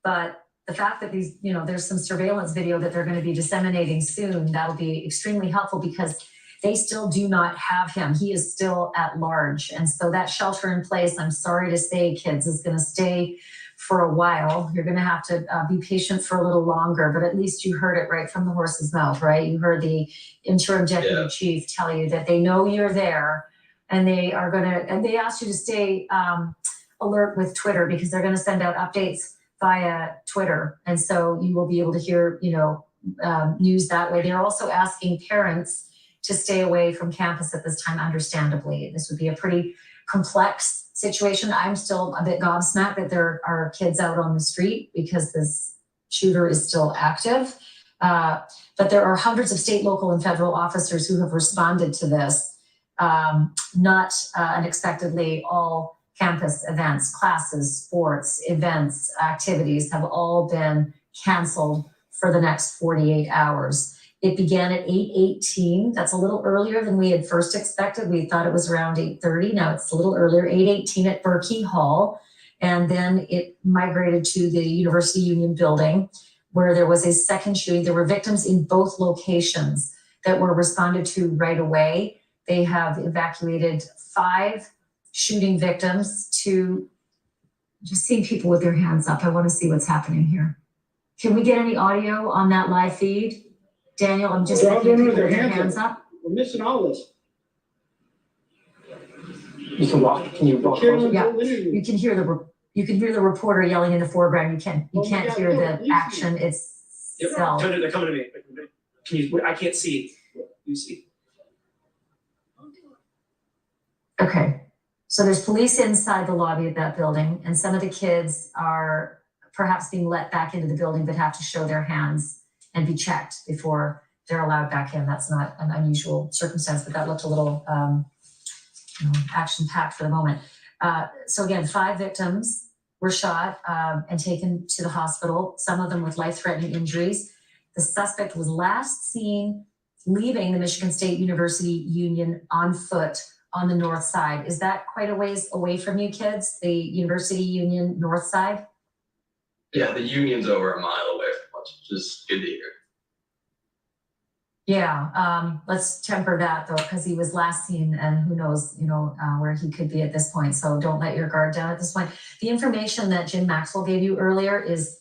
but the fact that these, there's some surveillance video that they're going to be disseminating soon, that'll be extremely helpful because they still do not have him. He is still at large. And so that shelter in place, I'm sorry to say, kids, is going to stay for a while. You're going to have to be patient for a little longer, but at least you heard it right from the horse's mouth, right? You heard the interim deputy chief tell you that they know you're there, and they are going to, and they asked you to stay alert with Twitter because they're going to send out updates via Twitter. And so you will be able to hear, news that way. They're also asking parents to stay away from campus at this time, understandably. This would be a pretty complex situation. I'm still a bit gobsmacked that there are kids out on the street because this shooter is still active. But there are hundreds of state, local, and federal officers who have responded to this. Not unexpectedly, all campus events, classes, sports, events, activities have all been canceled for the next 48 hours. It began at 8:18. That's a little earlier than we had first expected. We thought it was around 8:30. Now it's a little earlier, 8:18 at Berkey Hall. And then it migrated to the University Union building where there was a second shooting. There were victims in both locations that were responded to right away. They have evacuated 5 shooting victims to just seeing people with their hands up. I want to see what's happening here. Can we get any audio on that live feed? Daniel, I'm just looking at people with their hands up. We're missing all this. You can walk. Can you walk? Yeah, you can hear the reporter yelling in the foreground. You can't hear the action itself. They're coming to me. Can you? I can't see. You see? Okay, so there's police inside the lobby of that building, and some of the kids are perhaps being let back into the building, but have to show their hands and be checked before they're allowed back in. That's not an unusual circumstance, but that looked a little action-packed for the moment. So again, 5 victims were shot and taken to the hospital, some of them with life-threatening injuries. The suspect was last seen leaving the Michigan State University Union on foot on the north side. Is that quite a ways away from you kids, the University Union north side? Yeah, the Union's over a mile away from us, which is good to hear. Yeah, let's temper that though, because he was last seen and who knows, where he could be at this point. So don't let your guard down at this point. The information that Jim Maxwell gave you earlier is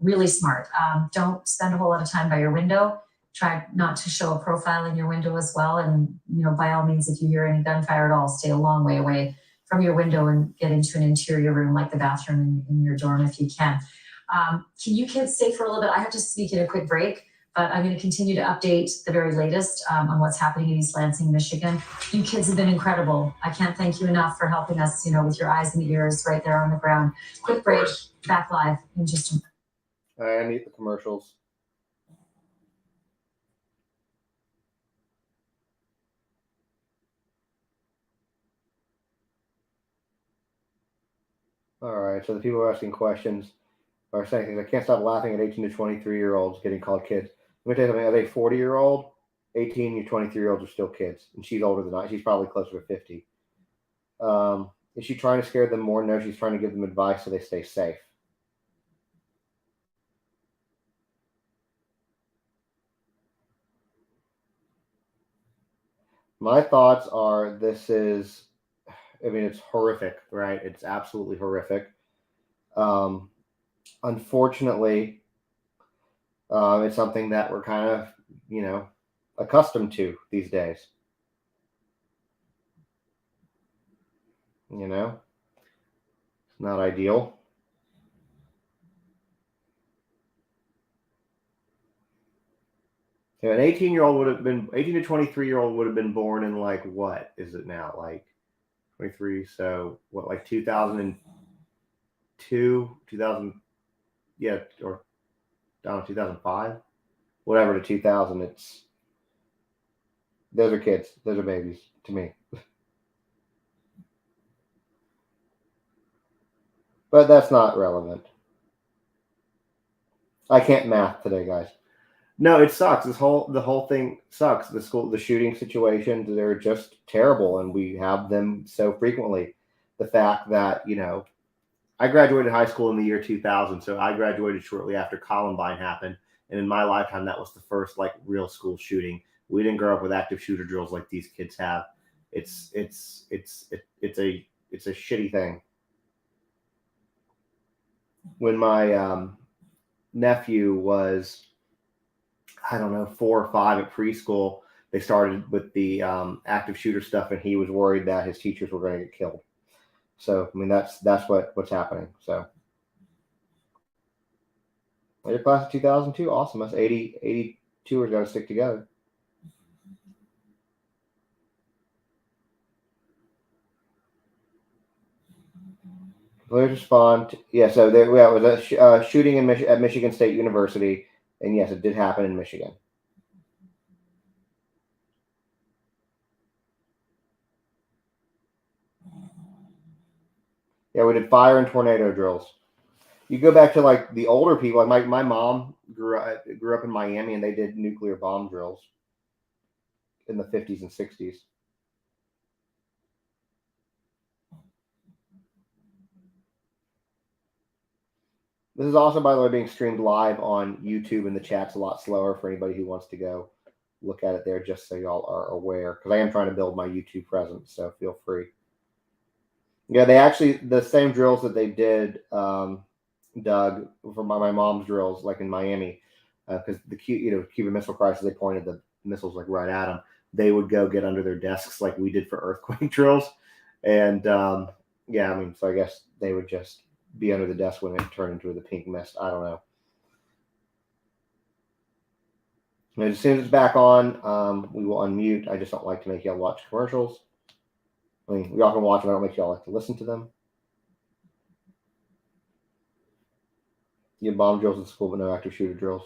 really smart. Don't spend a whole lot of time by your window. Try not to show a profile in your window as well. And, by all means, if you hear any gunfire at all, stay a long way away from your window and get into an interior room like the bathroom in your dorm if you can. Can you kids stay for a little bit? I have to speak in a quick break, but I'm going to continue to update the very latest on what's happening in East Lansing, Michigan. You kids have been incredible. I can't thank you enough for helping us, with your eyes and ears right there on the ground. Quick break, back live in just a minute. All right, I need the commercials. All right, so the people are asking questions are saying things. I can't stop laughing at 18 to 23-year-olds getting called kids. Let me tell you something. As a 40-year-old, 18 to 23-year-olds are still kids, and she's older than I. She's probably closer to 50. Is she trying to scare them more? No, she's trying to give them advice so they stay safe. My thoughts are it's horrific, right? It's absolutely horrific. Unfortunately, it's something that we're kind of, accustomed to these days. It's not ideal. An 18-year-old would have been 18 to 23-year-old would have been born in like what is it now? Like 23. So what, like 2002, 2000, yeah, or I don't know, 2005, whatever to 2000. Those are kids. Those are babies to me. But that's not relevant. I can't math today, guys. No, it sucks. The whole thing sucks. The shooting situations, they're just terrible, and we have them so frequently. The fact that, I graduated high school in the year 2000, so I graduated shortly after Columbine happened, and in my lifetime, that was the first like real school shooting. We didn't grow up with active shooter drills like these kids have. It's a shitty thing. When my nephew was, I don't know, 4 or 5 at preschool, they started with the active shooter stuff, and he was worried that his teachers were going to get killed. So, I mean, that's what's happening. So, your class of 2002, awesome. That's 82ers got to stick together. Players respond. Yeah, so there was a shooting at Michigan State University, and yes, it did happen in Michigan. Yeah, we did fire and tornado drills. You go back to like the older people. Like my mom grew up in Miami, and they did nuclear bomb drills in the 50s and 60s. This is also, by the way, being streamed live on YouTube, and the chat's a lot slower for anybody who wants to go look at it there, just so y'all are aware, because I am trying to build my YouTube presence, so feel free. Yeah, they actually, the same drills that they did, Doug, for my mom's drills, like in Miami, because the Cuban Missile Crisis, they pointed the missiles like right at them. They would go get under their desks like we did for earthquake drills, and yeah, I mean, so I guess they would just be under the desk when it turned into the pink mist. I don't know. And as soon as it's back on, we will unmute. I just don't like to make y'all watch commercials. I mean, y'all can watch them. I don't make y'all like to listen to them. You have bomb drills in school, but no active shooter drills.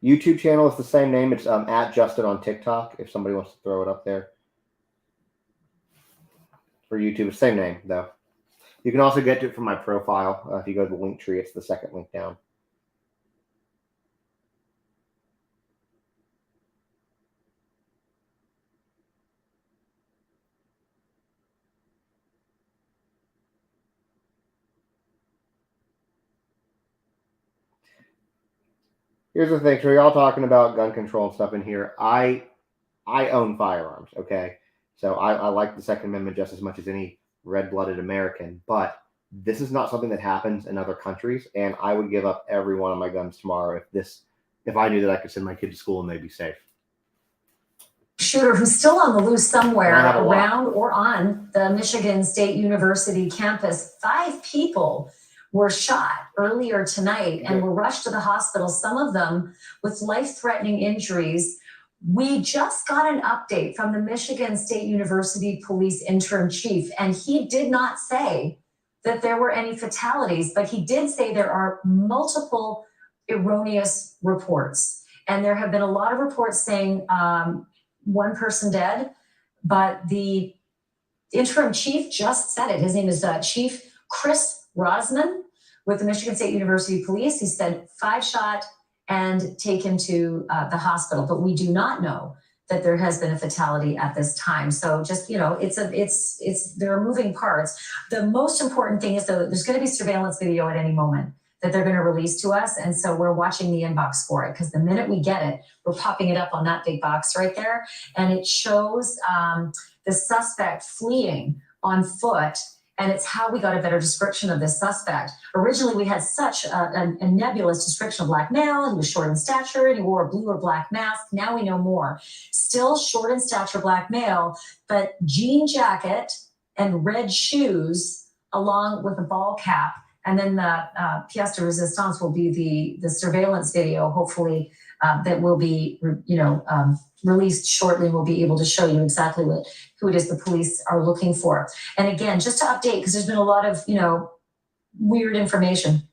YouTube channel is the same name. It's at Justin on TikTok, if somebody wants to throw it up there. For YouTube, same name, though. You can also get to it from my profile. If you go to the link tree, it's the second link down. Here's the thing. So we're all talking about gun control and stuff in here. I own firearms, okay? So I like the Second Amendment just as much as any red-blooded American, but this is not something that happens in other countries, and I would give up every one of my guns tomorrow if I knew that I could send my kid to school and they'd be safe. Shooter who's still on the loose somewhere around or on the Michigan State University campus. 5 people were shot earlier tonight and were rushed to the hospital, some of them with life-threatening injuries. We just got an update from the Michigan State University Police interim chief, and he did not say that there were any fatalities, but he did say there are multiple erroneous reports. And there have been a lot of reports saying 1 person dead, but the interim chief just said it. His name is Chief Chris Rosman with the Michigan State University Police. He said 5 shot and taken to the hospital, but we do not know that there has been a fatality at this time. So just, there are moving parts. The most important thing is, though, that there's going to be surveillance video at any moment that they're going to release to us. And so we're watching the inbox for it, because the minute we get it, we're popping it up on that big box right there. And it shows the suspect fleeing on foot. And it's how we got a better description of this suspect. Originally, we had such a nebulous description of black male. He was short in stature and he wore a blue or black mask. Now we know more. Still short in stature, black male, but jean jacket and red shoes along with a ball cap And then the pièce de résistance will be the surveillance video, hopefully, that will be, released shortly. We'll be able to show you exactly who it is the police are looking for. And again, just to update, because there's been a lot of, weird information.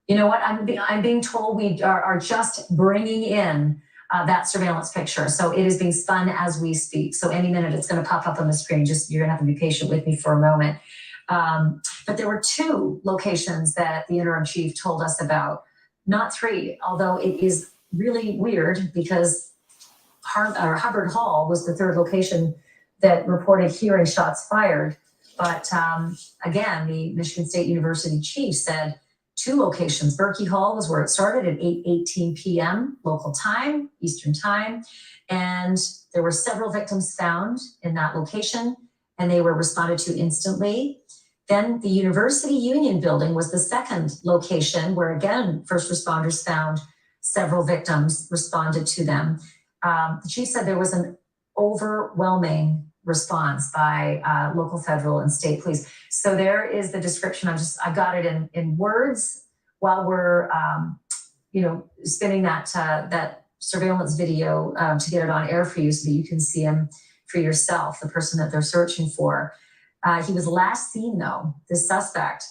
You know what? I'm being told we are just bringing in that surveillance picture. So it is being spun as we speak. So any minute it's going to pop up on the screen. Just, you're going to have to be patient with me for a moment. But there were 2 locations that the interim chief told us about, not 3, although it is really weird because Hubbard Hall was the 3rd location that reported hearing shots fired. But again, the Michigan State University chief said 2 locations. Berkey Hall was where it started at 8:18 p.m. local time, Eastern time. And there were several victims found in that location, and they were responded to instantly. Then the University Union building was the 2nd location where, again, first responders found several victims, responded to them. The chief said there was an overwhelming response by local, federal, and state police. So there is the description. I've got it in words while we're, spinning that surveillance video to get it on air for you so that you can see him for yourself, the person that they're searching for. He was last seen, though, this suspect,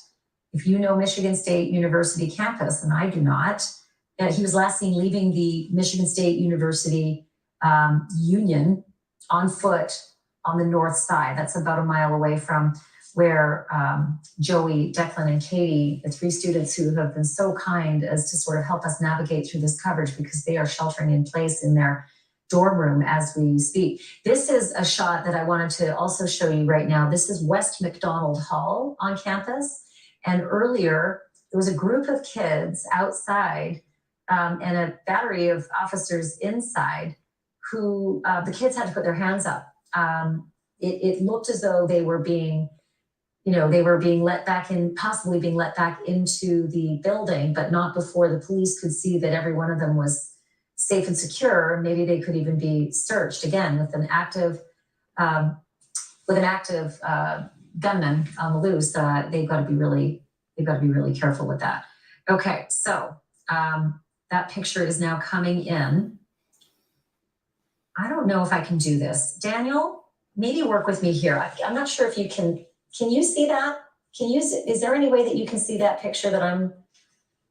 if you know Michigan State University campus, and I do not, he was last seen leaving the Michigan State University Union on foot on the north side. That's about a mile away from where Joey, Declan, and Katie, the 3 students who have been so kind as to sort of help us navigate through this coverage, because they are sheltering in place in their dorm room as we speak. This is a shot that I wanted to also show you right now. This is West McDonald Hall on campus. And earlier, there was a group of kids outside and a battery of officers inside who the kids had to put their hands up. It looked as though they were being let back in, possibly being let back into the building, but not before the police could see that every one of them was safe and secure. Maybe they could even be searched again with an active gunman on the loose. They've got to be really careful with that. Okay, so that picture is now coming in. I don't know if I can do this. Daniel, maybe work with me here. I'm not sure if you can you see that? Is there any way that you can see that picture that I'm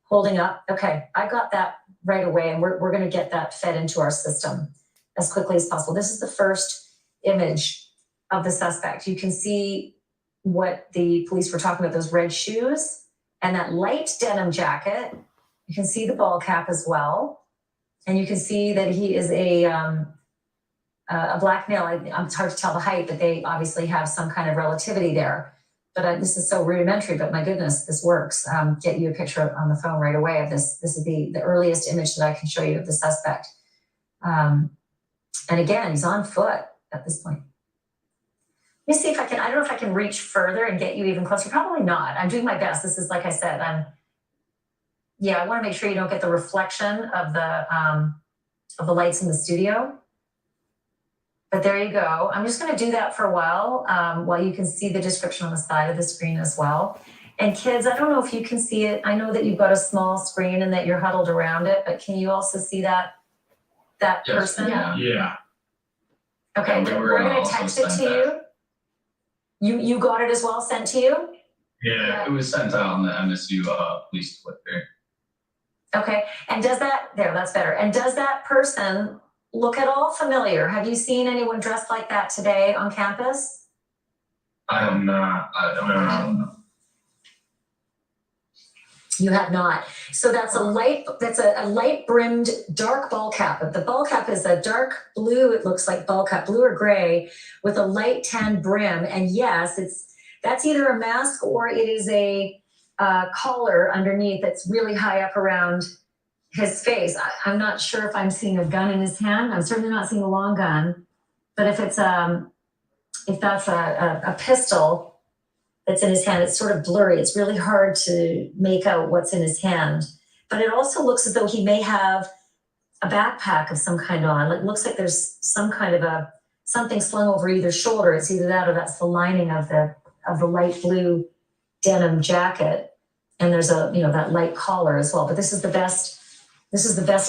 holding up? Okay, I got that right away, and we're gonna get that fed into our system as quickly as possible. This is the first image of the suspect. You can see what the police were talking about, those red shoes and that light denim jacket. You can see the ball cap as well. And you can see that he is a black male. It's hard to tell the height, but they obviously have some kind of relativity there. But this is so rudimentary, but my goodness, this works. Get you a picture on the phone right away of this. This is the earliest image that I can show you of the suspect. And again, he's on foot at this point. Let me see if I can, I don't know if I can reach further and get you even closer. Probably not. I'm doing my best. This is, like I said, I want to make sure you don't get the reflection of the lights in the studio. But there you go. I'm just going to do that for a while you can see the description on the side of the screen as well. And kids, I don't know if you can see it. I know that you've got a small screen and that you're huddled around it, but can you also see that person? Yeah. Okay, Yeah, we're going to text it to you. You got it as well, sent to you? Yeah, it was sent out on the MSU police Twitter. Okay, and does that, that's better. And does that person look at all familiar? Have you seen anyone dressed like that today on campus? I don't know. You have not. So that's a light brimmed dark ball cap. The ball cap is a dark blue, it looks like ball cap, blue or gray, with a light tan brim. And yes, that's either a mask or it is a collar underneath that's really high up around his face. I'm not sure if I'm seeing a gun in his hand. I'm certainly not seeing a long gun. But if that's a pistol that's in his hand, it's sort of blurry. It's really hard to make out what's in his hand. But it also looks as though he may have a backpack of some kind on. It looks like there's some kind of something slung over either shoulder. It's either that or that's the lining of the light blue denim jacket, and there's a, that light collar as well. But this is the best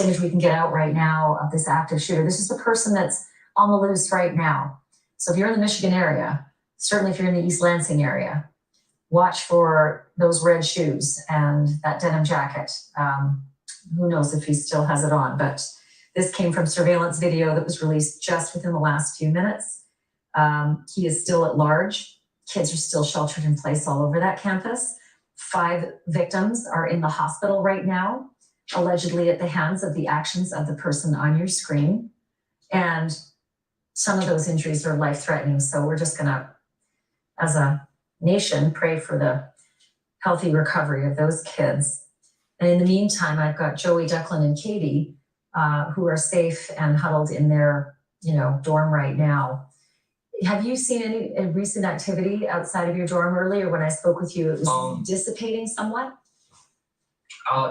image we can get out right now of this active shooter. This is the person that's on the loose right now. So if you're in the Michigan area, certainly if you're in the East Lansing area, watch for those red shoes and that denim jacket. Who knows if he still has it on, but this came from surveillance video that was released just within the last few minutes. He is still at large. Kids are still sheltered in place all over that campus. 5 victims are in the hospital right now, allegedly at the hands of the actions of the person on your screen. And some of those injuries are life-threatening. So we're just gonna, as a nation, pray for the healthy recovery of those kids. And in the meantime, I've got Joey, Declan, and Katie, who are safe and huddled in their, dorm right now. Have you seen any recent activity outside of your dorm? Earlier when I spoke with you, it was dissipating somewhat?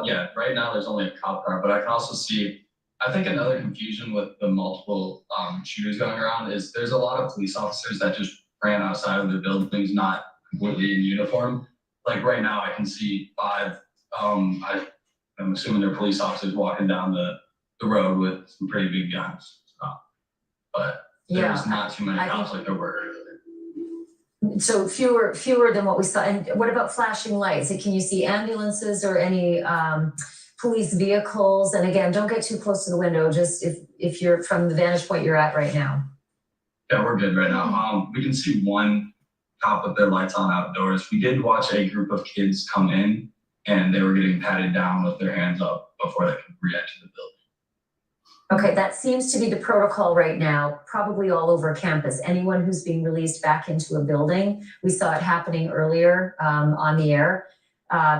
Yeah, right now there's only a cop car, but I can also see, I think another confusion with the multiple shooters going around is there's a lot of police officers that just ran outside of the buildings, not completely in uniform. Like right now I can see 5, I'm assuming they're police officers walking down the road with some pretty big guns. But there's not too many cops like there were earlier. So fewer than what we saw. And what about flashing lights? Can you see ambulances or any police vehicles? And again, don't get too close to the window, just if you're from the vantage point you're at right now. Yeah, we're good right now. We can see one cop with their lights on outdoors. We did watch a group of kids come in and they were getting patted down with their hands up before they could re-enter the building. Okay, that seems to be the protocol right now, probably all over campus. Anyone who's being released back into a building, we saw it happening earlier on the air.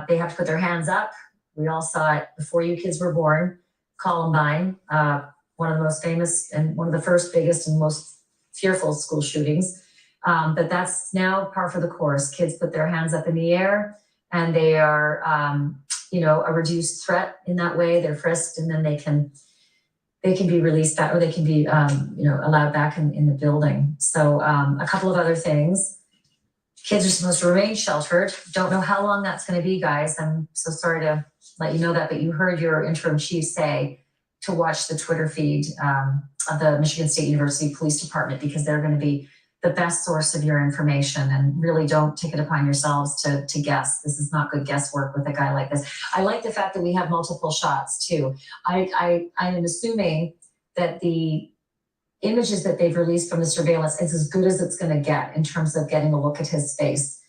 They have to put their hands up. We all saw it before you kids were born. Columbine, one of the most famous and one of the first biggest and most fearful school shootings. But that's now par for the course. Kids put their hands up in the air and they are, a reduced threat in that way. They're frisked and then they can be released back, or they can be, allowed back in the building. So a couple of other things. Kids are supposed to remain sheltered. Don't know how long that's going to be, guys. I'm so sorry to let you know that, but you heard your interim chief say to watch the Twitter feed of the Michigan State University Police Department, because they're going to be the best source of your information, and really don't take it upon yourselves to guess. This is not good guesswork with a guy like this. I like the fact that we have multiple shots too. I am assuming that the images that they've released from the surveillance is as good as it's going to get in terms of getting a look at his face.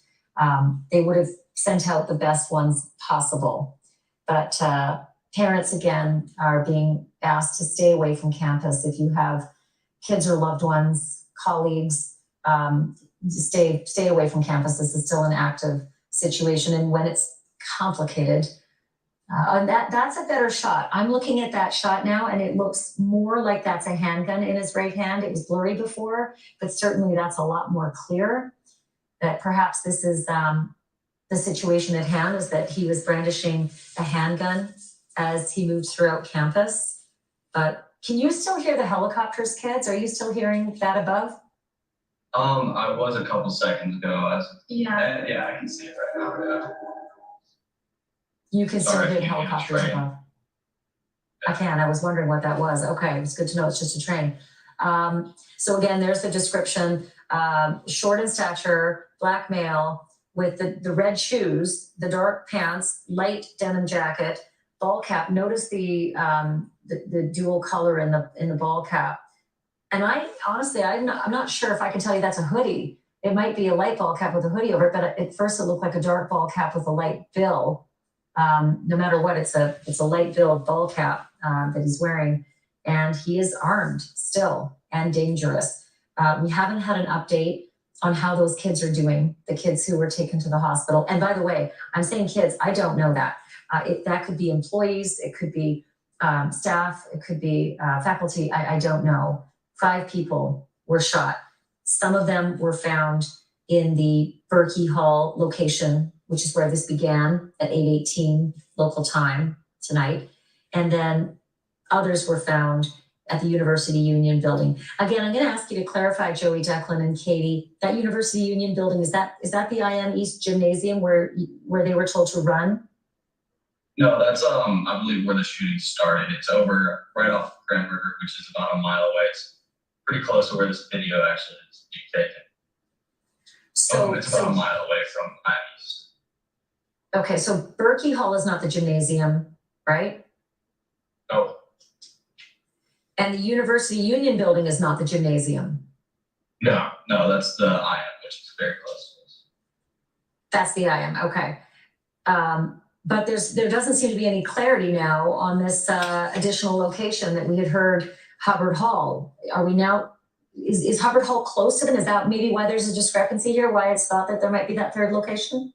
They would have sent out the best ones possible, but parents again are being asked to stay away from campus. If you have kids or loved ones, colleagues, stay away from campus. This is still an active situation, and when it's complicated, and that's a better shot. I'm looking at that shot now, and it looks more like that's a handgun in his right hand. It was blurry before, but certainly that's a lot more clear. That perhaps this is the situation at hand, is that he was brandishing a handgun as he moved throughout campus. But can you still hear the helicopters, kids? Are you still hearing that above? I was a couple seconds ago. Yeah. Yeah, I can see it right now. Yeah. You can still hear the helicopters above. I can. I was wondering what that was. Okay, it's good to know it's just a train. So again, there's the description. Short in stature, black male with the red shoes, the dark pants, light denim jacket, ball cap. Notice the dual color in the ball cap. And I honestly, I'm not sure if I can tell you that's a hoodie. It might be a light ball cap with a hoodie over it, but at first it looked like a dark ball cap with a light bill. No matter what, it's a light bill ball cap that he's wearing, and he is armed still and dangerous. We haven't had an update on how those kids are doing, the kids who were taken to the hospital. And by the way, I'm saying kids, I don't know that. That could be employees, it could be staff, it could be faculty, I don't know. 5 people were shot. Some of them were found in the Berkey Hall location, which is where this began at 8:18 local time tonight. And then others were found at the University Union Building. Again, I'm going to ask you to clarify, Joey, Declan, and Katie, that University Union Building, is that the IM East Gymnasium where they were told to run? No, that's I believe where the shooting started. It's over right off Bryan Kohberger, which is about a mile away. It's pretty close to where this video actually is being taken. So it's about a mile away from IM East. Okay, so Berkey Hall is not the gymnasium, right? Oh. And the University Union Building is not the gymnasium. No, that's the IM, which is very close to us. That's the IM, okay. But there doesn't seem to be any clarity now on this additional location that we had heard, Hubbard Hall. Are we now, is Hubbard Hall close to them? Is that maybe why there's a discrepancy here, why it's thought that there might be that third location?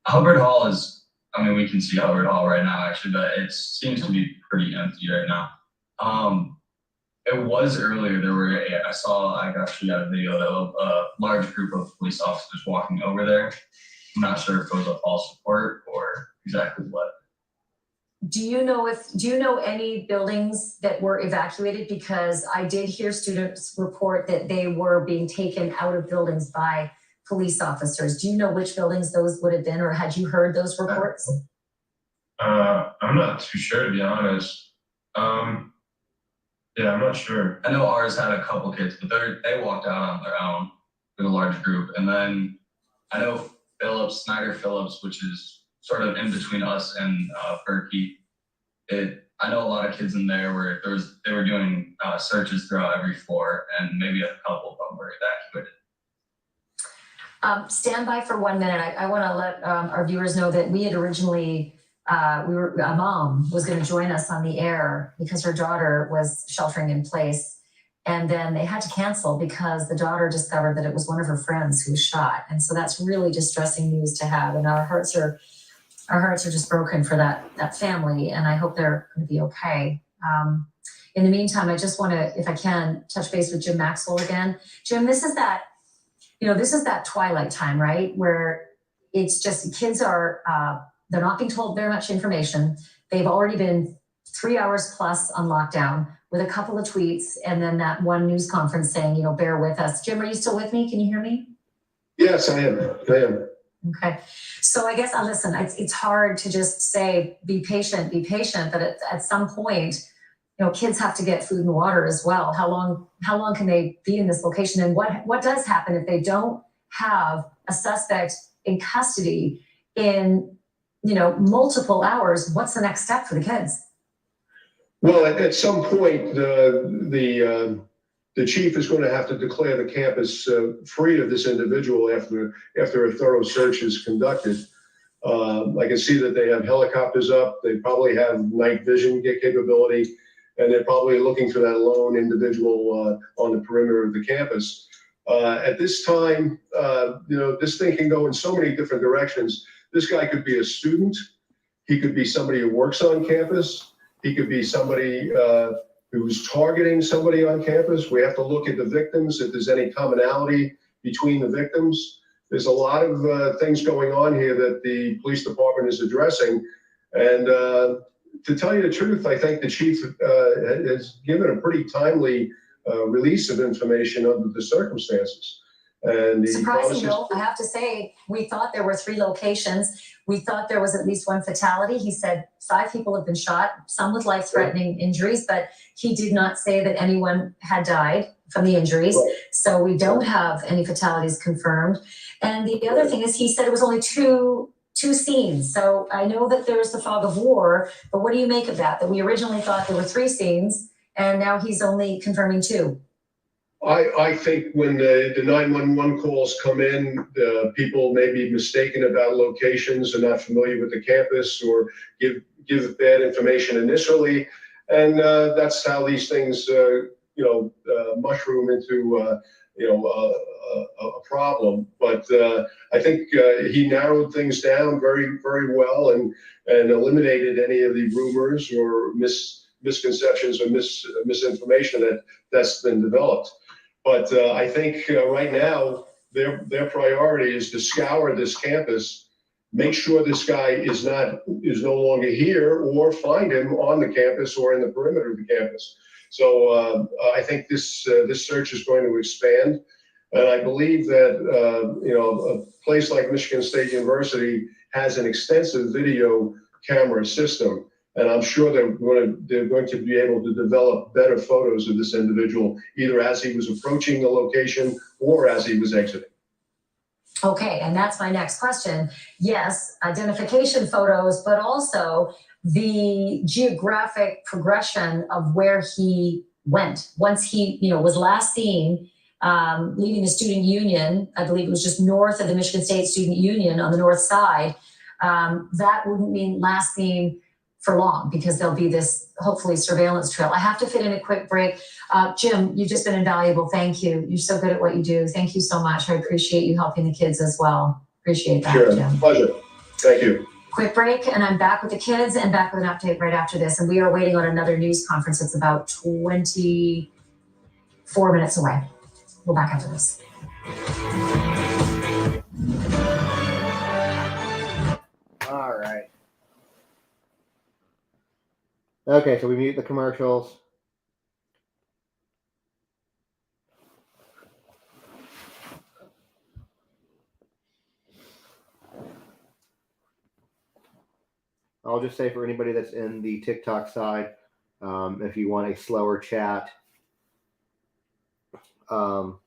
Hubbard Hall is, I mean, we can see Hubbard Hall right now actually, but it seems to be pretty empty right now. It was earlier, I actually got a video of a large group of police officers walking over there. I'm not sure if it was a false report or exactly what. Do you know any buildings that were evacuated? Because I did hear students report that they were being taken out of buildings by police officers. Do you know which buildings those would have been, or had you heard those reports? I'm not too sure, to be honest. Yeah, I'm not sure. I know ours had a couple kids, but they walked out on their own with a large group. And then I know Snyder Phillips, which is sort of in between us and Berkey. I know a lot of kids in there where they were doing searches throughout every floor, and maybe a couple of them were evacuated. Stand by for 1 minute. I want to let our viewers know that we had originally, a mom was going to join us on the air because her daughter was sheltering in place. And then they had to cancel because the daughter discovered that it was one of her friends who was shot. And so that's really distressing news to have. And our hearts are just broken for that family. And I hope they're going to be okay. In the meantime, I just want to, if I can, touch base with Jim Maxwell again. Jim, this is that twilight time, right? Where it's just kids are, they're not being told very much information. They've already been 3 hours plus on lockdown with a couple of tweets and then that one news conference saying, bear with us. Jim, are you still with me? Can you hear me? Yes, I am. Okay. So I guess, listen, it's hard to just say, be patient, but at some point, kids have to get food and water as well. How long can they be in this location? And what does happen if they don't have a suspect in custody in, multiple hours? What's the next step for the kids? Well, at some point, the chief is going to have to declare the campus free of this individual after a thorough search is conducted. I can see that they have helicopters up. They probably have night vision capability, and they're probably looking for that lone individual on the perimeter of the campus. At this time, this thing can go in so many different directions. This guy could be a student. He could be somebody who works on campus. He could be somebody who's targeting somebody on campus. We have to look at the victims, if there's any commonality between the victims. There's a lot of things going on here that the police department is addressing. And to tell you the truth, I think the chief has given a pretty timely release of information under the circumstances. And surprising though, I have to say, we thought there were 3 locations. We thought there was at least 1 fatality. He said 5 people have been shot, some with life-threatening injuries, but he did not say that anyone had died from the injuries. Right. So we don't have any fatalities confirmed. And the other thing is he said it was only two scenes. So I know that there's the fog of war, but what do you make of that we originally thought there were 3 scenes and now he's only confirming 2? I think when the 911 calls come in, people may be mistaken about locations and not familiar with the campus or give bad information initially. And that's how these things, mushroom into, a problem. But I think he narrowed things down very, very well and eliminated any of the rumors or misconceptions or misinformation that's been developed. But I think right now their priority is to scour this campus, make sure this guy is no longer here, or find him on the campus or in the perimeter of the campus. So I think this search is going to expand. And I believe that, a place like Michigan State University has an extensive video camera system. And I'm sure they're going to be able to develop better photos of this individual, either as he was approaching the location or as he was exiting. Okay, and that's my next question. Yes, identification photos, but also the geographic progression of where he went. Once he, was last seen leaving the student union, I believe it was just north of the Michigan State Student Union on the north side, that wouldn't mean last seen for long because there'll be this hopefully surveillance trail. I have to fit in a quick break. Jim, you've just been invaluable. Thank you. You're so good at what you do. Thank you so much. I appreciate you helping the kids as well. Appreciate that, Sure. Jim. Pleasure. Thank you. Quick break, and I'm back with the kids and back with an update right after this. And we are waiting on another news conference. It's about 24 minutes away. We'll back after this. All right. Okay, so we mute the commercials. I'll just say for anybody that's in the TikTok side, if you want a slower chat, you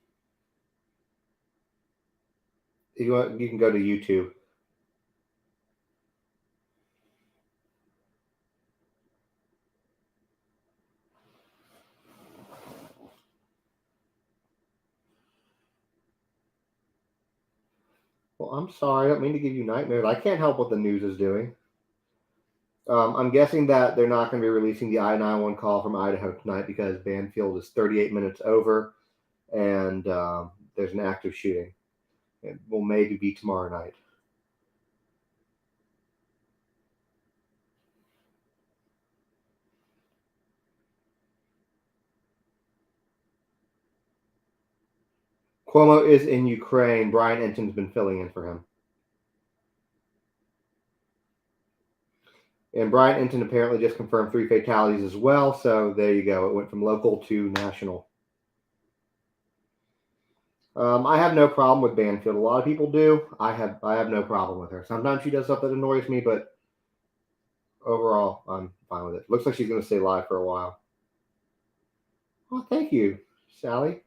can go to YouTube. Well, I'm sorry. I don't mean to give you nightmares. I can't help what the news is doing. I'm guessing that they're not going to be releasing the I-911 call from Idaho tonight because Banfield is 38 minutes over and there's an active shooting. It will maybe be tomorrow night. Cuomo is in Ukraine. Brian Enton's been filling in for him. And Brian Enton apparently just confirmed 3 fatalities as well. So there you go. It went from local to national. I have no problem with Banfield. A lot of people do. I have no problem with her. Sometimes she does stuff that annoys me, but overall, I'm fine with it. Looks like she's going to stay live for a while. Oh, thank you, Sally.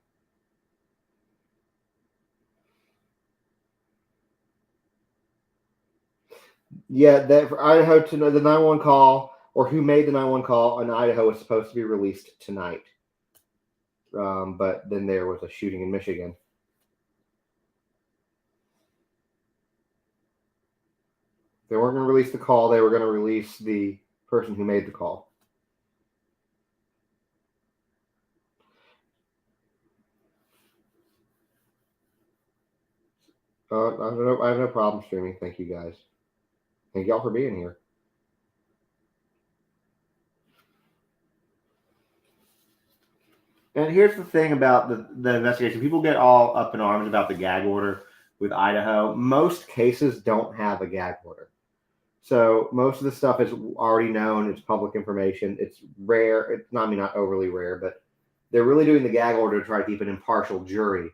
Yeah, that for Idaho to know the 911 call or who made the 911 call in Idaho is supposed to be released tonight. But then there was a shooting in Michigan. They weren't going to release the call. They were going to release the person who made the call. I have no problem streaming. Thank you, guys. Thank y'all for being here. And here's the thing about the investigation. People get all up in arms about the gag order with Idaho. Most cases don't have a gag order. So most of the stuff is already known. It's public information. It's rare. It's not, not overly rare, but they're really doing the gag order to try to keep an impartial jury.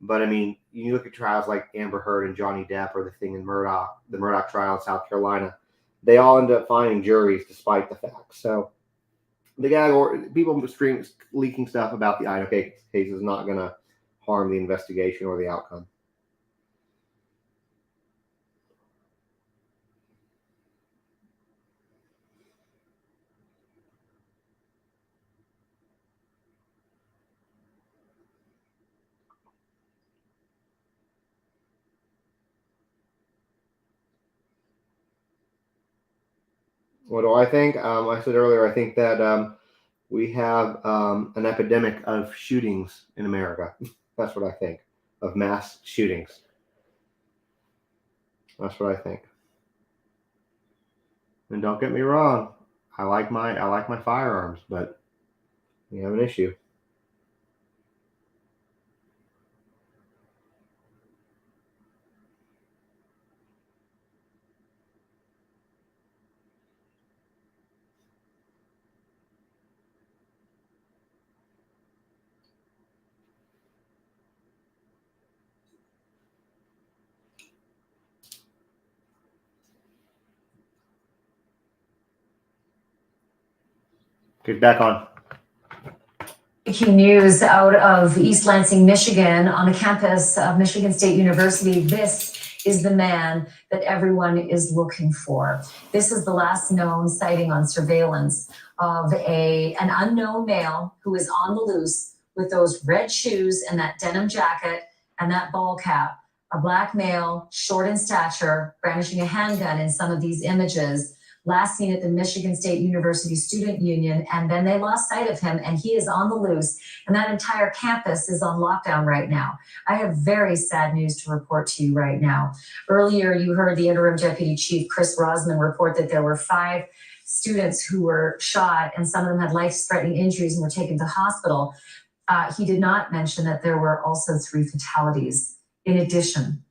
But I mean, you look at trials like Amber Heard and Johnny Depp or the thing in the Murdoch trial in South Carolina, they all end up finding juries despite the facts. So the gag order, people leaking stuff about the Idaho case is not going to harm the investigation or the outcome. What do I think? I said earlier, I think that we have an epidemic of shootings in America. That's what I think, of mass shootings. That's what I think. And don't get me wrong, I like my firearms, but we have an issue. Get back on. Breaking news out of East Lansing, Michigan, on the campus of Michigan State University. This is the man that everyone is looking for. This is the last known sighting on surveillance of an unknown male who is on the loose with those red shoes and that denim jacket and that ball cap. A black male, short in stature, brandishing a handgun in some of these images. Last seen at the Michigan State University Student Union, and then they lost sight of him, and he is on the loose, and that entire campus is on lockdown right now. I have very sad news to report to you right now. Earlier, you heard the interim deputy chief, Chris Rosman, report that there were 5 students who were shot, and some of them had life-threatening injuries and were taken to hospital. He did not mention that there were also 3 fatalities in addition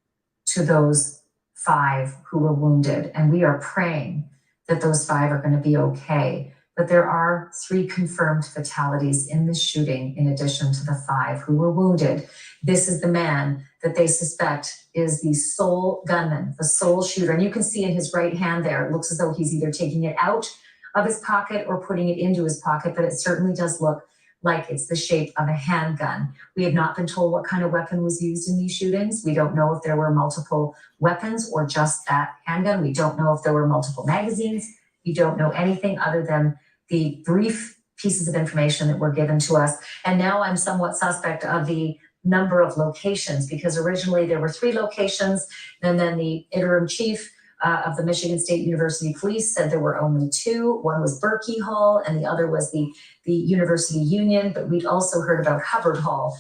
to those 5 who were wounded, and we are praying that those 5 are going to be okay. But there are 3 confirmed fatalities in this shooting in addition to the 5 who were wounded. This is the man that they suspect is the sole gunman, the sole shooter. And you can see in his right hand there, it looks as though he's either taking it out of his pocket or putting it into his pocket, but it certainly does look like it's the shape of a handgun. We have not been told what kind of weapon was used in these shootings. We don't know if there were multiple weapons or just that handgun. We don't know if there were multiple magazines. We don't know anything other than the brief pieces of information that were given to us. And now I'm somewhat suspect of the number of locations, because originally there were 3 locations, and then the interim chief of the Michigan State University Police said there were only 2. One was Berkey Hall and the other was the University Union, but we'd also heard about Hubbard Hall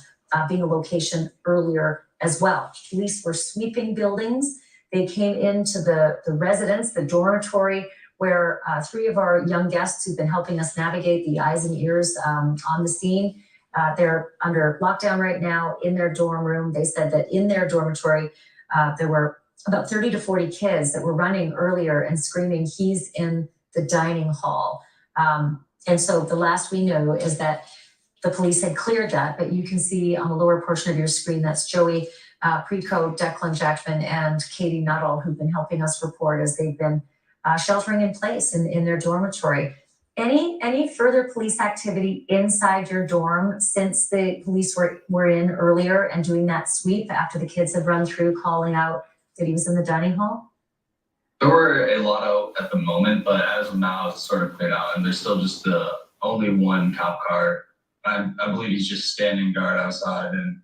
being a location earlier as well. Police were sweeping buildings. They came into the residence, the dormitory, where 3 of our young guests who've been helping us navigate the eyes and ears on the scene, they're under lockdown right now in their dorm room. They said that in their dormitory, there were about 30 to 40 kids that were running earlier and screaming, "He's in the dining hall." And so the last we know is that the police had cleared that, but you can see on the lower portion of your screen, that's Joey Preco, Declan Jackman, and Katie Nuttall, who've been helping us report as they've been sheltering in place in their dormitory. Any further police activity inside your dorm since the police were in earlier and doing that sweep after the kids had run through calling out that he was in the dining hall? There were a lot out at the moment, but as of now, it's sort of cleared out, and there's still just the only one cop car. I believe he's just standing guard outside and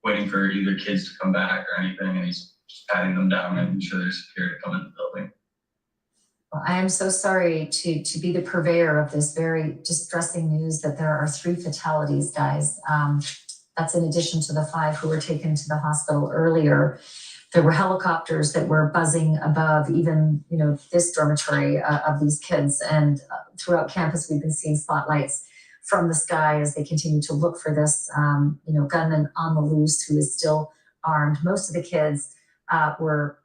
waiting for either kids to come back or anything, and he's just patting them down and ensure they're secure to come in the building. Well, I am so sorry to be the purveyor of this very distressing news that there are 3 fatalities, guys. That's in addition to the 5 who were taken to the hospital earlier. There were helicopters that were buzzing above even, this dormitory of these kids. And throughout campus, we've been seeing spotlights from the sky as they continue to look for this, gunman on the loose who is still armed. Most of the kids were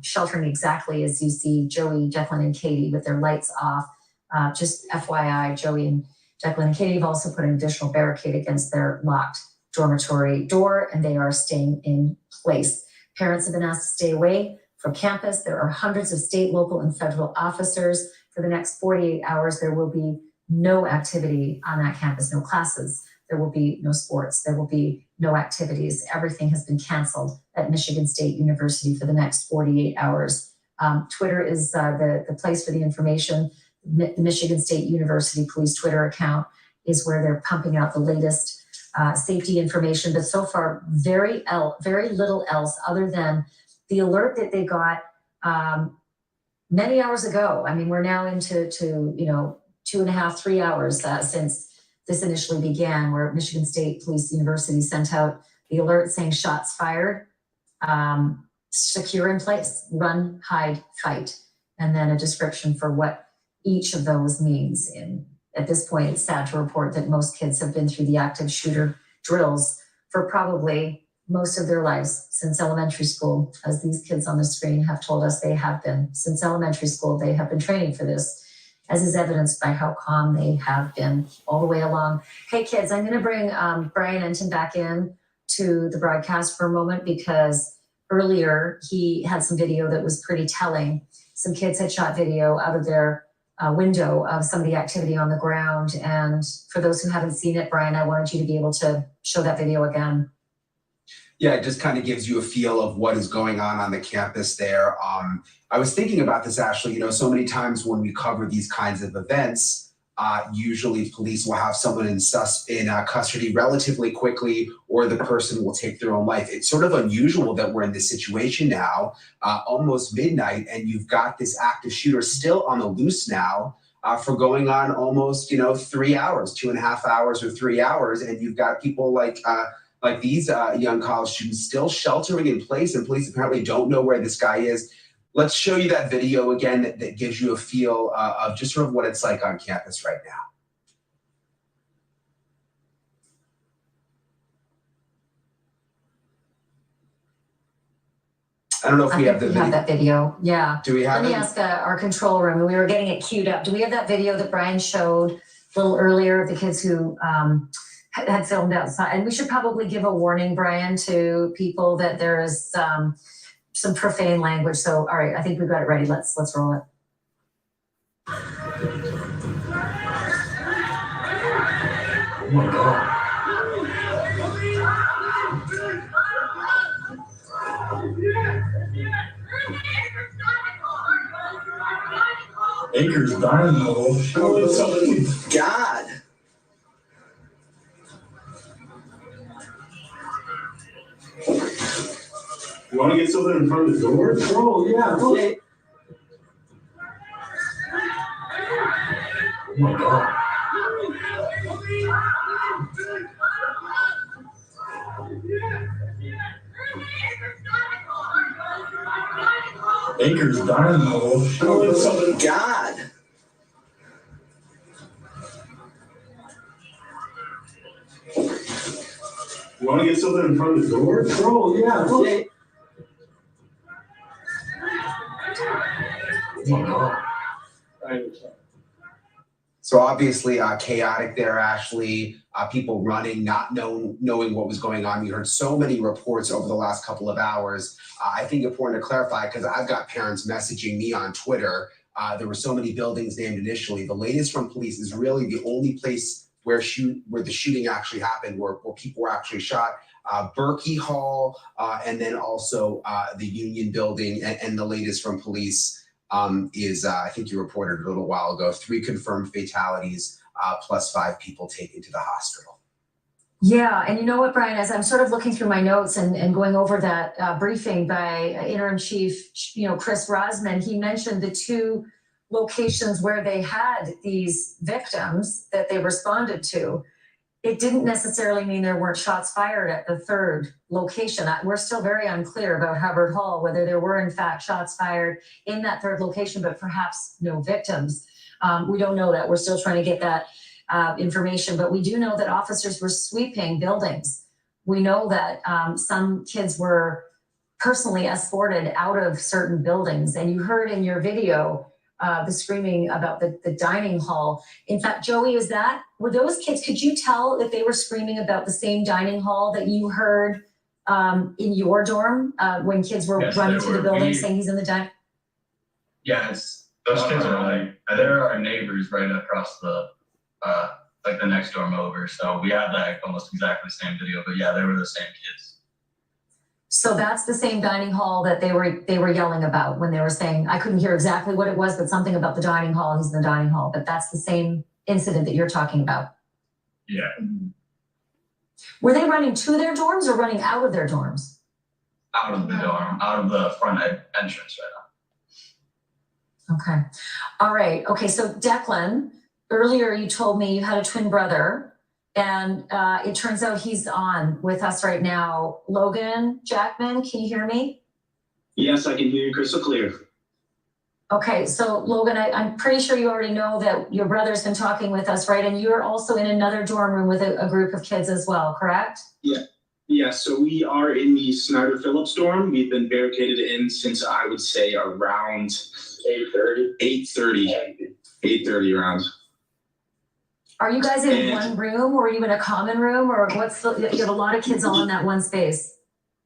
sheltering exactly as you see Joey, Declan, and Katie with their lights off. Just FYI, Joey and Declan and Katie have also put an additional barricade against their locked dormitory door, and they are staying in place. Parents have been asked to stay away from campus. There are hundreds of state, local, and federal officers. For the next 48 hours, there will be no activity on that campus, no classes. There will be no sports. There will be no activities. Everything has been canceled at Michigan State University for the next 48 hours. Twitter is the place for the information. The Michigan State University Police Twitter account is where they're pumping out the latest safety information, but so far very little else other than the alert that they got many hours ago. I mean, we're now into 2.5, 3 hours since this initially began, where Michigan State Police University sent out the alert saying shots fired, secure in place, run, hide, fight, and then a description for what each of those means. And at this point, it's sad to report that most kids have been through the active shooter drills for probably most of their lives since elementary school. As these kids on the screen have told us, they have been. Since elementary school, they have been training for this, as is evidenced by how calm they have been all the way along. Hey kids, I'm gonna bring Brian Enton back in to the broadcast for a moment, because earlier he had some video that was pretty telling. Some kids had shot video out of their window of some of the activity on the ground. And for those who haven't seen it, Brian, I wanted you to be able to show that video again. Yeah, it just kind of gives you a feel of what is going on the campus there. I was thinking about this, Ashley. So many times when we cover these kinds of events, usually police will have someone in custody relatively quickly, or the person will take their own life. It's sort of unusual that we're in this situation now, almost midnight, and you've got this active shooter still on the loose now for going on almost 3 hours, 2.5 hours or 3 hours, and you've got people like these young college students still sheltering in place, and police apparently don't know where this guy is. Let's show you that video again that gives you a feel of just sort of what it's like on campus right now. I don't know if we have the video. Have that video, yeah. Do we have it? Let me ask our control room, and we were getting it queued up. Do we have that video that Brian showed a little earlier of the kids who had filmed outside? And we should probably give a warning, Brian, to people that there is some profane language. So, all right, I think we've got it ready. Let's roll it. Oh my God. Acres Dynamo. God. You want to get something in front of the door? Bro, yeah. Okay. Oh my God. Acres Dynamo. God. You want to get something in front of the door? Bro, yeah. Okay. Oh my God. So obviously chaotic there, Ashley. People running, not knowing what was going on. You heard so many reports over the last couple of hours. I think important to clarify, because I've got parents messaging me on Twitter. There were so many buildings named initially. The latest from police is really the only place where the shooting actually happened, where people were actually shot. Berkey Hall, and then also the Union Building, and the latest from police is, I think you reported a little while ago, 3 confirmed fatalities, plus 5 people taken to the hospital. Yeah, and you know what, Brian, as I'm sort of looking through my notes and going over that briefing by Interim Chief, Chris Rosman, he mentioned the 2 locations where they had these victims that they responded to. It didn't necessarily mean there weren't shots fired at the 3rd location. We're still very unclear about Hubbard Hall, whether there were in fact shots fired in that 3rd location, but perhaps no victims. We don't know that. We're still trying to get that information, but we do know that officers were sweeping buildings. We know that some kids were personally escorted out of certain buildings, and you heard in your video the screaming about the dining hall. In fact, Joey, were those kids, could you tell if they were screaming about the same dining hall that you heard in your dorm when kids were running through the building saying he's in the dining? Yeah, those kids are they're our neighbors right across the the next dorm over. So we have that almost exactly the same video, but yeah, they were the same kids. So that's the same dining hall that they were yelling about when they were saying, I couldn't hear exactly what it was, but something about the dining hall, he's in the dining hall. But that's the same incident that you're talking about. Yeah. Were they running to their dorms or running out of their dorms? Out of the dorm, out of the front entrance right now. Okay. All right. Okay. So Declan, earlier you told me you had a twin brother. And it turns out he's on with us right now. Logan Jackman, can you hear me? Yes, I can hear you crystal clear. Okay, so Logan, I'm pretty sure you already know that your brother's been talking with us, right? And you're also in another dorm room with a group of kids as well, correct? Yeah, so we are in the Snyder Phillips dorm. We've been barricaded in since I would say around 8:30 around. Are you guys in one room, or are you in a common room, or you have a lot of kids all in that one space?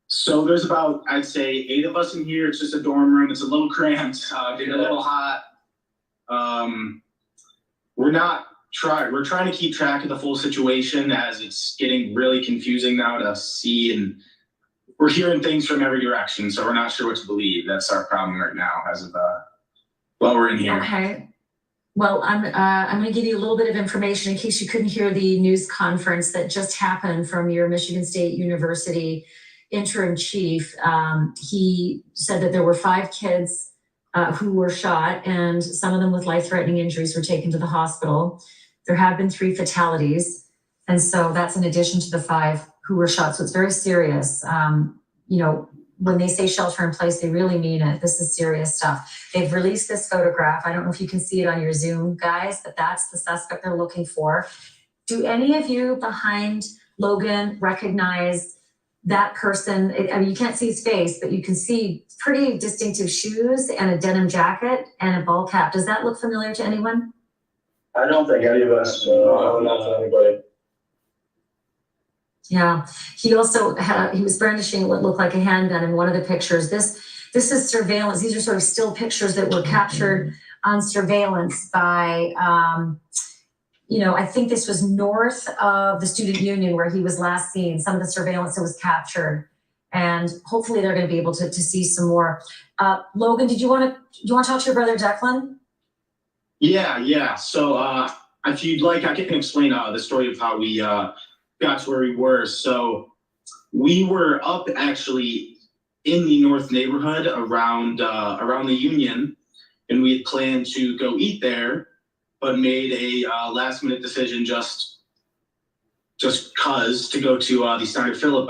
So there's about, I'd say 8 of us in here. It's just a dorm room. It's a little cramped, getting a little hot. we're trying to keep track of the full situation as it's getting really confusing now to see, and we're hearing things from every direction, so we're not sure what to believe. That's our problem right now as of while we're in here. Okay. Well, I'm going to give you a little bit of information in case you couldn't hear the news conference that just happened from your Michigan State University interim chief. He said that there were 5 kids who were shot, and some of them with life-threatening injuries were taken to the hospital. There have been 3 fatalities, and so that's in addition to the 5 who were shot. So it's very serious. You know, when they say shelter in place, they really mean it. This is serious stuff. They've released this photograph. I don't know if you can see it on your Zoom, guys, but that's the suspect they're looking for. Do any of you behind Logan recognize that person? I mean, you can't see his face, but you can see pretty distinctive shoes and a denim jacket and a ball cap. Does that look familiar to anyone? I don't think any of us know anybody. Yeah, he also he was brandishing what looked like a handgun in one of the pictures. This is surveillance. These are sort of still pictures that were captured on surveillance by, you know, I think this was north of the student union where he was last seen, some of the surveillance that was captured. And hopefully they're going to be able to see some more. Logan, do you want to talk to your brother Declan? Yeah. So if you'd like, I can explain the story of how we got to where we were. So we were up actually in the north neighborhood around the Union, and we had planned to go eat there, but made a last minute decision just cause to go to the Snyder Phillip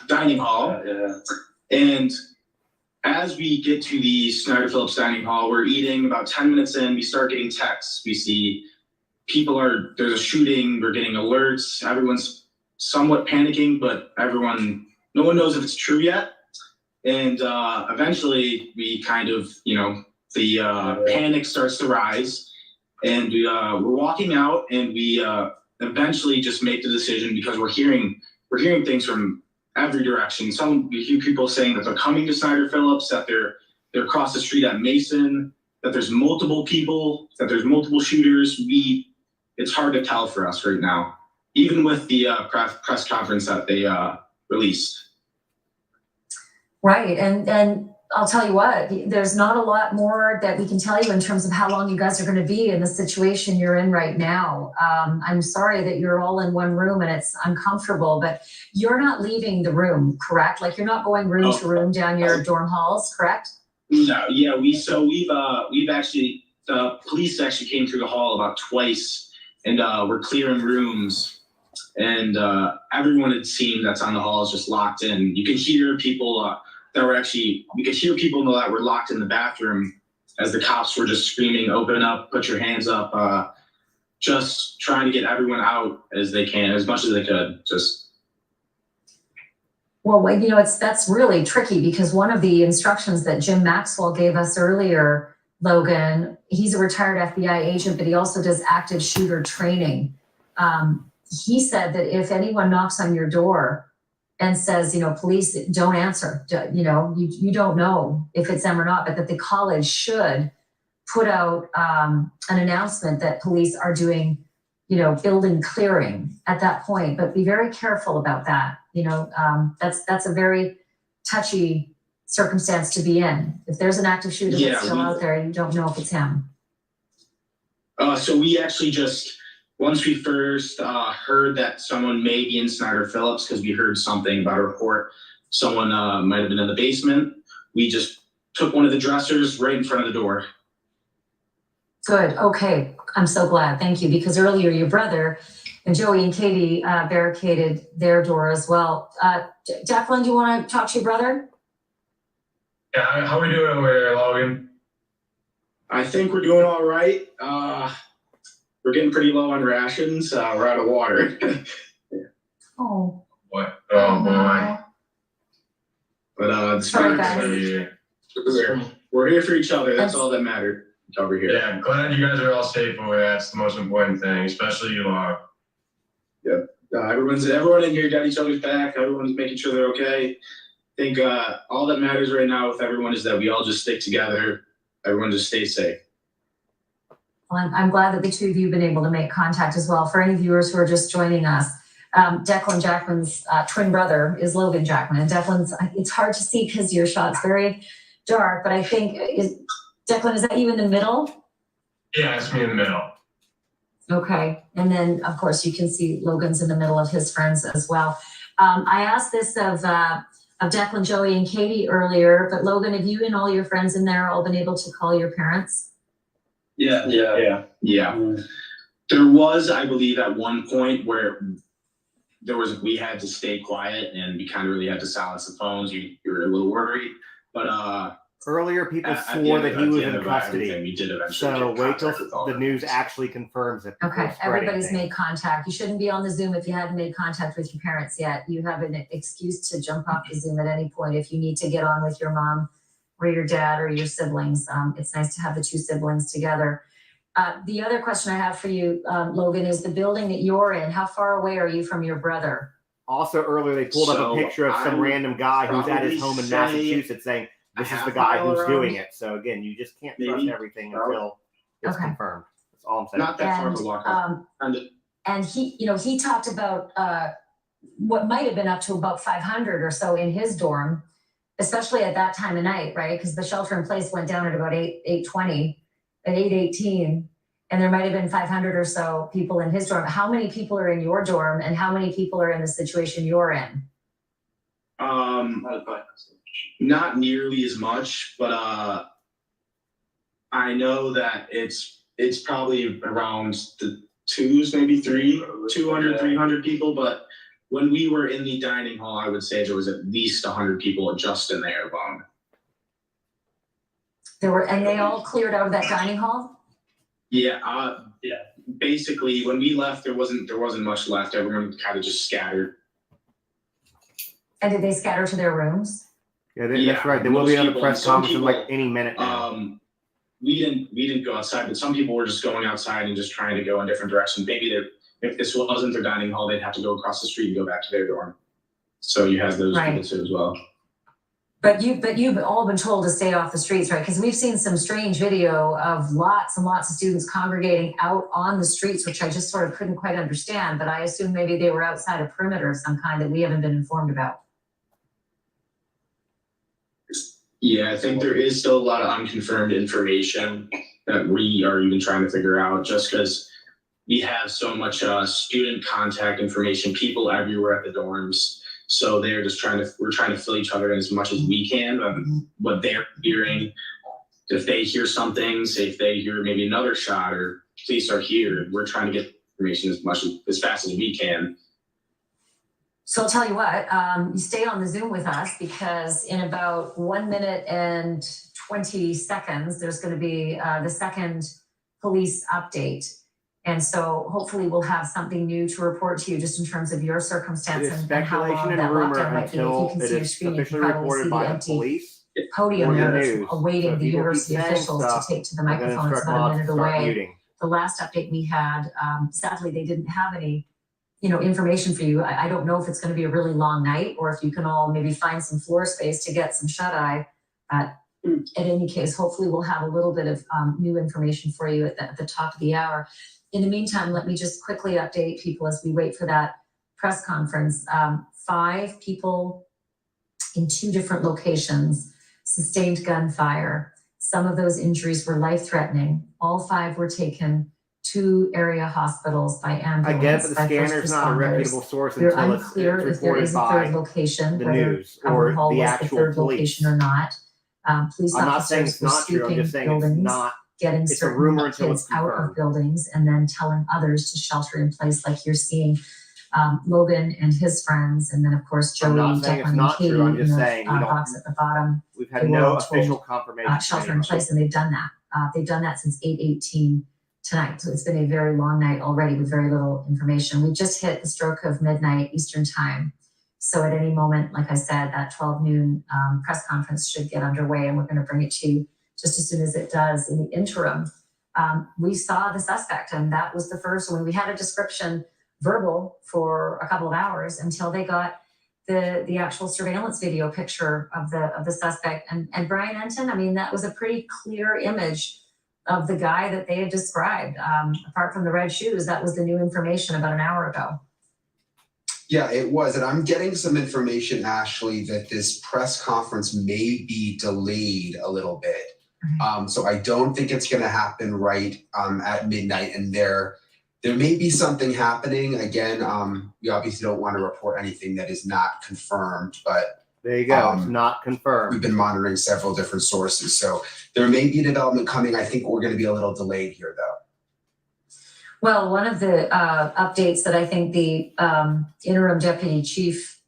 dining hall. Yeah. And as we get to the Snyder Phillips dining hall, we're eating. About 10 minutes in, we start getting texts. We see there's a shooting, we're getting alerts, everyone's somewhat panicking, but no one knows if it's true yet. And eventually we kind of, the panic starts to rise, and we're walking out, and we eventually just make the decision because we're hearing things from every direction. We hear people saying that they're coming to Snyder Phillips, that they're across the street at Mason, that there's multiple people, that there's multiple shooters. It's hard to tell for us right now, even with the press conference that they released. Right, and I'll tell you what, there's not a lot more that we can tell you in terms of how long you guys are going to be in the situation you're in right now. I'm sorry that you're all in one room and it's uncomfortable, but you're not leaving the room, correct? Like you're not going room to room down your dorm halls, correct? No, yeah, we've actually, the police actually came through the hall about twice, and we're clearing rooms, and everyone it seemed that's on the hall is just locked in. You can hear people we could hear people that were locked in the bathroom as the cops were just screaming, "Open up, put your hands up," just trying to get everyone out as they can, as much as they could. Well, that's really tricky because one of the instructions that Jim Maxwell gave us earlier, Logan, he's a retired FBI agent, but he also does active shooter training. He said that if anyone knocks on your door and says, police, don't answer, you don't know if it's them or not, but that the college should put out an announcement that police are doing, building clearing at that point, but be very careful about that. That's a very touchy circumstance to be in. If there's an active shooter that's still out there, you don't know if it's him. So we actually once we first heard that someone may be in Snyder Phillips, because we heard something about a report, someone might have been in the basement, we just took one of the dressers right in front of the door. Good, okay, I'm so glad, thank you, because earlier your brother and Joey and Katie barricaded their door as well. Declan, do you want to talk to your brother? Yeah, how are we doing over here, Logan? I think we're doing all right. We're getting pretty low on rations. We're out of water. Oh. What? Oh boy. But sorry, guys. We're here for each other. That's all that mattered over here. Yeah, I'm glad you guys are all safe over there. That's the most important thing, especially you, Laura. Yep. Everyone in here got each other's back. Everyone's making sure they're okay. I think all that matters right now with everyone is that we all just stick together. Everyone just stay safe. Well, I'm glad that the two of you have been able to make contact as well. For any viewers who are just joining us, Declan Jackman's twin brother is Logan Jackman. And Declan's, it's hard to see because your shot's very dark, but I think, Declan, is that you in the middle? Yeah, it's me in the middle. Okay. And then, of course, you can see Logan's in the middle of his friends as well. I asked this of Declan, Joey, and Katie earlier, but Logan, have you and all your friends in there all been able to call your parents? Yeah. Mm. There was, I believe, at one point where we had to stay quiet and we kind of really had to silence the phones. You were a little worried, but Earlier, people at the swore end that of- he at was the end in of custody. everything, we did eventually So get wait till contact with all the of news them. actually confirms it. before Okay, spreading everybody's things. made contact. You shouldn't be on the Zoom if you hadn't made contact with your parents yet. You have an excuse to jump off the Zoom at any point if you need to get on with your mom or your dad or your siblings. It's nice to have the two siblings together. The other question I have for you, Logan, is the building that you're in, how far away are you from your brother? Also, earlier they pulled up a So, picture of I some would random guy who's at his probably home in say Massachusetts saying, this is the half guy mile who's around, doing it. So again, you just can't trust maybe. everything until it's Okay. confirmed. That's all I'm saying. Not that far of a walk. And he talked about what might have been up to about 500 or so in his dorm, especially at that time of night, right? Because the shelter in place went down at about 8:20, at 8:18, and there might have been 500 or so people in his dorm. How many people are in your dorm, and how many people are in the situation you're in? Not nearly as much, but I know that it's probably around the twos, maybe 200, 300 people. But when we were in the dining hall, I would say there was at least 100 people just in there alone. And they all cleared out of that dining hall? Yeah. Basically, when we left, there wasn't much left. Everyone kind of just scattered. And did they scatter to their rooms? Yeah, Yeah, that's right. There will most be another people- press some conference in like people, any minute now. We didn't go outside, but some people were just going outside and just trying to go in different directions. Maybe if this wasn't their dining hall, they'd have to go across the street and go back to their dorm. So you have those people too as well. But you've all been told to stay off the streets, right? Because we've seen some strange video of lots and lots of students congregating out on the streets, which I just sort of couldn't quite understand. But I assume maybe they were outside a perimeter of some kind that we haven't been informed about. Yeah, I think there is still a lot of unconfirmed information that we are even trying to figure out, just because we have so much student contact information, people everywhere at the dorms. So we're trying to fill each other in as much as we can, what they're hearing. If they hear something, say if they hear maybe another shot or police are here, we're trying to get information as fast as we can. So I'll tell you what, you stay on the Zoom with us, because in about 1 minute and 20 seconds, there's going to be the second police update. And so hopefully we'll have something new to report to you just in terms of your circumstance and how long that lockdown might be. If you can see your screen, you can probably see the empty podium there awaiting the university officials to take to the microphone. It's about a minute away. The last update we had, sadly, they didn't have any information for you. I don't know if it's going to be a really long night or if you can all maybe find some floor space to get some shut-eye. At any case, hopefully we'll have a little bit of new information for you at the top of the hour. In the meantime, let me just quickly update people as we wait for that press conference. 5 people in 2 different locations sustained gunfire. Some of those injuries were life-threatening. All 5 were taken to area hospitals by ambulance. I get that the scanner is not a reputable source until it's reported by the news or the actual police. Or not. Police I'm not saying officers it's not true. I'm just saying it's not. Getting It's a certain rumor until kids it's out of confirmed. buildings and then telling others to shelter in place, like you're seeing Logan and his friends, and then of course Joey, I'm not saying it's Declan, and not Katie true. I'm in just the saying box at the bottom. We've had They were no all official told, confirmation. shelter in place, and they've done that. They've done that since 8:18 tonight. So it's been a very long night already with very little information. We just hit the stroke of midnight Eastern time. So at any moment, like I said, that 12 noon press conference should get underway, and we're going to bring it to you just as soon as it does. In the interim, we saw the suspect, and that was the first one. We had a description verbal for a couple of hours until they got the actual surveillance video picture of the suspect. And Brian Enton, I mean, that was a pretty clear image of the guy that they had described. Apart from the red shoes, that was the new information about an hour ago. Yeah, it was. And I'm getting some information, Ashley, that this press conference may be delayed a little bit. So I don't think it's going to happen right at midnight. And there may be something happening. Again, we obviously don't want to report anything that is not confirmed, but there you go. It's not confirmed. We've been monitoring several different sources. So there may be a development coming. I think we're going to be a little delayed here, though. Well, one of the updates that I think the interim deputy chief,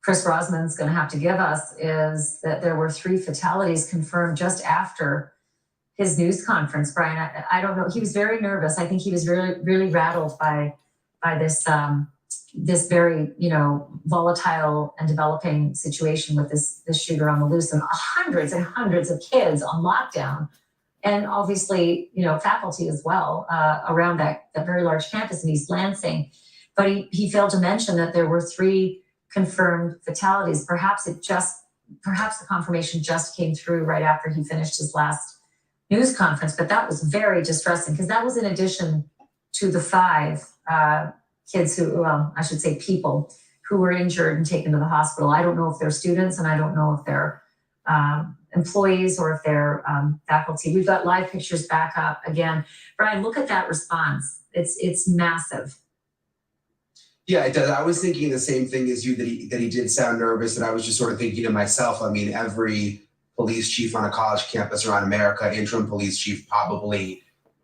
Chris Rosman's going to have to give us is that there were 3 fatalities confirmed just after his news conference. Brian, I don't know. He was very nervous. I think he was really, really rattled by this this very, volatile and developing situation with this shooter on the loose, and hundreds and hundreds of kids on lockdown. And obviously, faculty as well around that very large campus in East Lansing. But he failed to mention that there were 3 confirmed fatalities. Perhaps the confirmation just came through right after he finished his last news conference. But that was very distressing because that was in addition to the 5 kids people who were injured and taken to the hospital. I don't know if they're students, and I don't know if they're employees or if they're faculty. We've got live pictures back up again. Brian, look at that response. It's massive. Yeah, it does. I was thinking the same thing as you, that he did sound nervous, and I was just sort of thinking to myself, I mean, every police chief on a college campus around America, interim police chief, probably,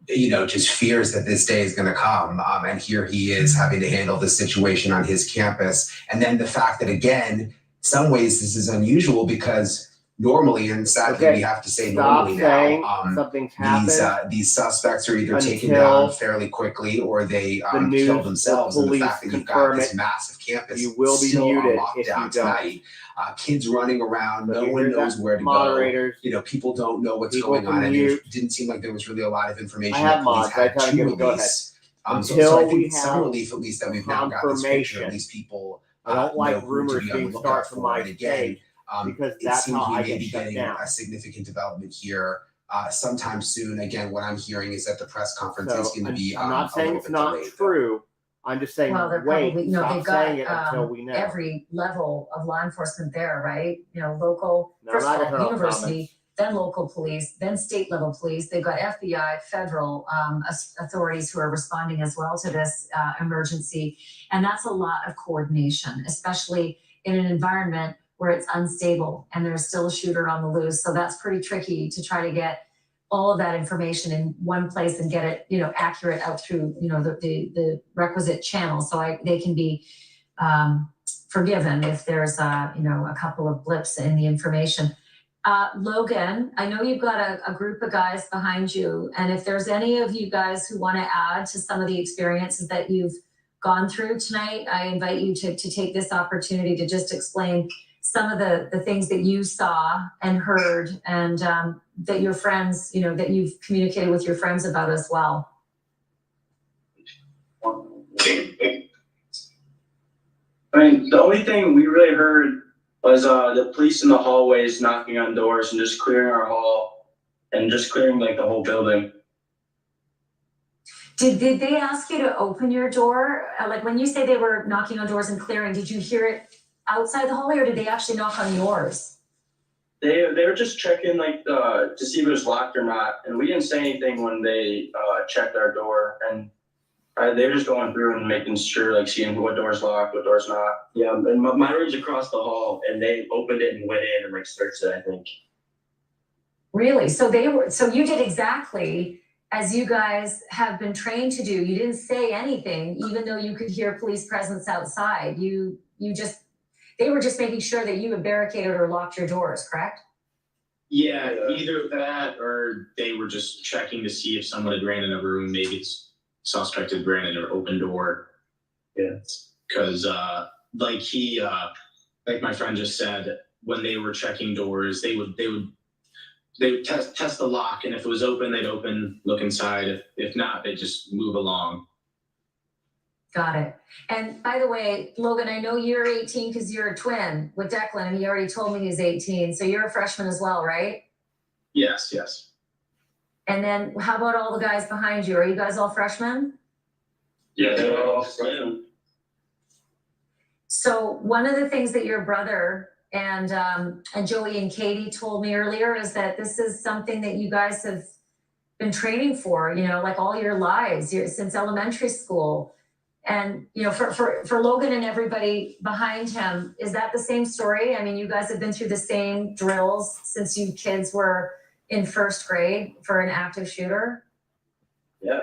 just fears that this day is going to come. And here he is having to handle this situation on his campus. And then the fact that, again, in some ways this is unusual because normally, and sadly we have to say normally now, these suspects are either taken down fairly quickly or they kill themselves. And the fact that you've got this massive campus you will be still muted on if you lockdown tonight, kids running around, no one knows where to go. People don't know what's going on, and it didn't seem like there was really a lot of information that police had to release. So I think it's some relief, at least, that we've now got this picture. At least people I don't like rumors being being started from my again. Because it that's seems how we I may get be shut getting down. a significant development here sometime soon. Again, what I'm hearing is that the press conference is going to be I'm not saying it's not true. I'm just saying, Well, they're wait, probably, stop they've saying got it until we know. every level of law enforcement there, right? Local, No, first I'm not of gonna all, throw university, then local police, then state level police. They've got FBI, federal authorities who are responding as well to this emergency. And that's a lot of coordination, especially in an environment where it's unstable and there's still a shooter on the loose. So that's pretty tricky to try to get all of that information in one place and get it, accurate out through, the requisite channels. So they can be forgiven if there's a couple of blips in the information. Logan, I know you've got a group of guys behind you, and if there's any of you guys who want to add to some of the experiences that you've gone through tonight, I invite you to take this opportunity to just explain some of the things that you saw and heard, and that your friends, that you've communicated with your friends about as well. I mean, the only thing we really heard was the police in the hallways knocking on doors and just clearing our hall and just clearing the whole building. Did they ask you to open your door? Like when you say they were knocking on doors and clearing, did you hear it outside the hallway, or did they actually knock on yours? They were just checking to see if it was locked or not, and we didn't say anything when they checked our door, and they were just going through and making sure, seeing what door's locked, what door's not. Yeah, and my room's across the hall, and they opened it and went in and searched it, I think. Really? So you did exactly as you guys have been trained to do. You didn't say anything, even though you could hear police presence outside. They were just making sure that you had barricaded or locked your doors, correct? Yeah, either that or they were just checking to see if someone had ran in a room. Maybe it's suspect had ran in an open door. Yeah. Because like my friend just said, when they were checking doors, they would test the lock, and if it was open, they'd open, look inside. If not, they'd just move along. Got it. And by the way, Logan, I know you're 18 because you're a twin with Declan, and he already told me he's 18. So you're a freshman as well, right? Yes. And then how about all the guys behind you? Are you guys all freshmen? Yeah, they're all freshmen. So one of the things that your brother and Joey and Katie told me earlier is that this is something that you guys have been training for, you know, like all your lives, since elementary school. And, you know, for Logan and everybody behind him, is that the same story? I mean, you guys have been through the same drills since you kids were in first grade for an active shooter? Yeah.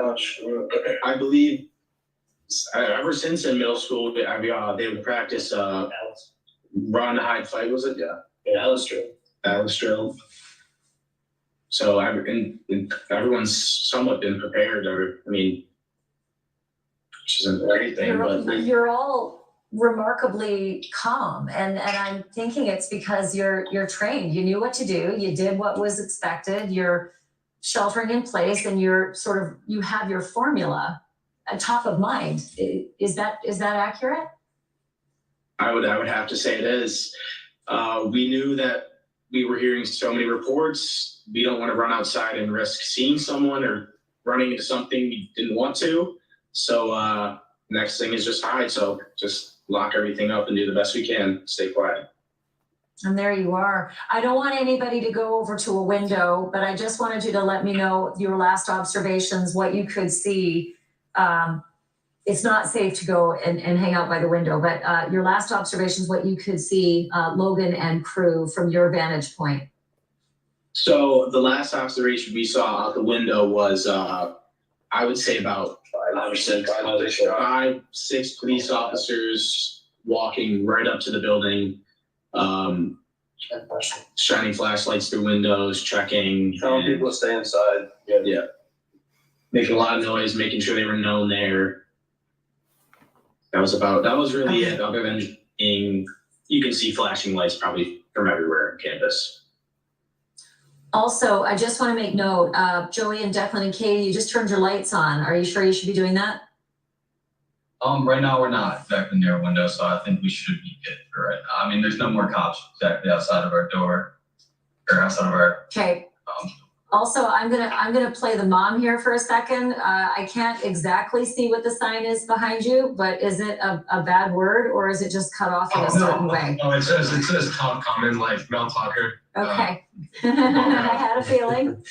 Much. I believe ever since in middle school, they would practice run, hide, fight. Was it? Yeah, Alice drill. So everyone's somewhat been prepared. I mean, which isn't anything, but you're all remarkably calm, and I'm thinking it's because you're trained. You knew what to do. You did what was expected. You're sheltering in place, and you have your formula top of mind. Is that accurate? I would have to say it is. We knew that we were hearing so many reports. We don't want to run outside and risk seeing someone or running into something we didn't want to. So next thing is just hide. So just lock everything up and do the best we can. Stay quiet. And there you are. I don't want anybody to go over to a window, but I just wanted you to let me know your last observations, what you could see. It's not safe to go and hang out by the window, but your last observations, what you could see, Logan and crew, from your vantage point. So the last observation we saw out the window was, I would say about 5, 6 police officers walking right up to the building, shining flashlights through windows, checking. Telling people to stay inside. Yeah. Making a lot of noise, making sure they were known there. That was really it, other than you can see flashing lights probably from everywhere on campus. Also, I just want to make note, Joey and Declan and Katie, you just turned your lights on. Are you sure you should be doing that? Right now we're not exactly near a window, so I think we should be good for right now. I mean, there's no more cops exactly outside of our door or outside of our. Okay. Also, I'm gonna play the mom here for a second. I can't exactly see what the sign is behind you, but is it a bad word, or is it just cut off in a certain way? Oh, it says top common, like Mel Talker. Okay. I had a feeling.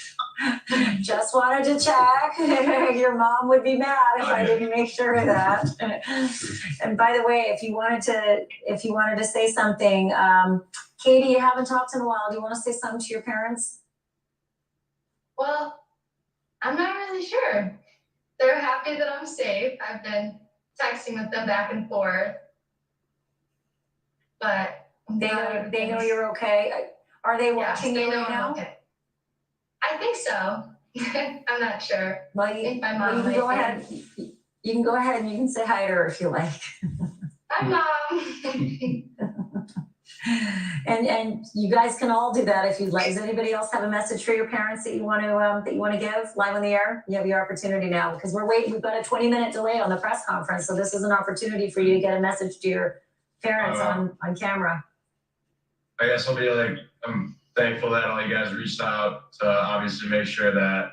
Just wanted to check. Your mom would be mad if I didn't make sure of that. And by the way, if you wanted to say something, Katie, you haven't talked in a while. Do you want to say something to your parents? Well, I'm not really sure. They're happy that I'm safe. I've been texting with them back and forth. But they know you're okay. Are they watching you right now? Okay. I think so. I'm not sure. Well, I think my you mom can go ahead. You can go ahead and you can say hi to her if you like. Hi, Mom. And you guys can all do that if you'd like. Does anybody else have a message for your parents that you want to give live on the air? You have your opportunity now, because we've got a 20-minute delay on the press conference, so this is an opportunity for you to get a message to your parents on camera. I guess I'm thankful that all you guys reached out to obviously make sure that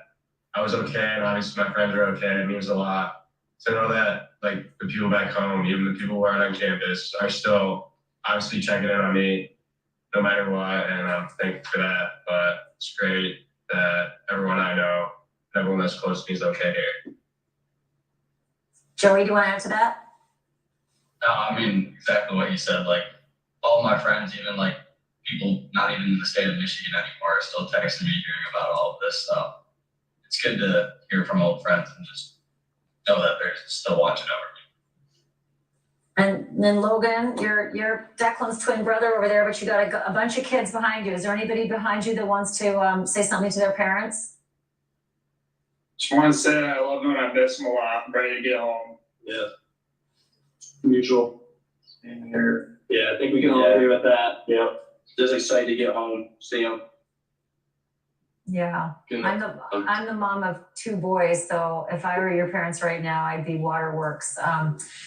I was okay, and obviously my friends are okay. It means a lot to know that like the people back home, even the people who aren't on campus, are still obviously checking in on me no matter what, and I'm thankful for that. But it's great that everyone I know, everyone that's close to me is okay here. Joey, do you want to answer that? No, I mean, exactly what you said. Like, all my friends, even like people not even in the state of Michigan anymore, are still texting me hearing about all of this stuff. It's good to hear from old friends and just know that they're still watching over me. And then Logan, you're Declan's twin brother over there, but you got a bunch of kids behind you. Is there anybody behind you that wants to say something to their parents? Just want to say I love them and I miss them a lot. I'm ready to get home. Yeah. Mutual. Yeah, I think we can all agree with that. Yeah. Just excited to get home, see them. Yeah, Can- I'm the mom of 2 boys, so if I were your parents right now, I'd be waterworks.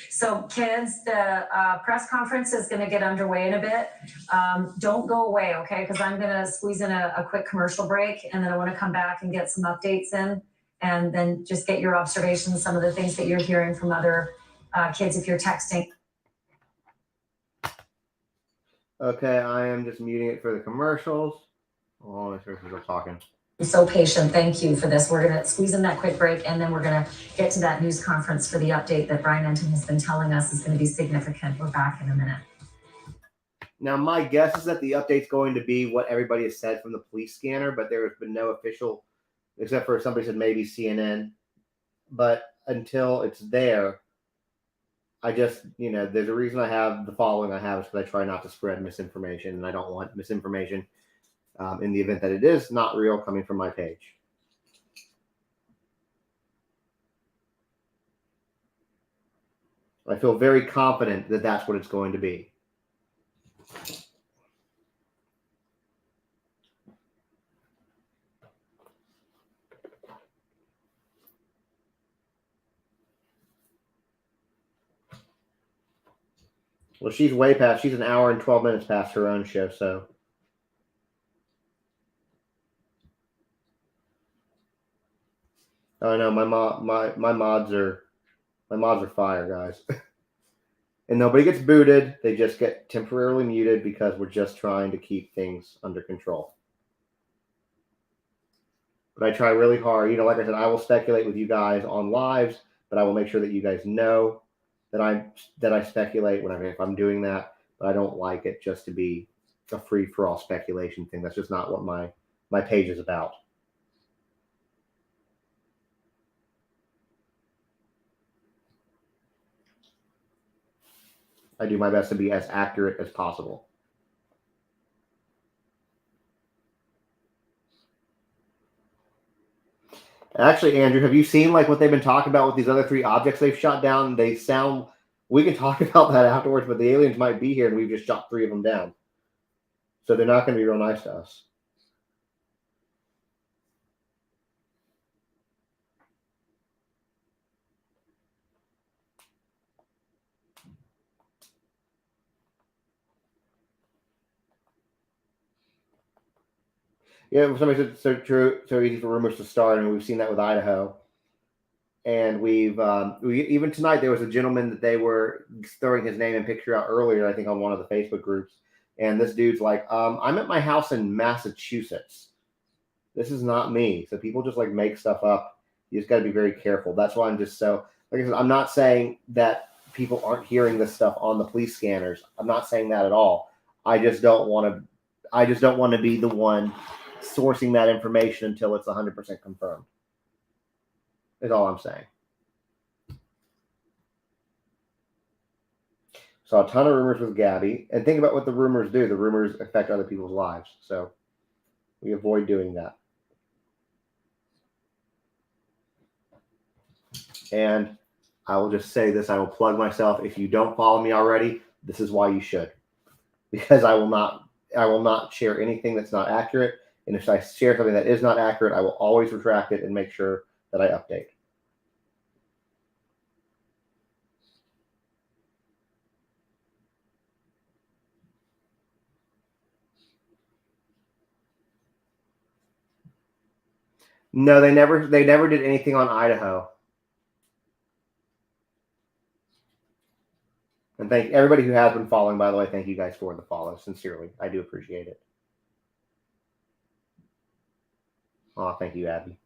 So kids, the press conference is going to get underway in a bit. Don't go away, okay? Because I'm going to squeeze in a quick commercial break, and then I want to come back and get some updates in, and then just get your observations, some of the things that you're hearing from other kids if you're texting. Okay, I am just muting it for the commercials. Oh, my person is talking. So patient. Thank you for this. We're going to squeeze in that quick break, and then we're going to get to that news conference for the update that Brian Enton has been telling us is going to be significant. We're back in a minute. Now, my guess is that the update's going to be what everybody has said from the police scanner, but there has been no official, except for somebody said maybe CNN. But until it's there, I just, there's a reason I have the following I have is because I try not to spread misinformation, and I don't want misinformation in the event that it is not real coming from my page. I feel very confident that that's what it's going to be. Well, she's way past. She's an hour and 12 minutes past her own show, so. Oh no, my mods are fire, guys. And nobody gets booted. They just get temporarily muted because we're just trying to keep things under control. But I try really hard. Like I said, I will speculate with you guys on lives, but I will make sure that you guys know that I speculate if I'm doing that. But I don't like it just to be a free for all speculation thing. That's just not what my page is about. I do my best to be as accurate as possible. Actually, Andrew, have you seen what they've been talking about with these other 3 objects they've shot down? They sound, we can talk about that afterwards, but the aliens might be here and we've just shot 3 of them down. So they're not going to be real nice to us. Yeah, somebody said so true, so easy for rumors to start, and we've seen that with Idaho. And we even tonight there was a gentleman that they were throwing his name and picture out earlier, I think on one of the Facebook groups. And this dude's like, I'm at my house in Massachusetts. This is not me. So people just make stuff up. You just got to be very careful. That's why I'm just so, like I said, I'm not saying that people aren't hearing this stuff on the police scanners. I'm not saying that at all. I just don't want to be the one sourcing that information until it's 100% confirmed. Is all I'm saying. Saw a ton of rumors with Gabby, and think about what the rumors do. The rumors affect other people's lives, so we avoid doing that. And I will just say this: I will plug myself. If you don't follow me already, this is why you should, because I will not share anything that's not accurate. And if I share something that is not accurate, I will always retract it and make sure that I update. No, they never did anything on Idaho. And thank everybody who has been following, by the way. Thank you guys for the follow. Sincerely, I do appreciate it. Oh, thank you, Abby.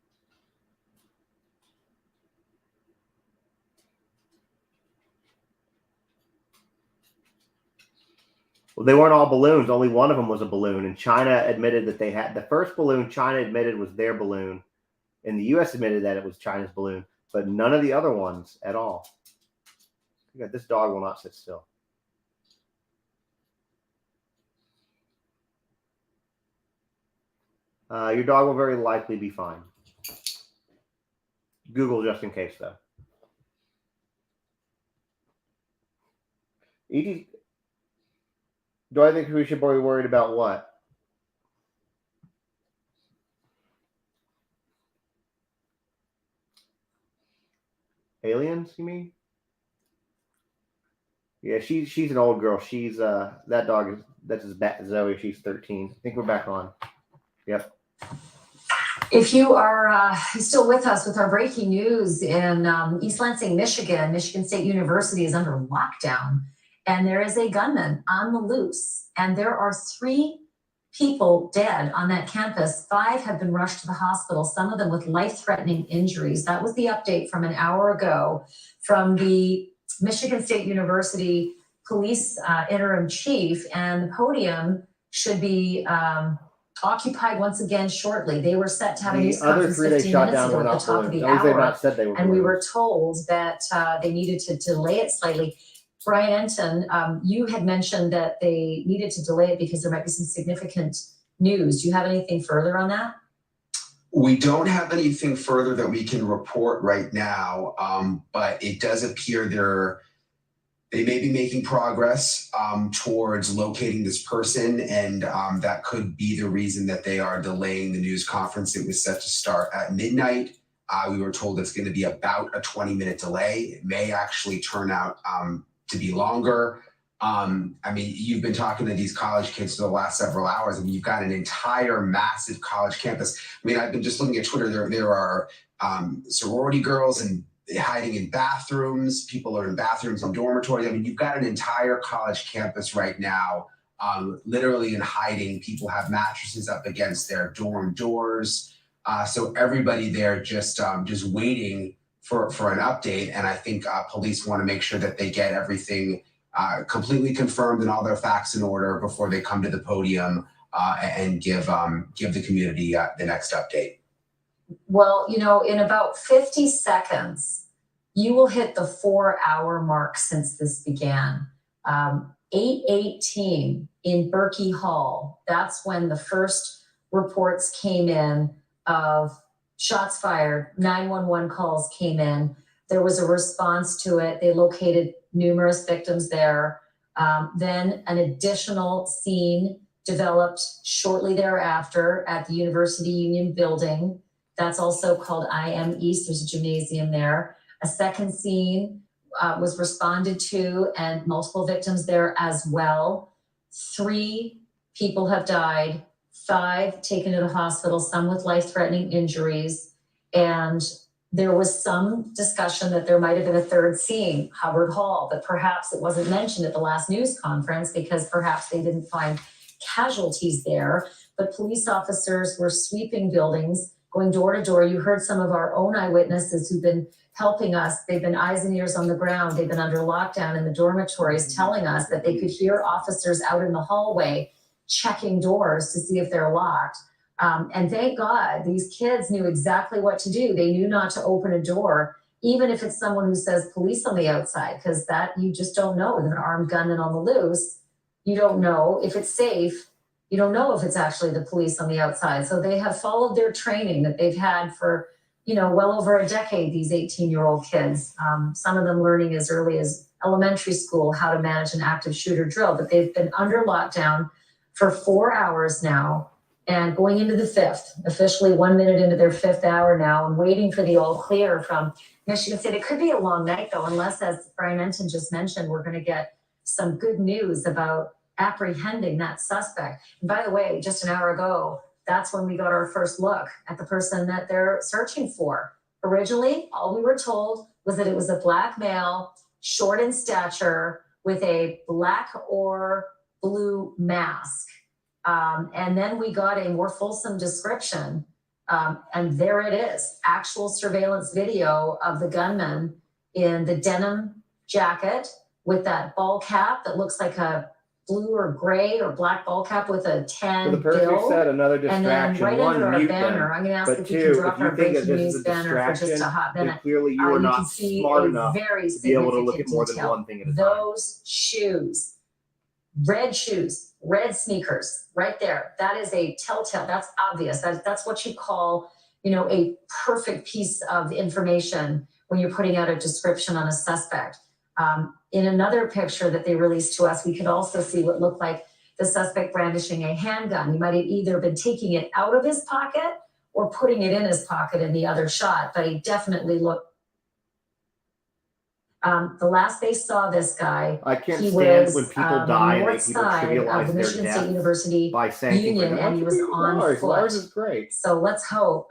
Well, they weren't all balloons. Only one of them was a balloon. And China admitted that they had the first balloon. China admitted was their balloon. And the U.S. admitted that it was China's balloon. But none of the other ones at all. This dog will not sit still. Your dog will very likely be fine. Google just in case, though. Edie, do I think we should be worried about what? Aliens, you mean? Yeah, she's an old girl. She's that dog is that's his bat Zoe. She's 13. I think we're back on. Yep. If you are still with us with our breaking news in East Lansing, Michigan, Michigan State University is under lockdown, and there is a gunman on the loose, and there are 3 people dead on that campus. 5 have been rushed to the hospital, some of them with life-threatening injuries. That was the update from an hour ago from the Michigan State University police interim chief, and the podium should be occupied once again shortly. They were set to have a news conference 15 minutes ago at the top of the hour, and we were told that they needed to delay it slightly. Brian Enton, you had mentioned that they needed to delay it because there might be some significant news. Do you have anything further on that? We don't have anything further that we can report right now, but it does appear they may be making progress towards locating this person, and that could be the reason that they are delaying the news conference. It was set to start at midnight. We were told it's going to be about a 20-minute delay. It may actually turn out to be longer. I mean, you've been talking to these college kids for the last several hours. I mean, you've got an entire massive college campus. I mean, I've been just looking at Twitter. There are sorority girls and hiding in bathrooms. People are in bathrooms and dormitories. I mean, you've got an entire college campus right now, literally in hiding. People have mattresses up against their dorm doors. So everybody there just waiting for an update. And I think police want to make sure that they get everything completely confirmed and all their facts in order before they come to the podium and give the community the next update. Well, you know, in about 50 seconds, you will hit the 4-hour mark since this began. 8:18 in Berkey Hall. That's when the first reports came in of shots fired. 911 calls came in. There was a response to it. They located numerous victims there. Then an additional scene developed shortly thereafter at the University Union building. That's also called IM East. There's a gymnasium there. A second scene was responded to, and multiple victims there as well. 3 people have died, 5 taken to the hospital, some with life-threatening injuries. And there was some discussion that there might have been a third scene, Hubbard Hall, but perhaps it wasn't mentioned at the last news conference because perhaps they didn't find casualties there. But police officers were sweeping buildings, going door to door. You heard some of our own eyewitnesses who've been helping us. They've been eyes and ears on the ground. They've been under lockdown in the dormitories, telling us that they could hear officers out in the hallway checking doors to see if they're locked. And thank God these kids knew exactly what to do. They knew not to open a door, even if it's someone who says police on the outside, because that you just don't know. With an armed gunman on the loose, you don't know if it's safe. You don't know if it's actually the police on the outside. So they have followed their training that they've had for, you know, well over a decade, these 18-year-old kids. Some of them learning as early as elementary school how to manage an active shooter drill. But they've been under lockdown for 4 hours now and going into the 5th, officially 1 minute into their 5th hour now, and waiting for the all clear from Michigan State. It could be a long night, though, unless, as Brian Enton just mentioned, we're going to get some good news about apprehending that suspect. And by the way, just an hour ago, that's when we got our first look at the person that they're searching for. Originally, all we were told was that it was a black male, short in stature, with a black or blue mask. And then we got a more fulsome description. And there it is, actual surveillance video of the gunman in the denim jacket with that ball cap that looks like a blue or gray or black ball cap with a tan So the person bill. who said another And distraction. then right One, under our mute banner, them. I'm going to ask But if we two, can if drop you our think breaking that this news is a banner for just a distraction, hot then minute. clearly you are You not can see smart a enough very to be able to look at significant more than detail. one thing at a time. Those shoes, red sneakers, right there. That is a telltale. That's obvious. That's what you call, you know, a perfect piece of information when you're putting out a description on a suspect. In another picture that they released to us, we could also see what looked like the suspect brandishing a handgun. He might have either been taking it out of his pocket or putting it in his pocket in the other shot, but he definitely looked The last they saw this guy, I can't he stand was when people on die the and north people side of trivialize the their Michigan death State University by saying things Union, like, and he was on Lars foot. is great. So let's hope,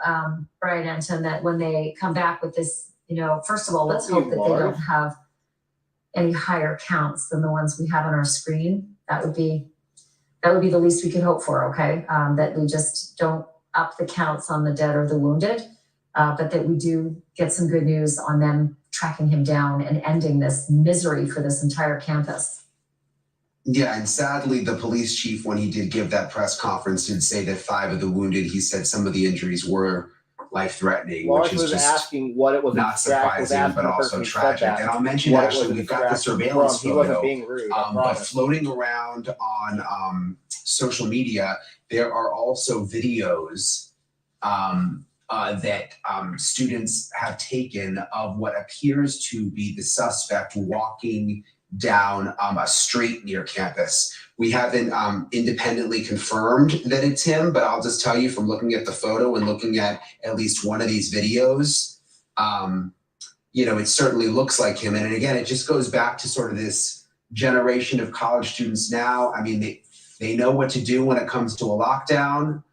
Brian Anton, that when they come back with this, first of all, let's hope that they don't have any higher counts than the ones we have on our screen. That would be the least we could hope for, okay? That we just don't up the counts on the dead or the wounded, but that we do get some good news on them tracking him down and ending this misery for this entire campus. Yeah, and sadly, the police chief, when he did give that press conference, did say that 5 of the wounded, he said some of the injuries were life-threatening, Lars which is was just asking what it was not surprising, but also tragic. And I'll mention, actually, we've got the surveillance He wasn't photo, being rude, but floating around on social media, there are also videos that students have taken of what appears to be the suspect walking down a street near campus. We haven't independently confirmed that it's him, but I'll just tell you from looking at the photo and looking at least one of these videos, it certainly looks like him. And again, it just goes back to sort of this generation of college students now. I mean, they know what to do when it comes to a lockdown.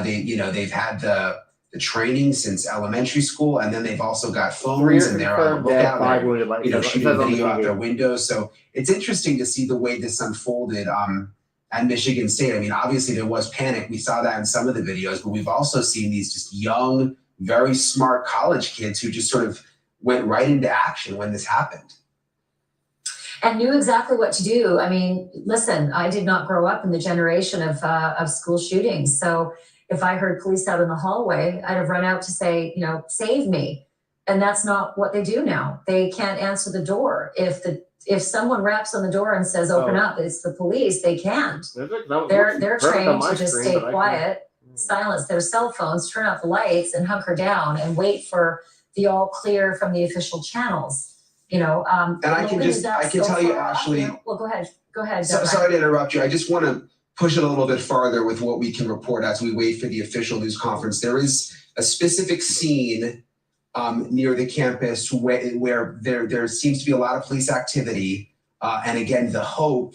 They've had the training since elementary school, and then they've also got phones and they're on the lookout, shooting video out their windows. So it's interesting to see the way this unfolded at Michigan State. I mean, obviously there was panic. We saw that in some of the videos, but we've also seen these just young, very smart college kids who just sort of went right into action when this happened. And knew exactly what to do. I mean, listen, I did not grow up in the generation of school shootings. So if I heard police out in the hallway, I'd have run out to say, save me. And that's not what they do now. They can't answer the door. If someone raps on the door and says, open up, it's the police, they can't. They're trained to just stay quiet, silence their cell phones, turn off the lights and hunker down and wait for the all clear from the official channels. And I can tell you, Ashley. Well, go ahead. Sorry to interrupt you. I just want to push it a little bit farther with what we can report as we wait for the official news conference. There is a specific scene near the campus where there seems to be a lot of police activity. And again, the hope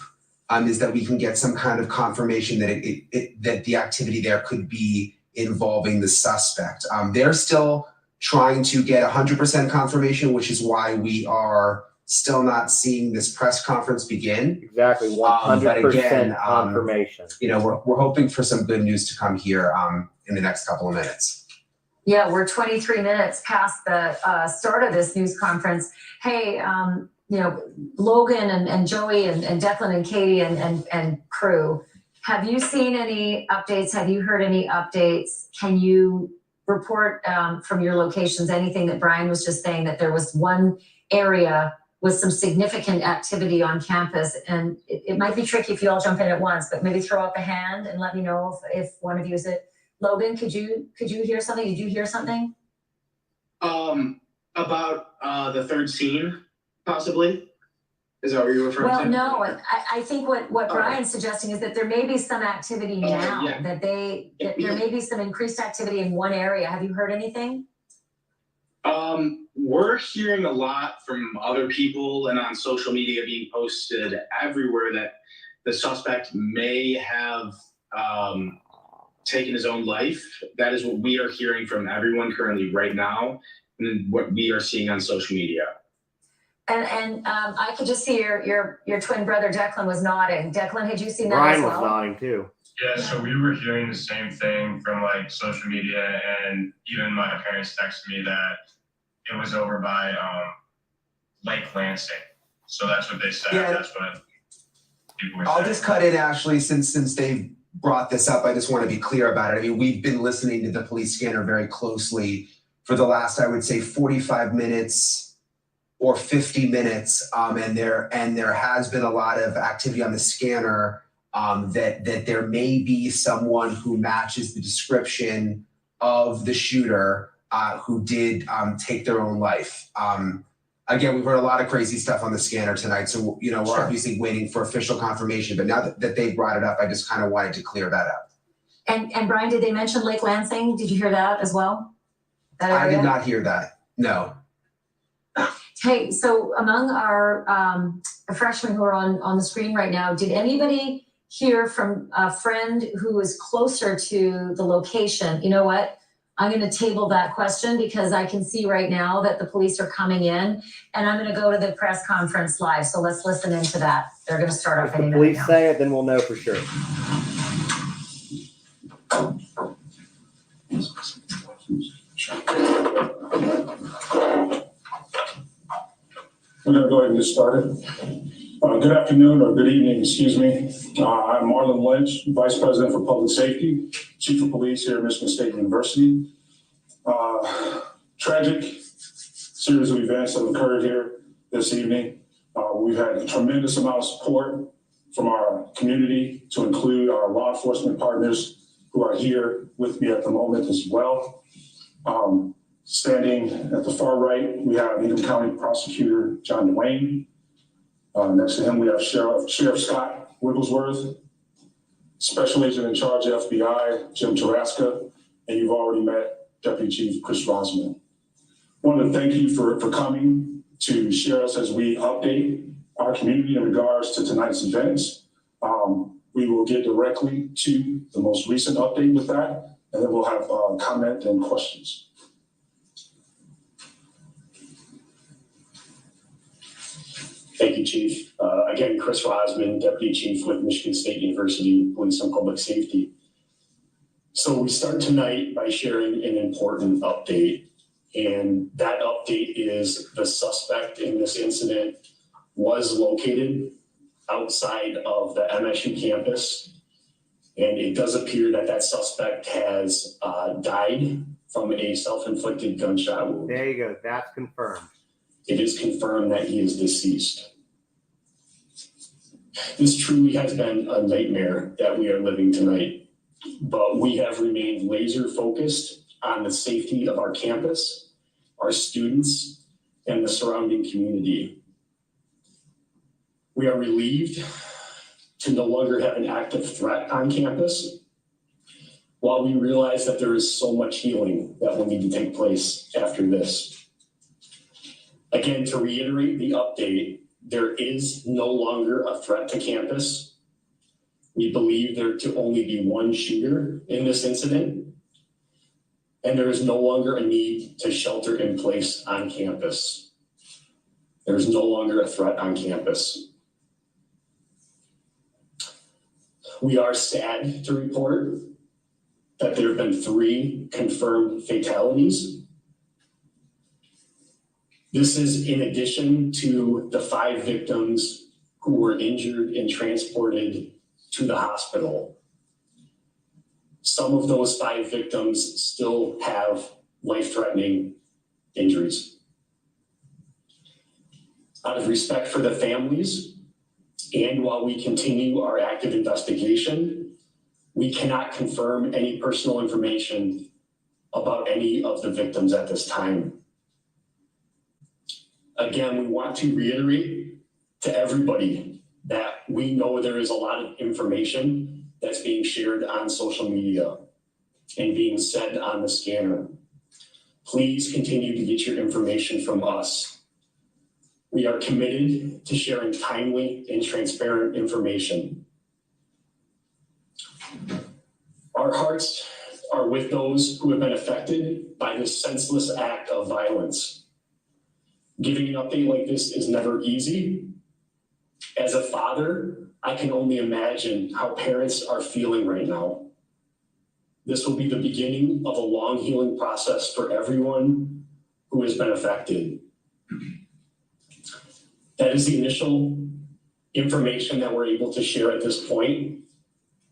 is that we can get some kind of confirmation that that the activity there could be involving the suspect. They're still trying to get 100% confirmation, which is why we are still not seeing this press conference begin. Exactly, 100% confirmation. We're hoping for some good news to come here in the next couple of minutes. Yeah, we're 23 minutes past the start of this news conference. Hey, Logan and Joey and Declan and Katie and crew, have you seen any updates? Have you heard any updates? Can you report from your locations anything that Brian was just saying, that there was one area with some significant activity on campus? And it might be tricky if you all jump in at once, but maybe throw up a hand and let me know if one of you is it. Logan, could you hear something? Did you hear something? About the third scene, possibly? Is that what you're referring to? Well, no, I think what Brian's suggesting is that there may be some activity now, that there may be some increased activity in one area. Have you heard anything? We're hearing a lot from other people and on social media being posted everywhere that the suspect may have taken his own life. That is what we are hearing from everyone currently right now, and what we are seeing on social media. And I could just see your twin brother Declan was nodding. Declan, had you seen that Brian as well? was nodding too. Yeah, so we were hearing the same thing from social media, and even my parents texted me that it was over by Lake Lansing. So that's what they said. Yeah. That's what people were saying. I'll just cut in, Ashley, since they brought this up. I just want to be clear about it. I mean, we've been listening to the police scanner very closely for the last, I would say, 45 minutes or 50 minutes. And there has been a lot of activity on the scanner that there may be someone who matches the description of the shooter who did take their own life. Again, we've heard a lot of crazy stuff on the scanner tonight, so we're obviously waiting for official confirmation. But now that they brought it up, I just kind of wanted to clear that up. And Brian, did they mention Lake Lansing? Did you hear that as well? That area? I did not hear that. No. Hey, so among our freshmen who are on the screen right now, did anybody hear from a friend who is closer to the location? You know what? I'm going to table that question because I can see right now that the police are coming in, and I'm going to go to the press conference live. So let's listen into that. They're going to start off If any the minute police now. say it, then we'll know for sure. We're going to go ahead and get started. Good afternoon or good evening, excuse me. I'm Marlon Lynch, Vice President for Public Safety, Chief of Police here at Michigan State University. Tragic series of events that occurred here this evening. We've had a tremendous amount of support from our community, to include our law enforcement partners who are here with me at the moment as well. Standing at the far right, we have Ingham County Prosecutor John Duane. Next to him, we have Sheriff Scott Wigglesworth, Special Agent in Charge of FBI, Jim Taraska, and you've already met Deputy Chief Chris Rosman. I want to thank you for coming to share us as we update our community in regards to tonight's events. We will get directly to the most recent update with that, and then we'll have comment and questions. Thank you, Chief. Again, Chris Rosman, Deputy Chief with Michigan State University Police and Public Safety. So we start tonight by sharing an important update, and that update is the suspect in this incident was located outside of the MSU campus, and it does appear that that suspect has died from a self-inflicted gunshot wound. There you go. That's confirmed. It is confirmed that he is deceased. This truly has been a nightmare that we are living tonight, but we have remained laser focused on the safety of our campus, our students, and the surrounding community. We are relieved to no longer have an active threat on campus, while we realize that there is so much healing that will need to take place after this. Again, to reiterate the update, there is no longer a threat to campus. We believe there to only be one shooter in this incident, and there is no longer a need to shelter in place on campus. There is no longer a threat on campus. We are sad to report that there have been 3 confirmed fatalities. This is in addition to the 5 victims who were injured and transported to the hospital. Some of those 5 victims still have life-threatening injuries. Out of respect for the families, and while we continue our active investigation, we cannot confirm any personal information about any of the victims at this time. Again, we want to reiterate to everybody that we know there is a lot of information that's being shared on social media and being said on the scanner. Please continue to get your information from us. We are committed to sharing timely and transparent information. Our hearts are with those who have been affected by this senseless act of violence. Giving an update like this is never easy. As a father, I can only imagine how parents are feeling right now. This will be the beginning of a long healing process for everyone who has been affected. That is the initial information that we're able to share at this point.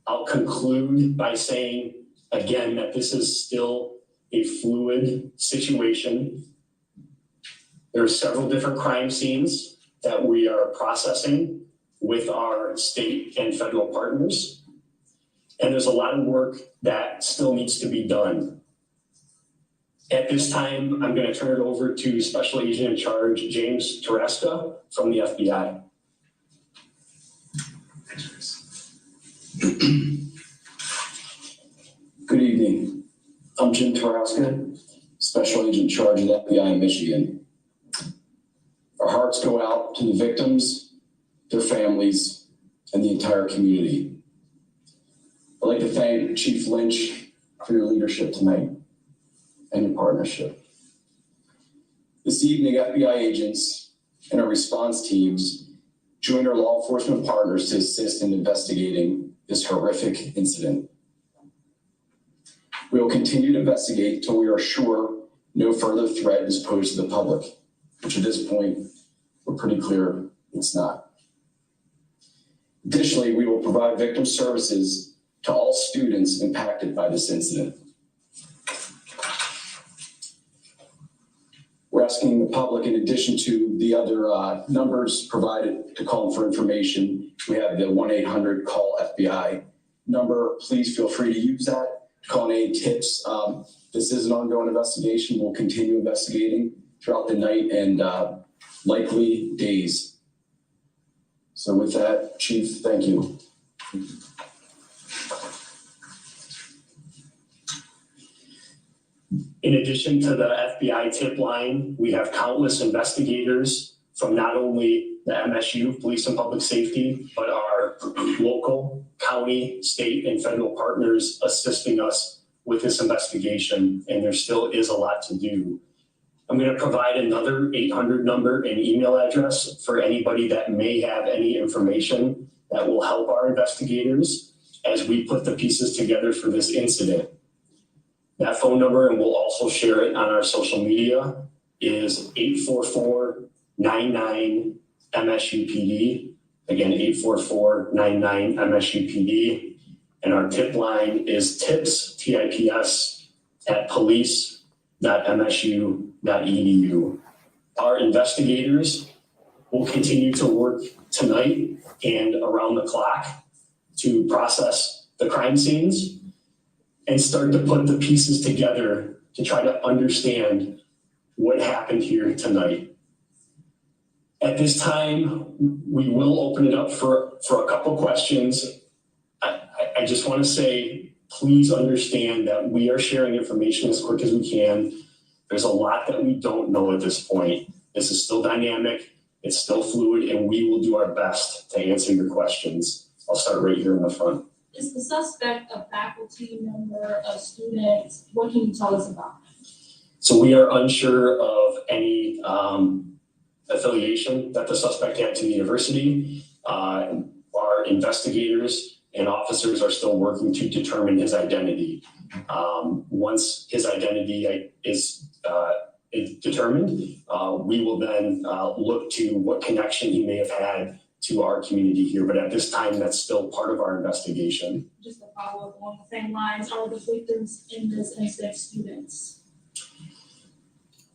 I'll conclude by saying again that this is still a fluid situation. There are several different crime scenes that we are processing with our state and federal partners. And there's a lot of work that still needs to be done. At this time, I'm going to turn it over to Special Agent in Charge, James Taraska from the FBI. Good evening. I'm Jim Taraska, Special Agent in Charge of the FBI in Michigan. out to the victims, their families, and the entire community. I'd like to thank Chief Lynch for your leadership tonight and your partnership. This evening, FBI agents and our response teams joined our law enforcement partners to assist in investigating this horrific incident. We will continue to investigate until we are sure no further threat is posed to the public, which at this point, we're pretty clear it's not. Additionally, we will provide victim services to all students impacted by this incident. We're asking the public, in addition to the other numbers provided to call for information, we have the 1-800 call FBI number. Please feel free to use that. Call any tips. This is an ongoing investigation. We'll continue investigating throughout the night and likely days. So with that, Chief, thank you. In addition to the FBI tip line, we have countless investigators from not only the MSU, Police and Public Safety, but our local, county, state, and federal partners assisting us with this investigation, and there still is a lot to do. I'm going to provide another 800 number and email address for anybody that may have any information that will help our investigators as we put the pieces together for this incident. That phone number, and we'll also share it on our social media, is 844-99-MSUPD. Again, 844-99-MSUPD. And our tip line is tips, TIPS, at police.msu.edu. Our investigators will continue to work tonight and around the clock to process the crime scenes and start to put the pieces together to try to understand what happened here tonight. At this time, we will open it up for a couple questions. I just want to say, please understand that we are sharing information as quick as we can. There's a lot that we don't know at this point. This is still dynamic, it's still fluid, and we will do our best to answer your questions. I'll start right here in the front. Is the suspect a faculty member, a student? What can you tell us about him? So we are unsure of any affiliation that the suspect had to the university. Our investigators and officers are still working to determine his identity. Once his identity is determined, we will then look to what connection he may have had to our community here, but at this time, that's still part of our investigation. Just to follow up along the same lines, are the victims in this incident students?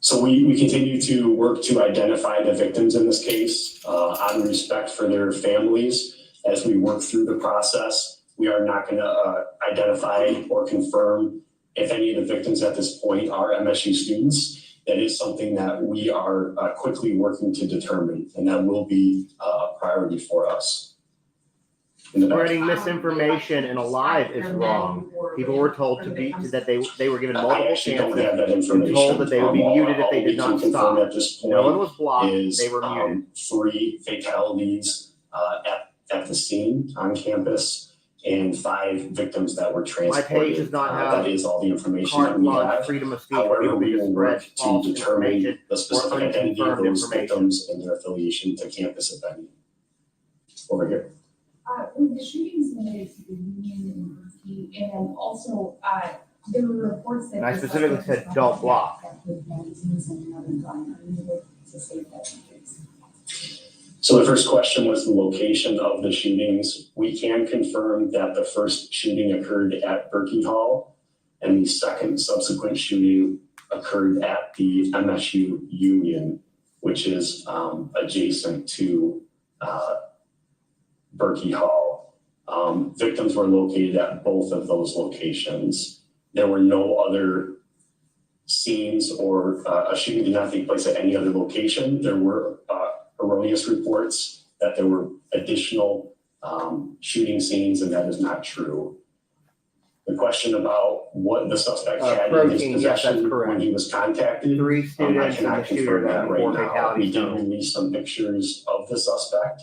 So we continue to work to identify the victims in this case out of respect for their families. As we work through the process, we are not going to identify or confirm if any of the victims at this point are MSU students. That is something that we are quickly working to determine, and that will be a priority for us. Spreading misinformation in a live is wrong. People were told that they were given multiple chances and told that they would be muted if they did not stop. No one was blocked, they were muted. 3 fatalities at the scene on campus and 5 victims that were transported. My page does not have that is all the information that we have. Freedom of speech. However, we will work to false determine the specific identity of those information. victims and their affiliation to campus, if any. Over here. With the shootings related to the Union University, and also there were reports that. And I specifically said don't block. So the first question was the location of the shootings. We can confirm that the first shooting occurred at Berkey Hall, and the second subsequent shooting occurred at the MSU Union, which is adjacent to Berkey Hall. Victims were located at both of those locations. There were no other scenes or a shooting did not take place at any other location. There were erroneous reports that there were additional shooting scenes, and that is not true. The question about what the suspect had in protein, his yes, that's possession correct. when he was contacted. 3 I students and cannot the shooter confirm that having right 4 now. fatalities. We did release some pictures of the suspect.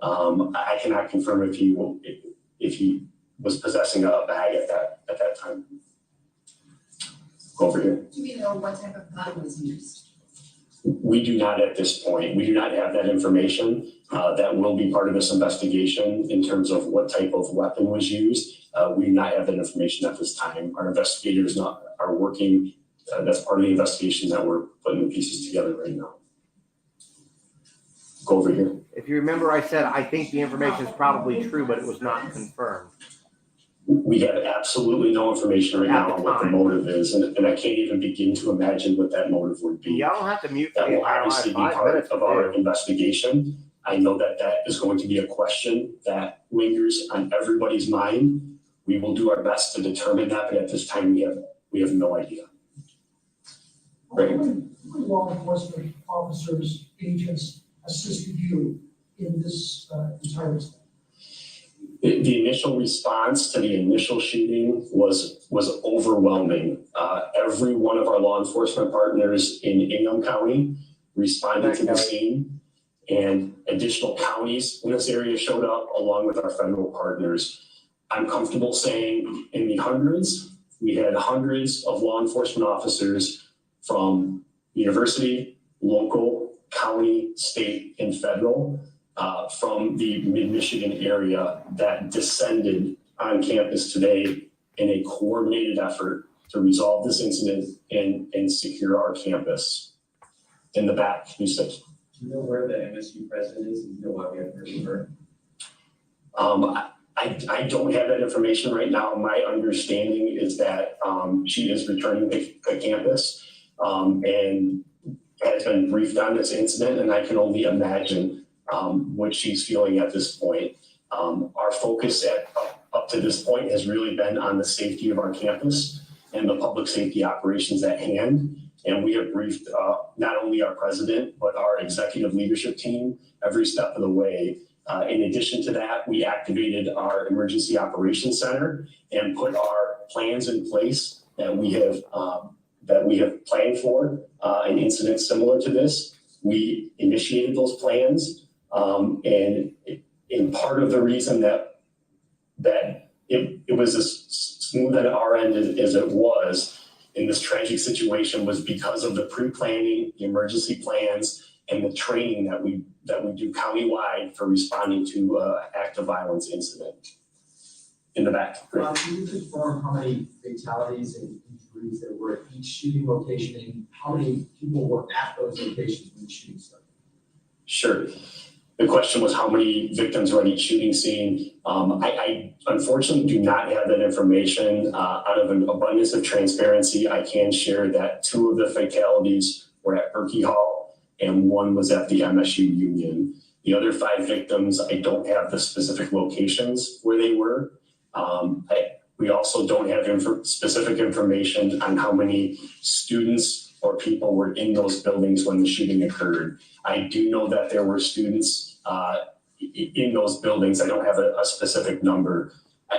I cannot confirm if he was possessing a bag at that time. Go over here. Do we know what type of gun was used? We do not at this point. We do not have that information. That will be part of this investigation in terms of what type of weapon was used. We do not have that information at this time. Our investigators are working. That's part of the investigation that we're putting the pieces together right now. Go over here. If you remember, I said I think the information is probably true, but it was not confirmed. We have absolutely no information right now on what the motive is, and I can't even begin to imagine what that motive would be. Y'all don't have to mute. That will obviously be part of our investigation. I know that is going to be a question that lingers on everybody's mind. We will do our best to determine that, but at this time we have no idea. Right. How many law enforcement officers, agents assisted you in this entire incident? The initial response to the initial shooting was overwhelming. Every one of our law enforcement partners in Ingham County responded to the scene, and additional counties in this area showed up along with our federal partners. I'm comfortable saying in the hundreds. We had hundreds of law enforcement officers from university, local, county, state, and federal from the mid-Michigan area that descended on campus today in a coordinated effort to resolve this incident and secure our campus. In the back, you said. Do you know where the MSU president is? And you know why we haven't heard from her? I don't have that information right now. My understanding is that she is returning to campus and has been briefed on this incident, and I can only imagine what she's feeling at this point. Our focus up to this point has really been on the safety of our campus and the public safety operations at hand. And we have briefed not only our president, but our executive leadership team every step of the way. In addition to that, we activated our emergency operations center and put our plans in place that we have planned for an incident similar to this. We initiated those plans, and part of the reason that it was as smooth at our end as it was in this tragic situation was because of the pre-planning, the emergency plans, and the training that we do countywide for responding to active violence incident. In the back. Can you confirm how many fatalities and injuries there were at each shooting location, and how many people were at those locations when the shooting started? Sure. The question was how many victims were at each shooting scene. I unfortunately do not have that information. Out of an abundance of transparency, I can share that 2 of the fatalities were at Berkey Hall and 1 was at the MSU Union. The other 5 victims, I don't have the specific locations where they were. We also don't have specific information on how many students or people were in those buildings when the shooting occurred. I do know that there were students in those buildings. I don't have a specific number.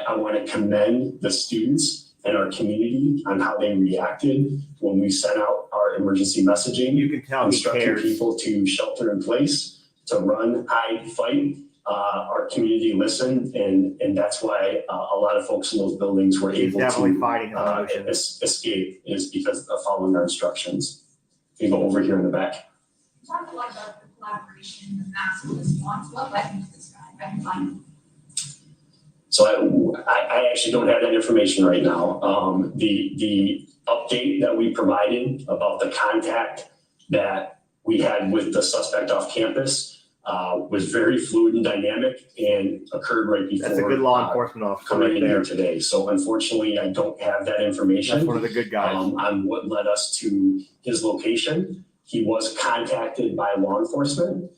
I want to commend the students and our community on how they reacted when we sent out our emergency messaging. You can tell instructing people to shelter in place, to run, hide, fight. Our community listened, and that's why a lot of folks in those buildings were able to escape, is because of following our instructions. You go over here in the back. You talked a lot about the collaboration, the massive response. What led you to this guy? I can find him. So I actually don't have that information right now. The update that we provided about the contact that we had with the suspect off campus was very fluid and dynamic and occurred right before. That's a good law enforcement officer coming in here today. So unfortunately, I don't have that information. That's one of the good guys. On what led us to his location. He was contacted by law enforcement.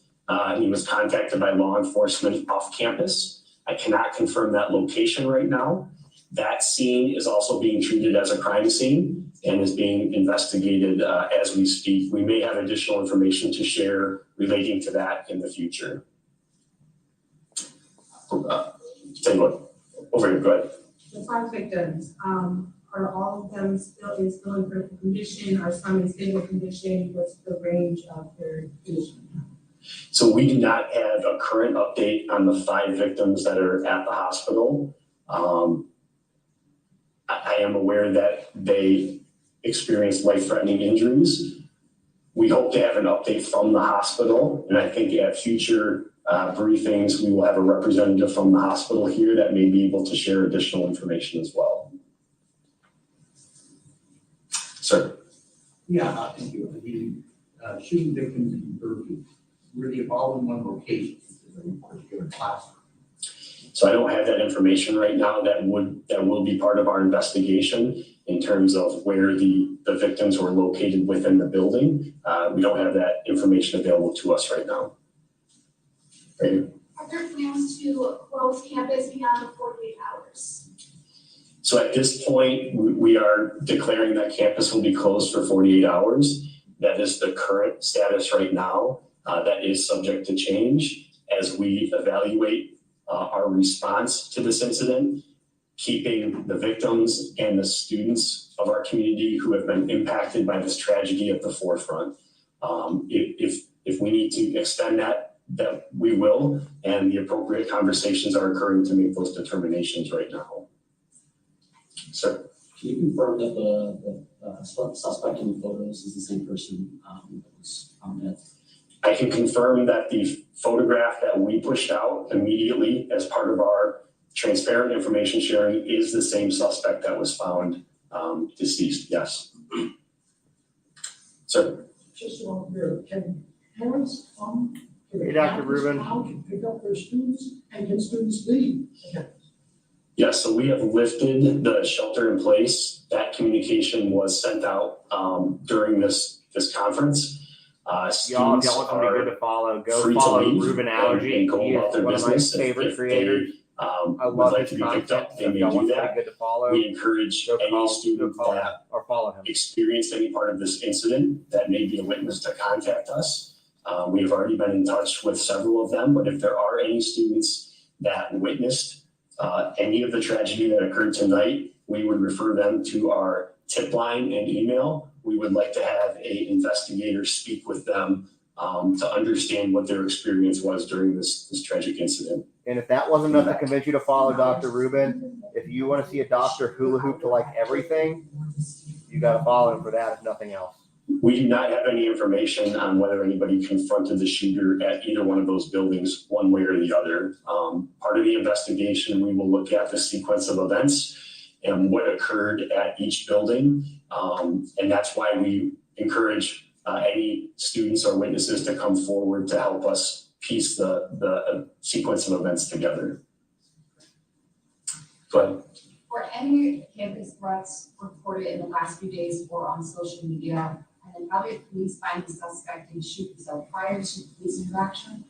He was contacted by law enforcement off campus. I cannot confirm that location right now. That scene is also being treated as a crime scene and is being investigated as we speak. We may have additional information to share relating to that in the future. Tell you what, over here, go ahead. The 5 victims, are all of them still in critical condition? Are some in stable condition? What's the range of their condition? So we do not have a current update on the 5 victims that are at the hospital. I am aware that they experienced life-threatening injuries. We hope to have an update from the hospital, and I think at future briefings, we will have a representative from the hospital here that may be able to share additional information as well. Sir? Yeah, thank you. The shooting victims in Berkeley, were they all in one location? Is there a particular classroom? So I don't have that information right now. That will be part of our investigation in terms of where the victims were located within the building. We don't have that information available to us right now. Right. Are there plans to close campus beyond 48 hours? So at this point, we are declaring that campus will be closed for 48 hours. That is the current status right now. That is subject to change as we evaluate our response to this incident, keeping the victims and the students of our community who have been impacted by this tragedy at the forefront. If we need to extend that we will, and the appropriate conversations are occurring to make those determinations right now. Sir? Can you confirm that the suspect in the photos is the same person that was found dead? I can confirm that the photograph that we pushed out immediately as part of our transparent information sharing is the same suspect that was found deceased, yes. Sir? Just so I'm clear, can parents come to the Hey, Dr. campus Rubin. now to pick up their students, and can students leave? Yes, so we have lifted the shelter in place. That communication was sent out during this conference. Y'all, if y'all want somebody good to follow, go follow Ruben Allergy. He is one of my favorite creators. I love his content. So if y'all want somebody good to follow, we encourage any student that or follow him. experienced any part of this incident that may be a witness to contact us. We have already been in touch with several of them, but if there are any students that witnessed any of the tragedy that occurred tonight, we would refer them to our tip line and email. We would like to have an investigator speak with them to understand what their experience was during this tragic incident. And if that wasn't enough to convince you to follow Dr. Rubin, if you want to see a doctor hula hoop to like everything, you got to follow him for that, if nothing else. We do not have any information on whether anybody confronted the shooter at either one of those buildings, one way or the other. Part of the investigation, we will look at the sequence of events and what occurred at each building. And that's why we encourage any students or witnesses to come forward to help us piece the sequence of events together. Go ahead. Were any campus threats reported in the last few days or on social media? And then how did police find the suspect in shooting cell prior to police interaction?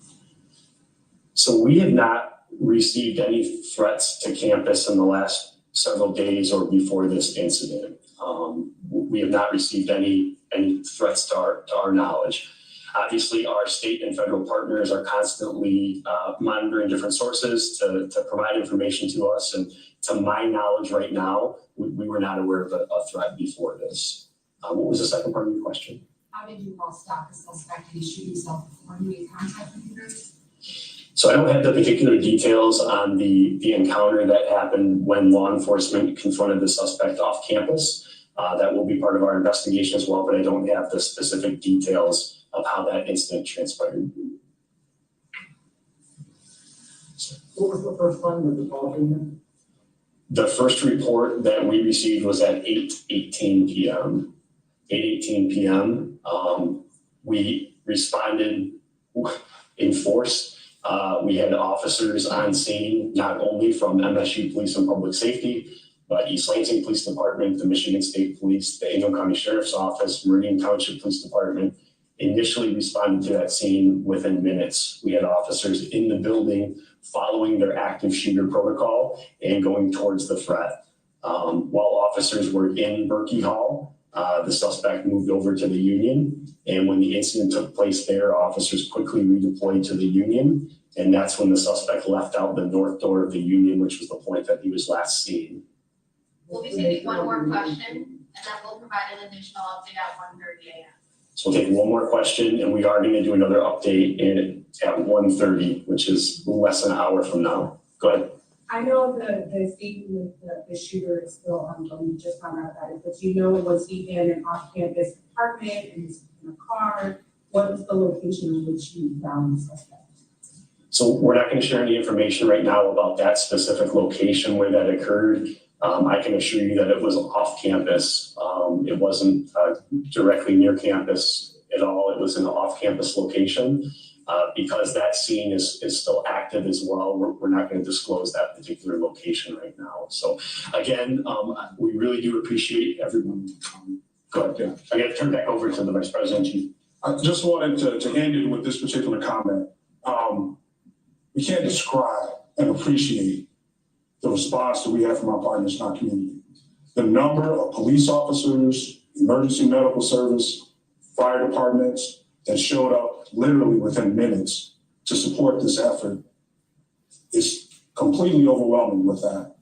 So we have not received any threats to campus in the last several days or before this incident. We have not received any threats to our knowledge. Obviously, our state and federal partners are constantly monitoring different sources to provide information to us. And to my knowledge right now, we were not aware of a threat before this. What was the second part of your question? How did you all stop the suspect in shooting cell before you made contact with you guys? So I don't have the particular details on the encounter that happened when law enforcement confronted the suspect off campus. That will be part of our investigation as well, but I don't have the specific details of how that incident transpired. What was the first time that the call came in? The first report that we received was at 8:18 p.m. 8:18 p.m. We responded in force. We had officers on scene, not only from MSU Police and Public Safety, but East Lansing Police Department, the Michigan State Police, the Ingham County Sheriff's Office, Meridian Township Police Department, initially responded to that scene within minutes. We had officers in the building following their active shooter protocol and going towards the threat. While officers were in Berkey Hall, the suspect moved over to the Union. And when the incident took place there, officers quickly redeployed to the Union. And that's when the suspect left out the north door of the Union, which was the point that he was last seen. We'll be taking one more question, and then we'll provide an additional update at 1:30 a.m. So we'll take one more question, and we are going to do another update at 1:30, which is less than an hour from now. Go ahead. I know the statement with the shooter is still ongoing, you just found out about it, but you know, was he in an off-campus apartment, and was he in a car? What was the location in which you found the suspect? So we're not going to share any information right now about that specific location where that occurred. I can assure you that it was off campus. It wasn't directly near campus at all. It was in an off-campus location. Because that scene is still active as well, we're not going to disclose that particular location right now. So again, we really do appreciate everyone. Go ahead. Yeah. I got to turn back over to the Vice President. I just wanted to end it with this particular comment. We can't describe and appreciate the response that we have from our partners in our community. The number of police officers, emergency medical service, fire departments that showed up literally within minutes to support this effort is completely overwhelming with that.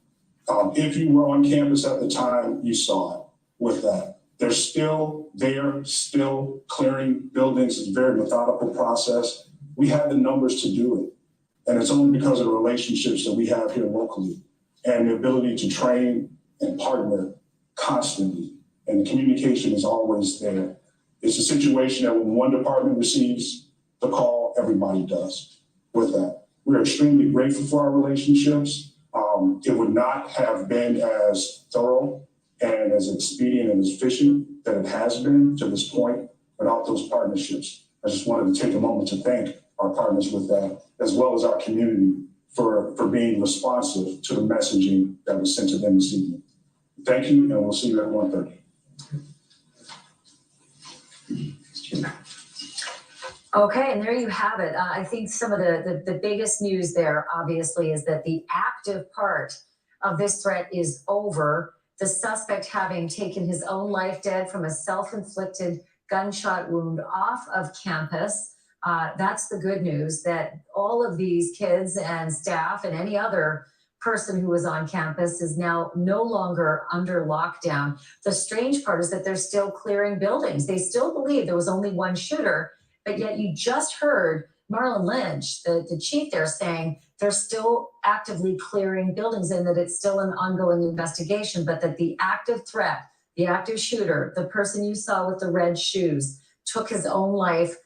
If you were on campus at the time, you saw it with that. They're still there, still clearing buildings. It's a very methodical process. We have the numbers to do it. And it's only because of the relationships that we have here locally and the ability to train and partner constantly. And the communication is always there. It's a situation that when one department receives the call, everybody does with that. We're extremely grateful for our relationships. It would not have been as thorough and as expedient and as efficient that it has been to this point without those partnerships. I just wanted to take a moment to thank our partners with that, as well as our community for being responsive to the messaging that was sent to them this evening. Thank you, and we'll see you at 1:30. Okay, and there you have it. I think some of the biggest news there, obviously, is that the active part of this threat is over. The suspect having taken his own life dead from a self-inflicted gunshot wound off of campus. That's the good news, that all of these kids and staff and any other person who was on campus is now no longer under lockdown. The strange part is that they're still clearing buildings. They still believe there was only one shooter, but yet you just heard Marlon Lynch, the chief there, saying they're still actively clearing buildings and that it's still an ongoing investigation, but that the active threat, the active shooter, the person you saw with the red shoes, took his own life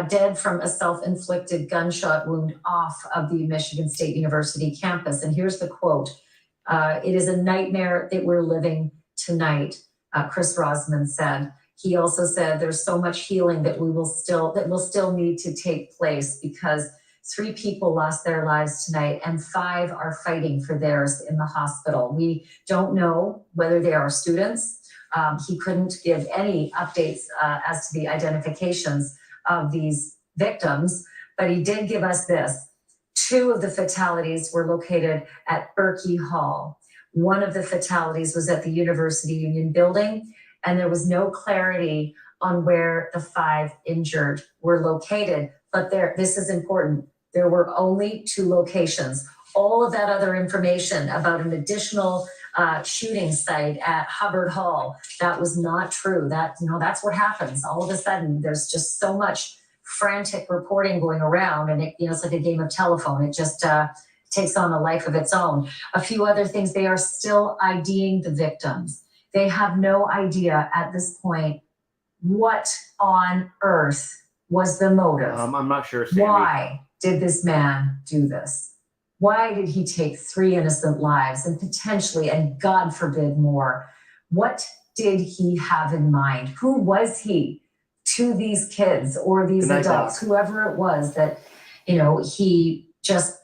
dead from a self-inflicted gunshot wound off of the Michigan State University campus. And here's the quote. It is a nightmare that we're living tonight, Chris Rosman said. He also said there's so much healing that will still need to take place because 3 people lost their lives tonight and 5 are fighting for theirs in the hospital. We don't know whether they are students. He couldn't give any updates as to the identifications of these victims, but he did give us this. 2 of the fatalities were located at Berkey Hall. 1 of the fatalities was at the University Union building, and there was no clarity on where the 5 injured were located. But this is important. There were only 2 locations. All of that other information about an additional shooting site at Hubbard Hall, that was not true. That's what happens. All of a sudden, there's just so much frantic reporting going around, and it's like a game of telephone. It just takes on a life of its own. A few other things, they are still IDing the victims. They have no idea at this point what on earth was the motive. I'm not sure, Sandy. Why did this man do this? Why did he take 3 innocent lives and potentially, and God forbid, more? What did he have in mind? Who was he to these kids or these adults, whoever it was that, he just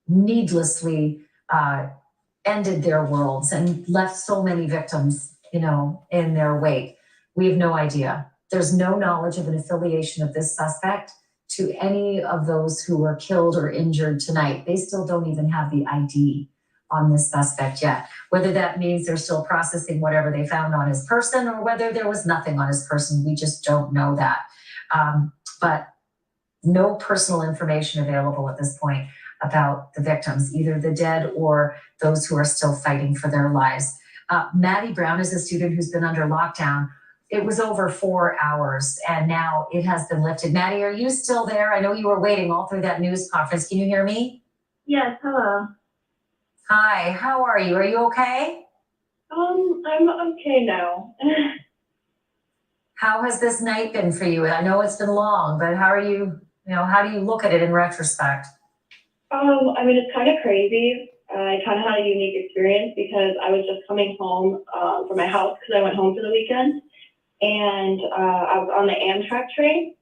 needlessly ended their worlds and left so many victims, in their wake? We have no idea. There's no knowledge of an affiliation of this suspect to any of those who were killed or injured tonight. They still don't even have the ID on this suspect yet. Whether that means they're still processing whatever they found on his person or whether there was nothing on his person, we just don't know that. But no personal information available at this point about the victims, either the dead or those who are still fighting for their lives. Maddie Brown is a student who's been under lockdown. It was over 4 hours and now it has been lifted. Maddie, are you still there? I know you were waiting all through that news conference. Can you hear me? Yes, hello. Hi, how are you? Are you okay? I'm okay now. How has this night been for you? I know it's been long, but how are you, how do you look at it in retrospect? I mean, it's kind of crazy. I kind of had a unique experience because I was just coming home from my house because I went home for the weekend. And I was on the Amtrak train,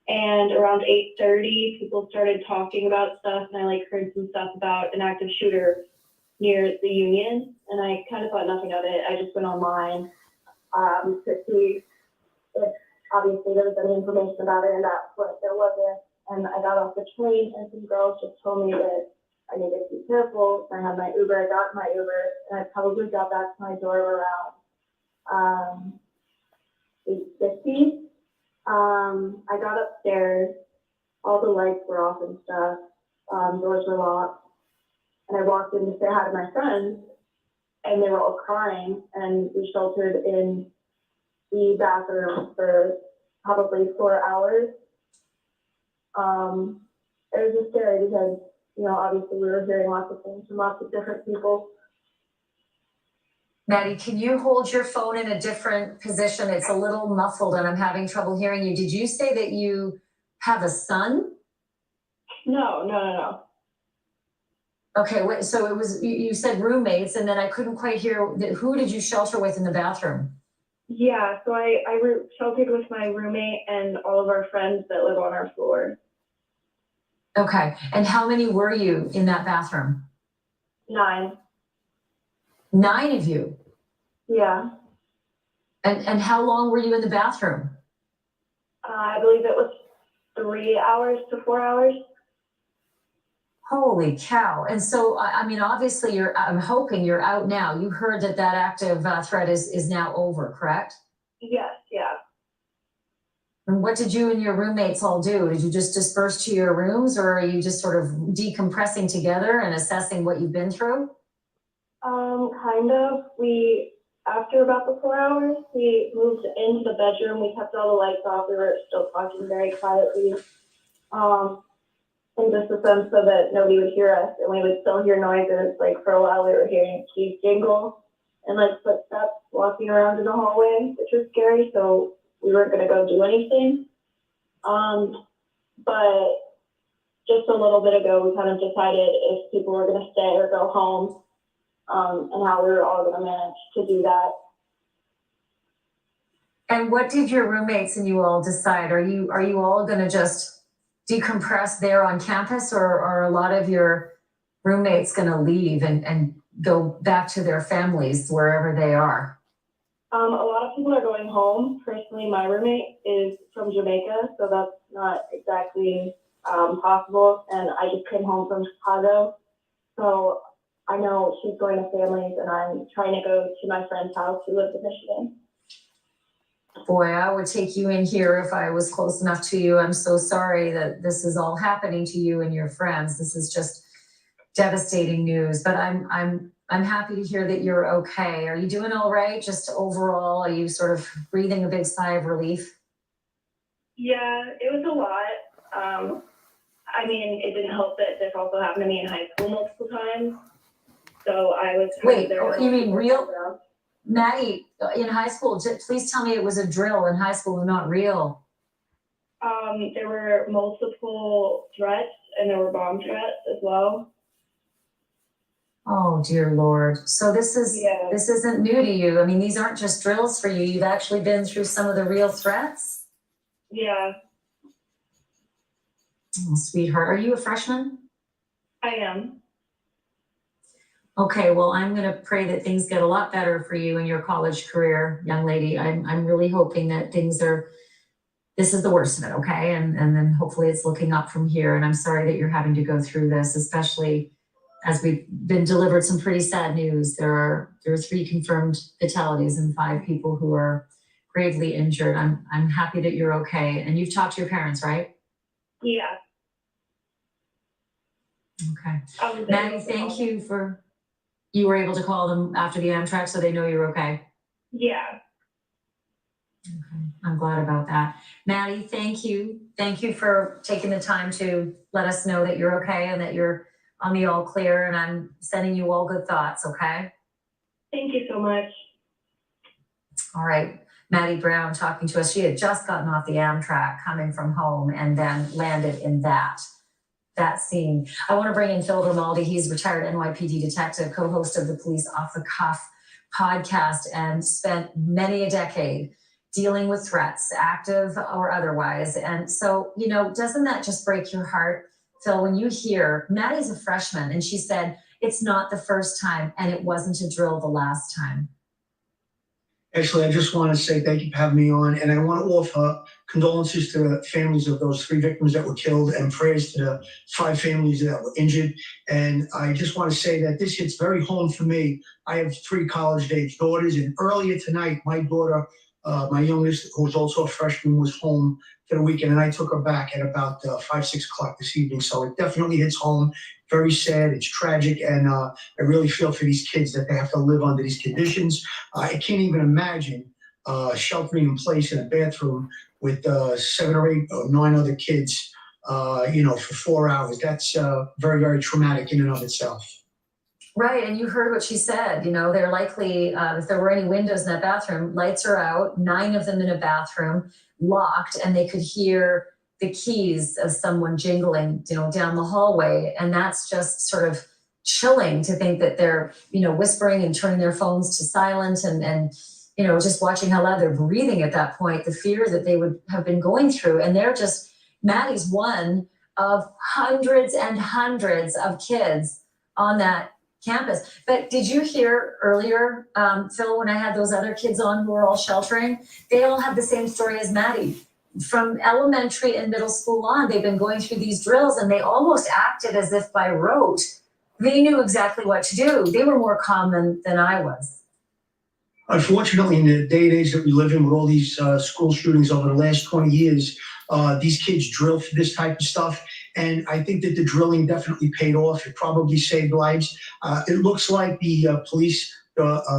and around 8:30, people started talking about stuff, and I heard some stuff about an active shooter near the Union, and I kind of thought nothing of it. I just went online to see if obviously there was any information about it, and that's what there wasn't. And I got off the train, and some girls just told me that I needed to be careful. I had my Uber, I got my Uber, and I probably got back to my door around 8:50. I got upstairs, all the lights were off and stuff, doors were locked, and I walked in to say hi to my friends, and they were all crying, and we sheltered in the bathroom for probably 4 hours. It was just scary because, obviously we were hearing lots of things from lots of different people. Maddie, can you hold your phone in a different position? It's a little muffled and I'm having trouble hearing you. Did you say that you have a son? No. Okay, wait, so it was, you said roommates and then I couldn't quite hear, who did you shelter with in the bathroom? Yeah, so I sheltered with my roommate and all of our friends that live on our floor. Okay, and how many were you in that bathroom? 9. 9 of you? Yeah. And how long were you in the bathroom? I believe it was 3 hours to 4 hours. Holy cow. And so, I mean, obviously I'm hoping you're out now. You heard that active threat is now over, correct? Yes, yeah. And what did you and your roommates all do? Did you just disperse to your rooms or are you just sort of decompressing together and assessing what you've been through? Kind of. After about the 4 hours, we moved into the bedroom. We kept all the lights off. We were still talking very quietly. In just a sense so that nobody would hear us and we would still hear noises. For a while we were hearing keys jingle and footsteps walking around in the hallway, which was scary, so we weren't going to go do anything. But just a little bit ago we kind of decided if people were going to stay or go home, and how we were all going to manage to do that. And what did your roommates and you all decide? Are you all going to just decompress there on campus or are a lot of your roommates going to leave and go back to their families wherever they are? A lot of people are going home. Personally, my roommate is from Jamaica, so that's not exactly possible. And I just came home from Chicago, so I know she's going to families and I'm trying to go to my friend's house who lives in Michigan. Boy, I would take you in here if I was close enough to you. I'm so sorry that this is all happening to you and your friends. This is just devastating news, but I'm happy to hear that you're okay. Are you doing all right? Just overall, are you sort of breathing a big sigh of relief? Yeah, it was a lot. I mean, it didn't help that this also happened to me in high school multiple times. So I was Wait, you mean real? Maddie, in high school, please tell me it was a drill in high school and not real. There were multiple threats and there were bomb threats as well. Oh, dear Lord. So this isn't new to you. I mean, these aren't just drills for you. You've actually been through some of the real threats? Yeah. Oh, sweetheart. Are you a freshman? I am. Okay, well, I'm going to pray that things get a lot better for you in your college career, young lady. I'm really hoping that this is the worst of it, okay? And then hopefully it's looking up from here. And I'm sorry that you're having to go through this, especially as we've been delivered some pretty sad news. There are 3 confirmed fatalities and 5 people who are gravely injured. I'm happy that you're okay. And you've talked to your parents, right? Yeah. Okay. Maddie, thank you for You were able to call them after the Amtrak so they know you're okay? Yeah. Okay. I'm glad about that. Maddie, thank you. Thank you for taking the time to let us know that you're okay and that you're on the all clear, and I'm sending you all good thoughts, okay? Thank you so much. All right. Maddie Brown talking to us. She had just gotten off the Amtrak coming from home and then landed in that scene. I want to bring in Phil Grimaldi. He's retired NYPD detective, co-host of the Police Off the Cuff podcast, and spent many a decade dealing with threats, active or otherwise. And so, doesn't that just break your heart, Phil, when you hear Maddie's a freshman and she said, it's not the first time and it wasn't a drill the last time? Actually, I just want to say thank you for having me on, and I want to offer condolences to the families of those 3 victims that were killed and prayers to the 5 families that were injured. And I just want to say that this hits very home for me. I have 3 college-age daughters, and earlier tonight, my daughter, my youngest, who was also a freshman, was home for the weekend, and I took her back at about 5, 6 o'clock this evening. So it definitely hits home. Very sad, it's tragic, and I really feel for these kids that they have to live under these conditions. I can't even imagine sheltering in place in a bathroom with 7 or 8 or 9 other kids, for 4 hours. That's very, very traumatic in and of itself. Right, and you heard what she said. They're likely, if there were any windows in that bathroom, lights are out, 9 of them in a bathroom, locked, and they could hear the keys of someone jingling, down the hallway. And that's just sort of chilling to think that they're, whispering and turning their phones to silent and just watching how loud they're breathing at that point, the fear that they would have been going through. And Maddie's one of hundreds and hundreds of kids on that campus. But did you hear earlier, Phil, when I had those other kids on who were all sheltering, they all had the same story as Maddie. From elementary and middle school on, they've been going through these drills, and they almost acted as if by rote. They knew exactly what to do. They were more calm than I was. Unfortunately, in the day and age that we live in with all these school shootings over the last 20 years, these kids drill for this type of stuff. And I think that the drilling definitely paid off. It probably saved lives. It looks like the police,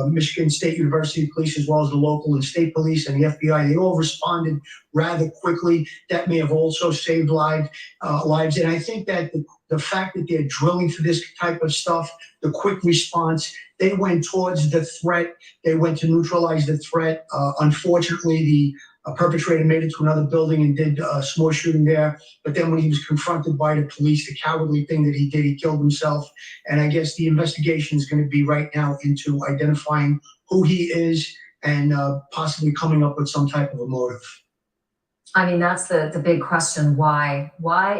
Michigan State University police, as well as the local and state police and the FBI, they all responded rather quickly. That may have also saved lives. And I think that the fact that they're drilling for this type of stuff, the quick response, they went towards the threat. They went to neutralize the threat. Unfortunately, the perpetrator made it to another building and did some more shooting there. But then when he was confronted by the police, the cowardly thing that he did, he killed himself. And I guess the investigation is going to be right now into identifying who he is and possibly coming up with some type of a motive. I mean, that's the big question. Why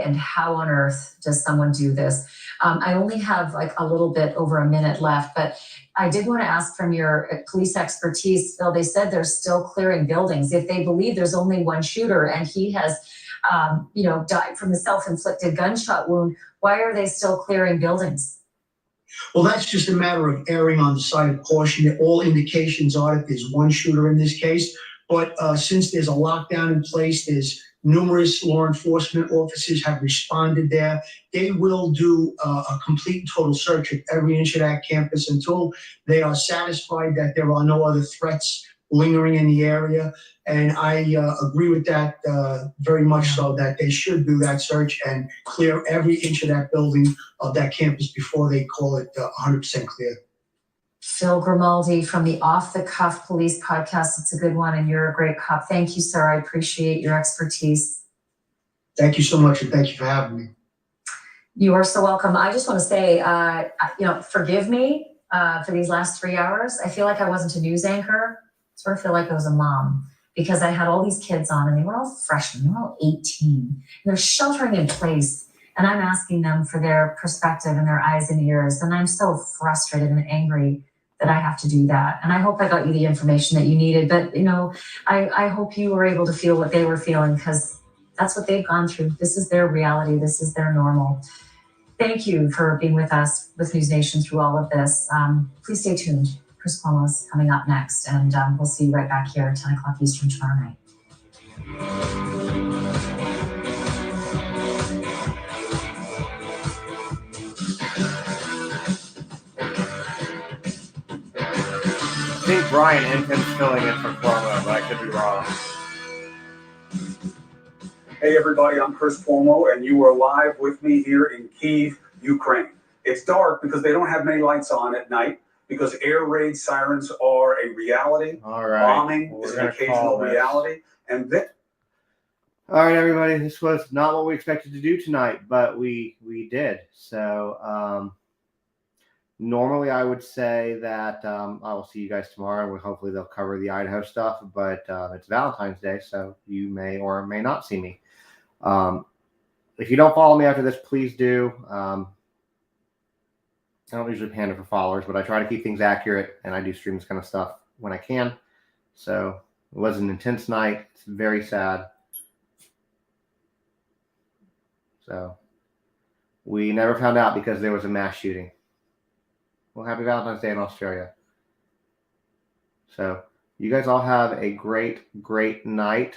and how on earth does someone do this? I only have like a little bit over a minute left, but I did want to ask from your police expertise, Phil, they said they're still clearing buildings. If they believe there's only one shooter and he has, died from a self-inflicted gunshot wound, why are they still clearing buildings? Well, that's just a matter of erring on the side of caution. All indications are that there's one shooter in this case. But since there's a lockdown in place, there's numerous law enforcement officers have responded there. They will do a complete and total search of every inch of that campus until they are satisfied that there are no other threats lingering in the area. And I agree with that very much so, that they should do that search and clear every inch of that building, of that campus, before they call it 100% clear. Phil Grimaldi from the Off the Cuff Police podcast. It's a good one, and you're a great cop. Thank you, sir. I appreciate your expertise. Thank you so much, and thank you for having me. You are so welcome. I just want to say, forgive me for these last 3 hours. I feel like I wasn't a news anchor. I sort of feel like I was a mom, because I had all these kids on, and they were all freshmen. They were all 18. And they're sheltering in place, and I'm asking them for their perspective and their eyes and ears. And I'm so frustrated and angry that I have to do that. And I hope I got you the information that you needed. But, I hope you were able to feel what they were feeling, because that's what they've gone through. This is their reality. This is their normal. Thank you for being with us, with News Nation, through all of this. Please stay tuned. Chris Cuomo's coming up next, and we'll see you right back here at 10 o'clock Eastern tomorrow night. think Brian Enton's filling in for Cuomo, but I could be wrong. Hey everybody, I'm Chris Cuomo, and you are live with me here in Kyiv, Ukraine. It's dark because they don't have many lights on at night because air raid sirens are a reality. All right. Bombing is an occasional reality. And then all right, everybody, this was not what we expected to do tonight, but we did. So normally I would say that I will see you guys tomorrow. Hopefully they'll cover the Idaho stuff, but it's Valentine's Day, so you may or may not see me. If you don't follow me after this, please do. I don't usually pander for followers, but I try to keep things accurate, and I do stream this kind of stuff when I can. So it was an intense night. It's very sad. So we never found out because there was a mass shooting. Well, happy Valentine's Day in Australia. So you guys all have a great, great night.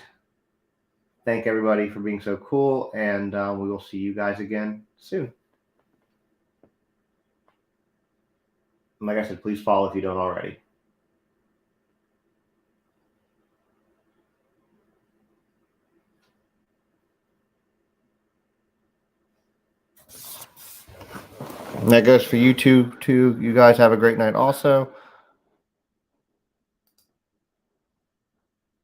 Thank everybody for being so cool, and we will see you guys again soon. And like I said, please follow if you don't already. And that goes for you too. You guys have a great night also.